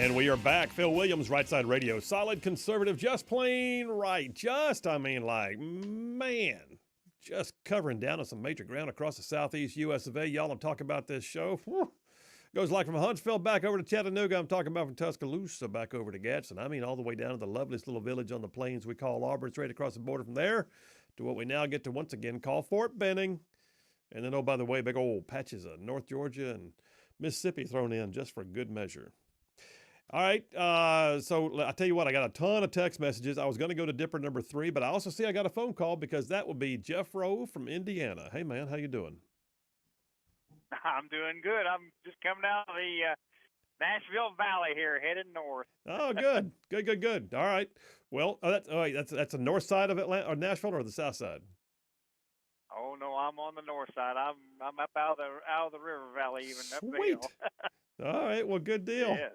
And we are back. Phil Williams, Rightside Radio. Solid conservative, just plain right. Just covering down on some major ground across the southeast U.S. of A. Y'all, I'm talking about this show. Whew. Goes like from Huntsville back over to Chattanooga. I'm talking about from Tuscaloosa back over to Gadsden. I mean, all the way down to the loveliest little village on the plains we call Auburn, straight across the border from there to what we now get to once again call Fort Benning. And then, oh, by the way, big old patches of North Georgia and Mississippi thrown in just for good measure. All right, so I tell you what, I got a ton of text messages. I was going to go to Dipper number 3, but I also see I got a phone call because that would be Jeff Rowe from Indiana. Hey, man, how you doing? I'm doing good. I'm just coming out of the Nashville Valley here, headed north. Oh, good, good. All right. Well, that's the north side of Atlanta, or Nashville, or the south side? Oh no, I'm on the north side. I'm up out of the river valley, even up the Sweet. hill. All right. Well, good deal. Yes.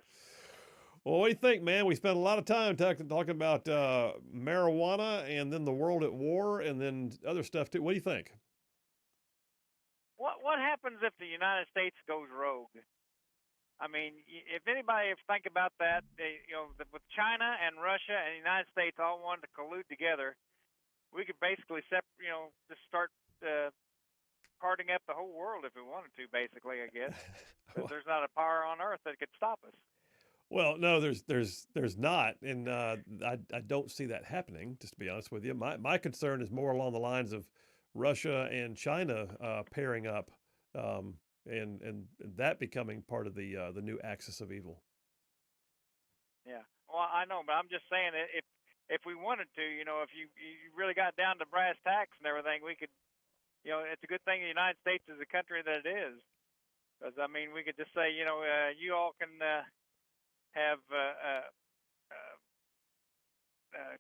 Well, what do you think, man? We spent a lot of time talking about marijuana and then the world at war and then other stuff too. What do you think? What happens if the United States goes rogue? I mean, if anybody think about that, with China and Russia and the United States all wanted to collude together, we could basically just start parting up the whole world if we wanted to. Basically, I guess, because there's not a power on earth that could stop us. Well, no, there's not, and I don't see that happening. Just to be honest with you, my concern is more along the lines of Russia and China pairing up, and that becoming part of the new axis of evil. Yeah, well, I know, but I'm just saying if we wanted to, if you really got down to brass tacks and everything, we could, it's a good thing the United States is the country that it is, because I mean, we could just say, you all can. Have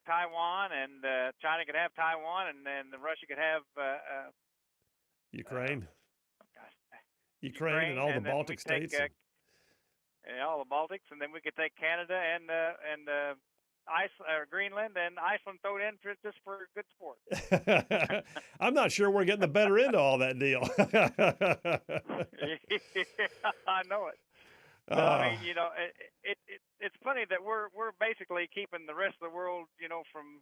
Taiwan, and China could have Taiwan, and then Russia could have Ukraine. Ukraine and all the Baltic states. All the Baltics, and then we could take Canada and Greenland and Iceland thrown in just for good sport. I'm not sure we're getting the better end of all that deal. I know it. I mean, it's funny that we're basically keeping the rest of the world, from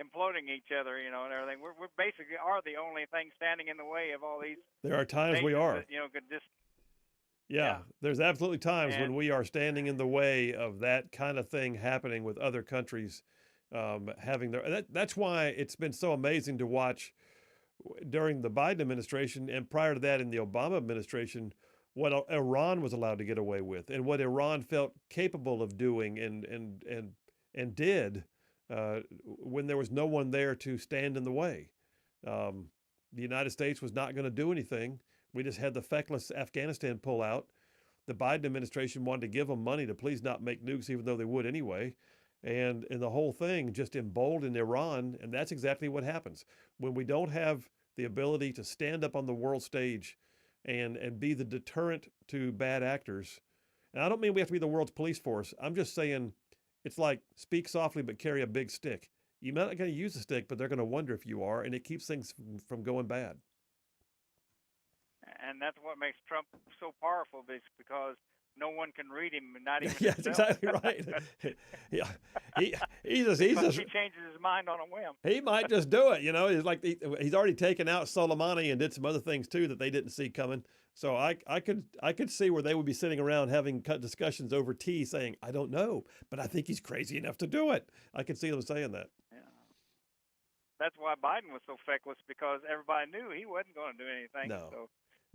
imploding each other, and everything. We're basically are the only thing standing in the way of all these. There are times we are. That, could just. Yeah, there's absolutely times when we are standing in the way of that kind of thing happening with other countries having their. That's why it's been so amazing to watch during the Biden administration and prior to that in the Obama administration. What Iran was allowed to get away with, and what Iran felt capable of doing, and did when there was no one there to stand in the way. The United States was not going to do anything. We just had the feckless Afghanistan pull out. The Biden administration wanted to give them money to please not make nukes, even though they would anyway. And the whole thing just emboldened Iran, and that's exactly what happens when we don't have the ability to stand up on the world stage and be the deterrent to bad actors. And I don't mean we have to be the world's police force. I'm just saying it's like speak softly but carry a big stick. You're not going to use the stick, but they're going to wonder if you are, and it keeps things from going bad. And that's what makes Trump so powerful, because no one can read him, not even yeah, that's himself. exactly right. Yeah, he changes his mind on a whim. He might just do it, It's like he's already taken out Soleimani and did some other things too that they didn't see coming. So I could see where they would be sitting around having discussions over tea, saying, "I don't know, but I think he's crazy enough to do it." I could see them saying that. Yeah. That's why Biden was so feckless, because everybody knew he wasn't going to do anything.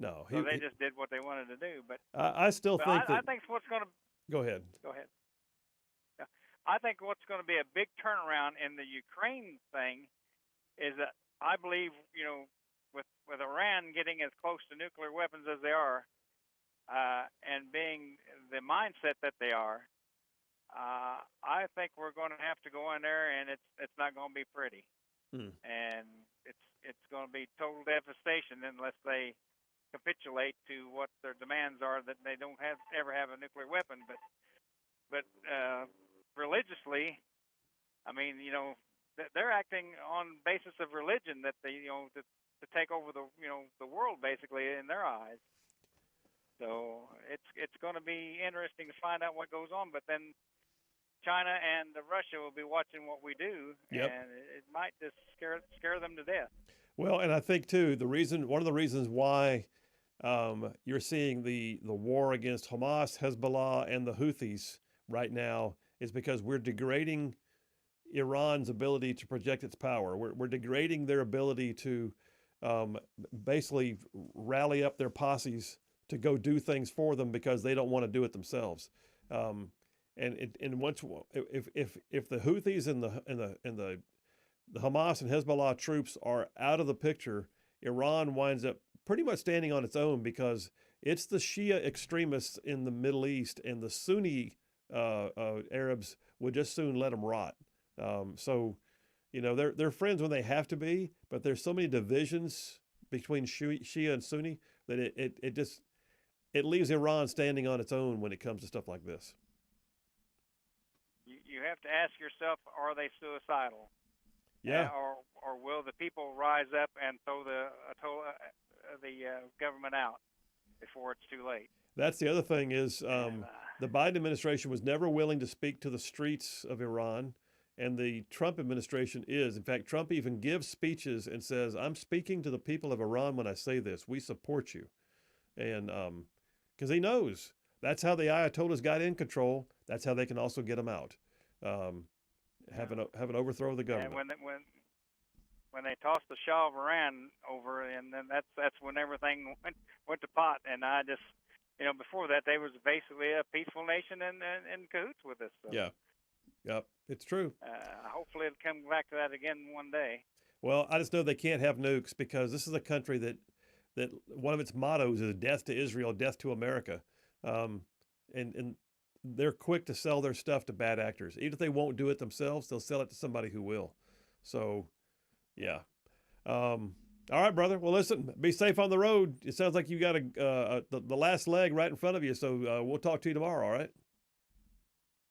No, so they just did what they wanted to do. But I still think that. I think what's going to. Go ahead. Go ahead. Yeah. I think what's going to be a big turnaround in the Ukraine thing is that I believe, with Iran getting as close to nuclear weapons as they are, and being the mindset that they are, I think we're going to have to go in there, and it's not going to be pretty, and it's going to be total devastation unless they capitulate to what their demands are, that they don't ever have a nuclear weapon. But religiously, I mean, they're acting on basis of religion, that they to take over the world basically in their eyes. So it's going to be interesting to find out what goes on. But then China and Russia will be watching what we do, Yep. and it might just scare them to death. Well, and I think too one of the reasons why you're seeing the war against Hamas, Hezbollah, and the Houthis right now is because we're degrading Iran's ability to project its power. We're degrading their ability to basically rally up their posses to go do things for them because they don't want to do it themselves. And once if the Houthis and the Hamas and Hezbollah troops are out of the picture, Iran winds up pretty much standing on its own because it's the Shia extremists in the Middle East and the Sunni Arabs would just soon let them rot. So, you know, they're friends when they have to be, but there's so many divisions between Shia and Sunni that it leaves Iran standing on its own when it comes to stuff like this. You have to ask yourself, are they suicidal? Yeah. Or will the people rise up and throw the government out before it's too late? That's the other thing is the Biden administration was never willing to speak to the streets of Iran, and the Trump administration is. In fact, Trump even gives speeches and says, I'm speaking to the people of Iran when I say this. We support you. And because he knows that's how the Ayatollahs got in control. That's how they can also get them out. Have an overthrow of the government. And when they tossed the Shah of Iran over, and then that's when everything went to pot. And I just, before that, they was basically a peaceful nation and in cahoots with us. So. Yeah. Yep, it's true. Hopefully it'll come back to that again one day. Well, I just know they can't have nukes because this is a country that one of its mottos is death to Israel, death to America. And they're quick to sell their stuff to bad actors. Even if they won't do it themselves, they'll sell it to somebody who will. So, yeah. All right, brother. Well, listen, be safe on the road. It sounds like you got the last leg right in front of you. So we'll talk to you tomorrow, all right?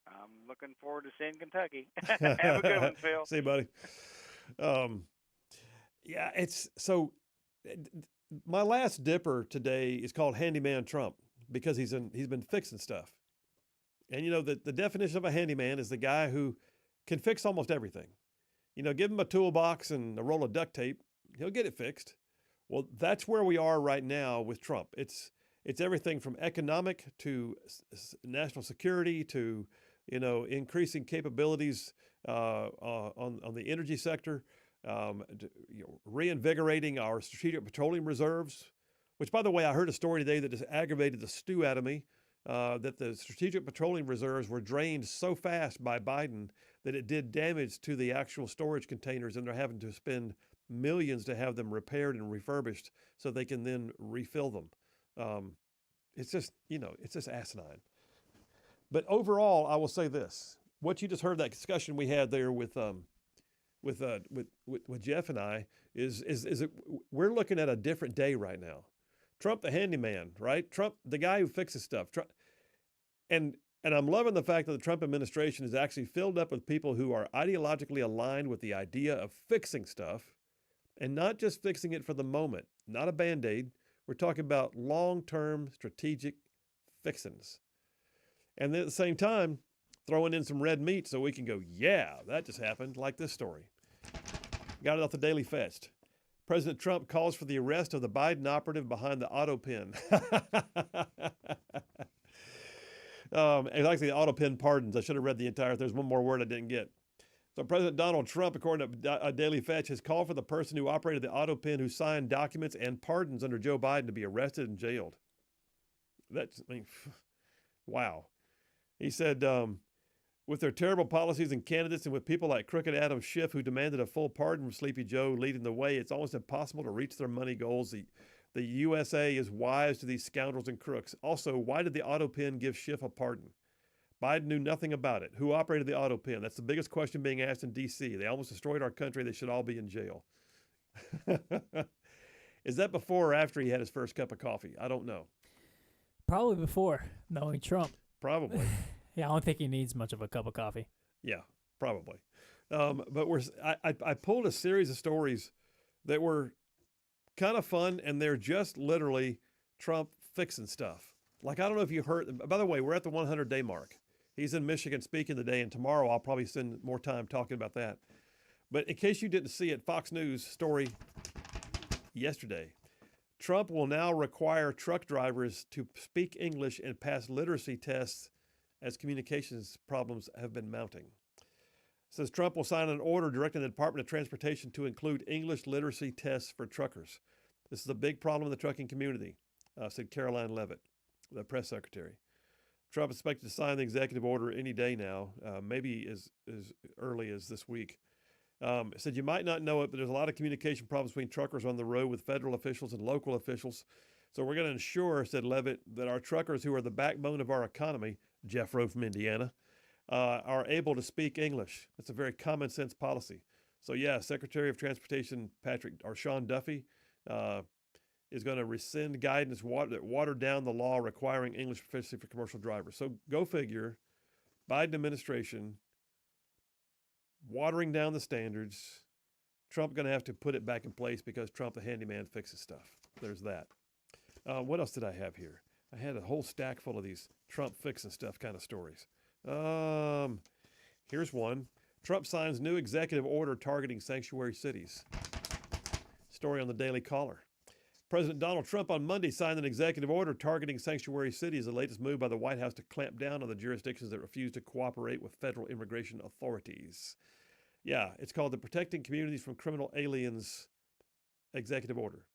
I'm looking forward to seeing Kentucky. Have a good one, Phil. See you, buddy. Yeah, it's so. My last dipper today is called Handyman Trump because he's been fixing stuff. And, the definition of a handyman is the guy who can fix almost everything. Give him a toolbox and a roll of duct tape, he'll get it fixed. Well, that's where we are right now with Trump. It's everything from economic to national security to, increasing capabilities on the energy sector, reinvigorating our strategic petroleum reserves, which, by the way, I heard a story today that just aggravated the stew out of me. That the strategic petroleum reserves were drained so fast by Biden that it did damage to the actual storage containers, and they're having to spend millions to have them repaired and refurbished so they can then refill them. It's just asinine. But overall, I will say this: what you just heard, that discussion we had there with Jeff and I, is we're looking at a different day right now. Trump the handyman, right? Trump the guy who fixes stuff. Trump, and I'm loving the fact that the Trump administration is actually filled up with people who are ideologically aligned with the idea of fixing stuff, and not just fixing it for the moment, not a Band-Aid. We're talking about long-term strategic fixings. And then at the same time, throwing in some red meat so we can go, yeah, that just happened, like this story. Got it off the Daily Fest. President Trump calls for the arrest of the Biden operative behind the auto pen. It's actually the auto pen pardons. I should have read the entire. There's one more word I didn't get. So President Donald Trump, according to Daily Fetch, has called for the person who operated the auto pen, who signed documents and pardons under Joe Biden, to be arrested and jailed. Wow. He said, with their terrible policies and candidates, and with people like crooked Adam Schiff, who demanded a full pardon from Sleepy Joe leading the way, it's almost impossible to reach their money goals. The USA is wise to these scoundrels and crooks. Also, why did the auto pen give Schiff a pardon? Biden knew nothing about it. Who operated the auto pen? That's the biggest question being asked in D.C. They almost destroyed our country. They should all be in jail. Is that before or after he had his first cup of coffee? I don't know. Probably before, knowing Trump. Probably. Yeah, I don't think he needs much of a cup of coffee. Yeah, probably. But I pulled a series of stories that were kind of fun, and they're just literally Trump fixing stuff. Like, I don't know if you heard, by the way, we're at the 100-day mark. He's in Michigan speaking today, and tomorrow I'll probably spend more time talking about that. But in case you didn't see it, Fox News story yesterday, Trump will now require truck drivers to speak English and pass literacy tests as communications problems have been mounting. It says Trump will sign an order directing the Department of Transportation to include English literacy tests for truckers. This is a big problem in the trucking community, said Caroline Levitt, the press secretary. Trump is expected to sign the executive order any day now, maybe as early as this week. It said, you might not know it, but there's a lot of communication problems between truckers on the road with federal officials and local officials. So we're going to ensure, said Levitt, that our truckers, who are the backbone of our economy, Jeff Rowe from Indiana, are able to speak English. That's a very common sense policy. So yeah, Secretary of Transportation Sean Duffy is going to rescind guidance that watered down the law requiring English proficiency for commercial drivers. So go figure, Biden administration watering down the standards. Trump going to have to put it back in place because Trump, the handyman, fixes stuff. There's that. What else did I have here? I had a whole stack full of these Trump fixing stuff kind of stories. Here's one. Trump signs new executive order targeting sanctuary cities. Story on the Daily Caller. President Donald Trump on Monday signed an executive order targeting sanctuary cities, the latest move by the White House to clamp down on the jurisdictions that refuse to cooperate with federal immigration authorities. Yeah, it's called the Protecting Communities from Criminal Aliens Executive Order,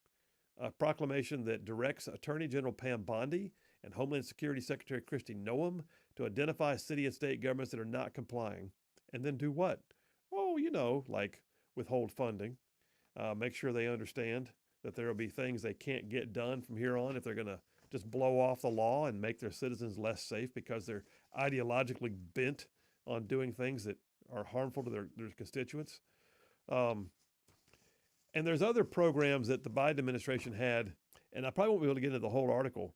a proclamation that directs Attorney General Pam Bondi and Homeland Security Secretary Kristi Noem to identify city and state governments that are not complying, and then do what? Oh, like withhold funding, make sure they understand that there will be things they can't get done from here on if they're going to just blow off the law and make their citizens less safe because they're ideologically bent on doing things that are harmful to their constituents. And there's other programs that the Biden administration had, and I probably won't be able to get into the whole article,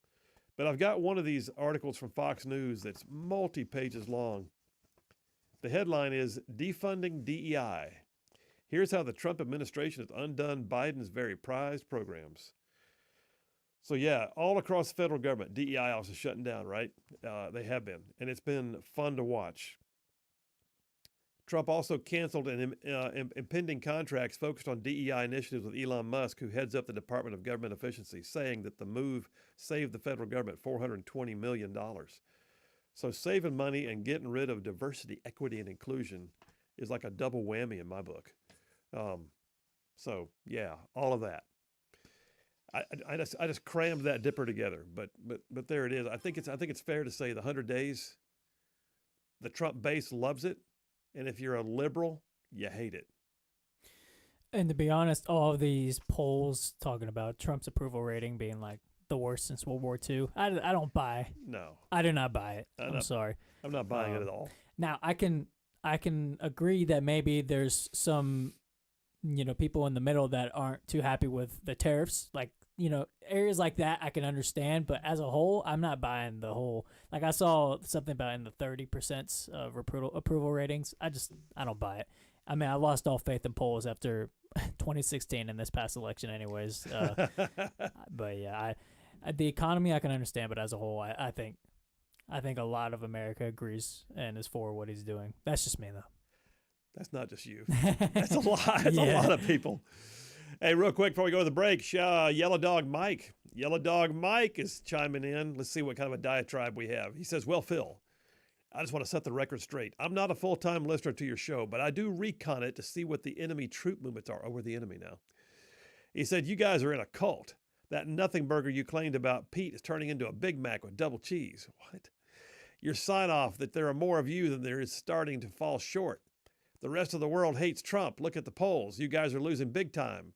but I've got one of these articles from Fox News that's multi-pages long. The headline is Defunding DEI. Here's how the Trump administration has undone Biden's very prized programs. So yeah, all across the federal government, DEI offices shutting down, right? They have been, and it's been fun to watch. Trump also canceled impending contracts focused on DEI initiatives with Elon Musk, who heads up the Department of Government Efficiency, saying that the move saved the federal government $420 million. So saving money and getting rid of diversity, equity, and inclusion is like a double whammy in my book. So yeah, all of that. I just crammed that dipper together, but there it is. I think it's fair to say the 100 days, the Trump base loves it, and if you're a liberal, you hate it. And to be honest, all of these polls talking about Trump's approval rating being like the worst since World War II, I don't buy. No, I do not buy it. I'm sorry. I'm not buying it at all. Now I can agree that maybe there's some people in the middle that aren't too happy with the tariffs, like, areas like that I can understand, but as a whole, I'm not buying the whole, like I saw something about in the 30% of approval ratings. I don't buy it. I mean, I lost all faith in polls after 2016 in this past election anyways. But yeah, the economy I can understand, but as a whole, I think a lot of America agrees and is for what he's doing. That's just me though. That's not just you. That's a lot. That's a lot of people. Hey, real quick before we go to the break, Yellow Dog Mike. Yellow Dog Mike is chiming in. Let's see what kind of a diatribe we have. He says, well, Phil, I just want to set the record straight. I'm not a full-time listener to your show, but I do recon it to see what the enemy troop movements are. Oh, we're the enemy now. He said, you guys are in a cult. That nothing burger you claimed about Pete is turning into a Big Mac with double cheese. What? Your sign-off that there are more of you than there is starting to fall short. The rest of the world hates Trump. Look at the polls. You guys are losing big time.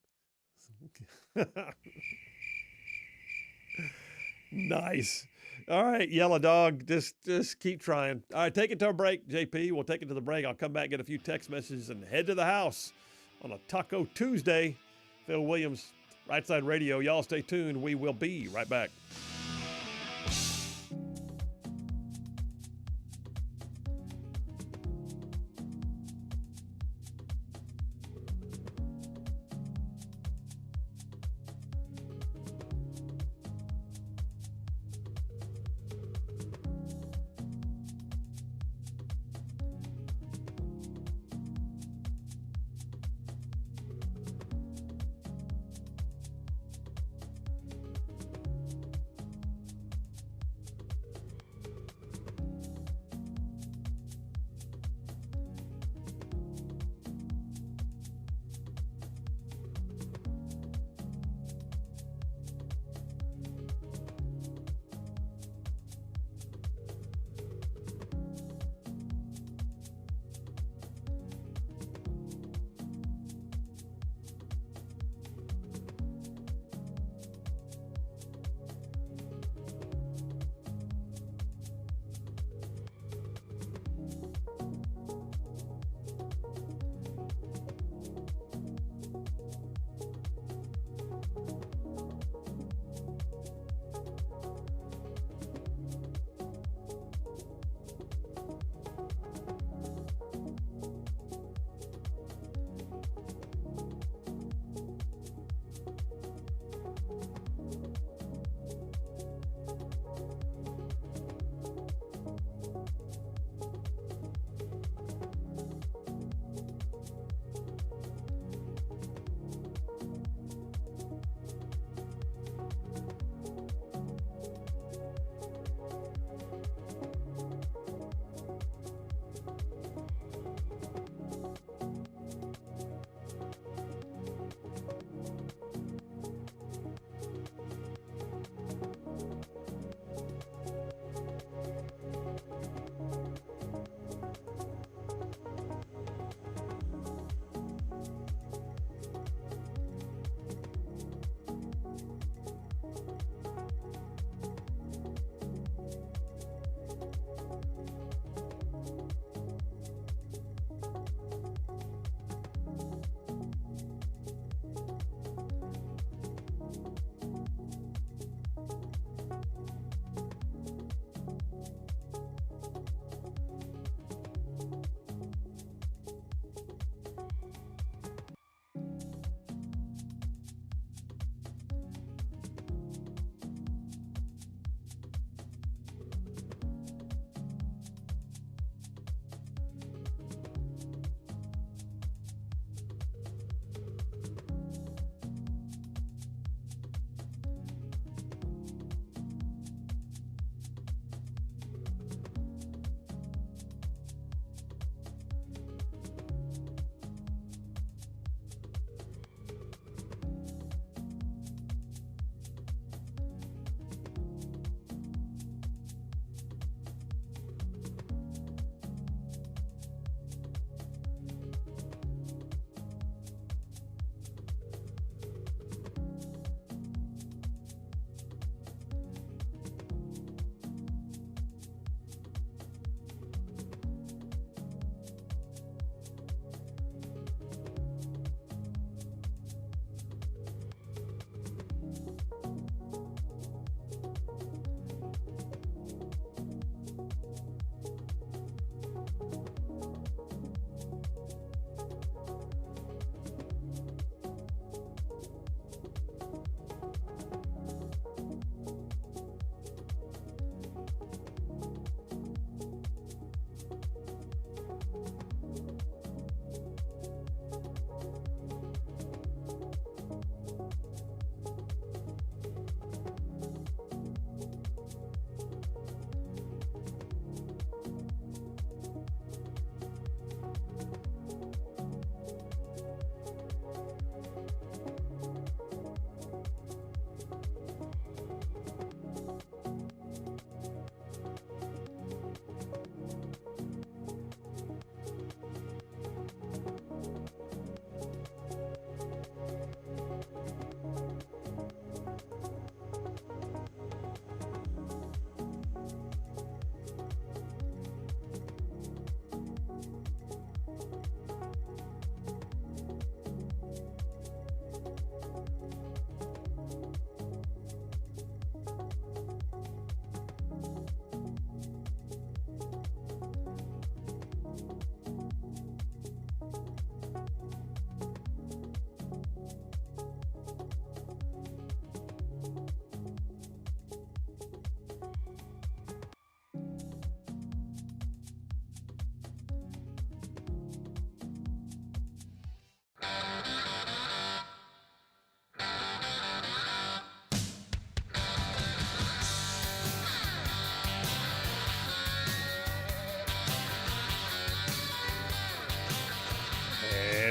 Nice. All right, Yellow Dog, just keep trying. All right, take it to a break, JP. We'll take it to the break. I'll come back, get a few text messages, and head to the house on a Taco Tuesday. Phil Williams, Rightside Radio. Y'all stay tuned. We will be right back.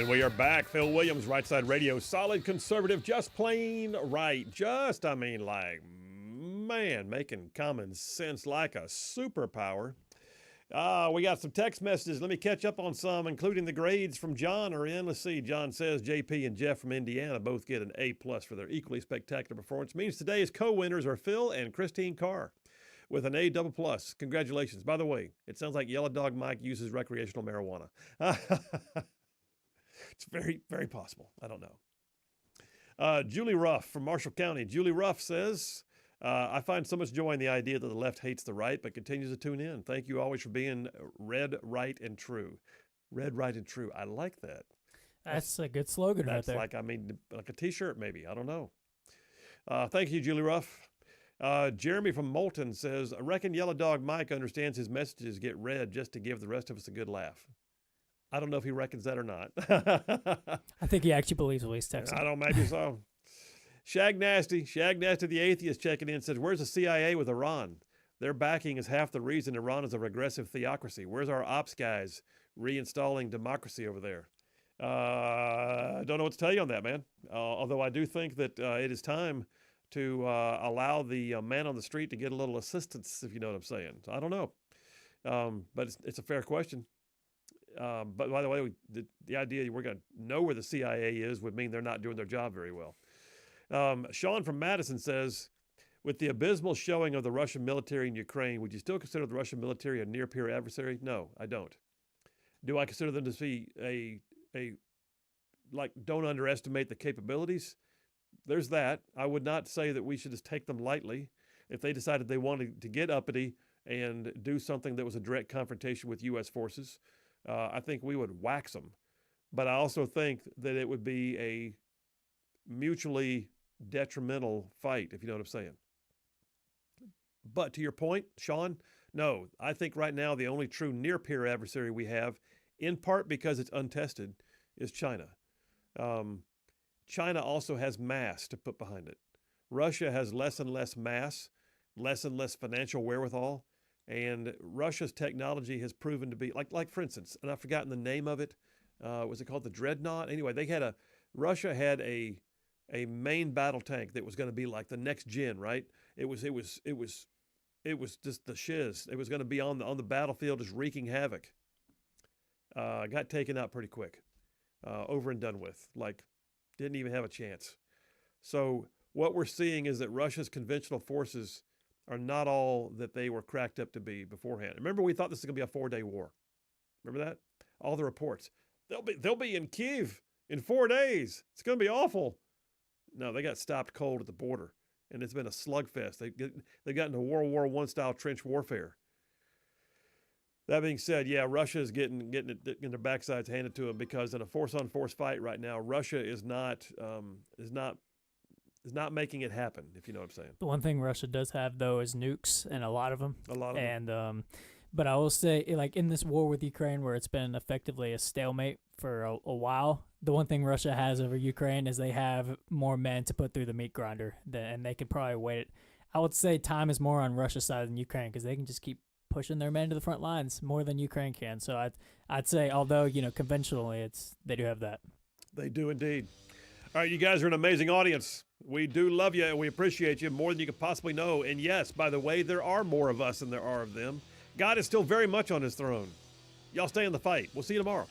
And we are back. Phil Williams, Rightside Radio. Solid conservative, just plain right. Making common sense like a superpower. We got some text messages. Let me catch up on some, including the grades from John are in. Let's see. John says JP and Jeff from Indiana both get an A+ for their equally spectacular performance. Means today's co-winners are Phil and Christine Carr with an A++. Congratulations. By the way, it sounds like Yellow Dog Mike uses recreational marijuana. It's very, very possible. I don't know. Julie Ruff from Marshall County. Julie Ruff says, I find so much joy in the idea that the left hates the right, but continues to tune in. Thank you always for being red, right, and true. Red, right, and true. I like that. That's a good slogan right there. Like a T-shirt maybe. I don't know. Thank you, Julie Ruff. Jeremy from Moulton says, I reckon Yellow Dog Mike understands his messages get read just to give the rest of us a good laugh. I don't know if he reckons that or not. I think he actually believes what he's texting. I don't, maybe so. Shag Nasty the atheist checking in says, where's the CIA with Iran? Their backing is half the reason Iran is a regressive theocracy. Where's our ops guys reinstalling democracy over there? I don't know what to tell you on that, man. Although I do think that it is time to allow the man on the street to get a little assistance, if you know what I'm saying. So I don't know. But it's a fair question. But by the way, the idea we're going to know where the CIA is would mean they're not doing their job very well. Sean from Madison says, with the abysmal showing of the Russian military in Ukraine, would you still consider the Russian military a near-peer adversary? No, I don't. Do I consider them to be don't underestimate the capabilities? There's that. I would not say that we should just take them lightly. If they decided they wanted to get uppity and do something that was a direct confrontation with U.S. forces, I think we would wax them. But I also think that it would be a mutually detrimental fight, if you know what I'm saying. But to your point, Sean, no, I think right now the only true near-peer adversary we have, in part because it's untested, is China. China also has mass to put behind it. Russia has less and less mass, less and less financial wherewithal, and Russia's technology has proven to be, like for instance, and I've forgotten the name of it, was it called the Dreadnought? Anyway, Russia had a main battle tank that was going to be like the next gen, right? It was just the shiz. It was going to be on the battlefield just wreaking havoc. Got taken out pretty quick, over and done with. Didn't even have a chance. So what we're seeing is that Russia's conventional forces are not all that they were cracked up to be beforehand. Remember, we thought this was going to be a 4-day war. Remember that? All the reports. They'll be in Kyiv in 4 days. It's going to be awful. No, they got stopped cold at the border, and it's been a slugfest. They got into World War I style trench warfare. That being said, yeah, Russia is getting their backsides handed to them because in a force-on-force fight right now, Russia is not making it happen, if you know what I'm saying. The one thing Russia does have, though, is nukes, and a lot of them. But I will say, in this war with Ukraine, where it's been effectively a stalemate for a while, the one thing Russia has over Ukraine is they have more men to put through the meat grinder, and they can probably wait it. I would say time is more on Russia's side than Ukraine because they can just keep pushing their men to the front lines more than Ukraine can. So I'd say, although conventionally they do have that. They do indeed. All right, you guys are an amazing audience. We do love you and we appreciate you more than you could possibly know. And yes, by the way, there are more of us than there are of them. God is still very much on his throne. Y'all stay in the fight. We'll see you tomorrow.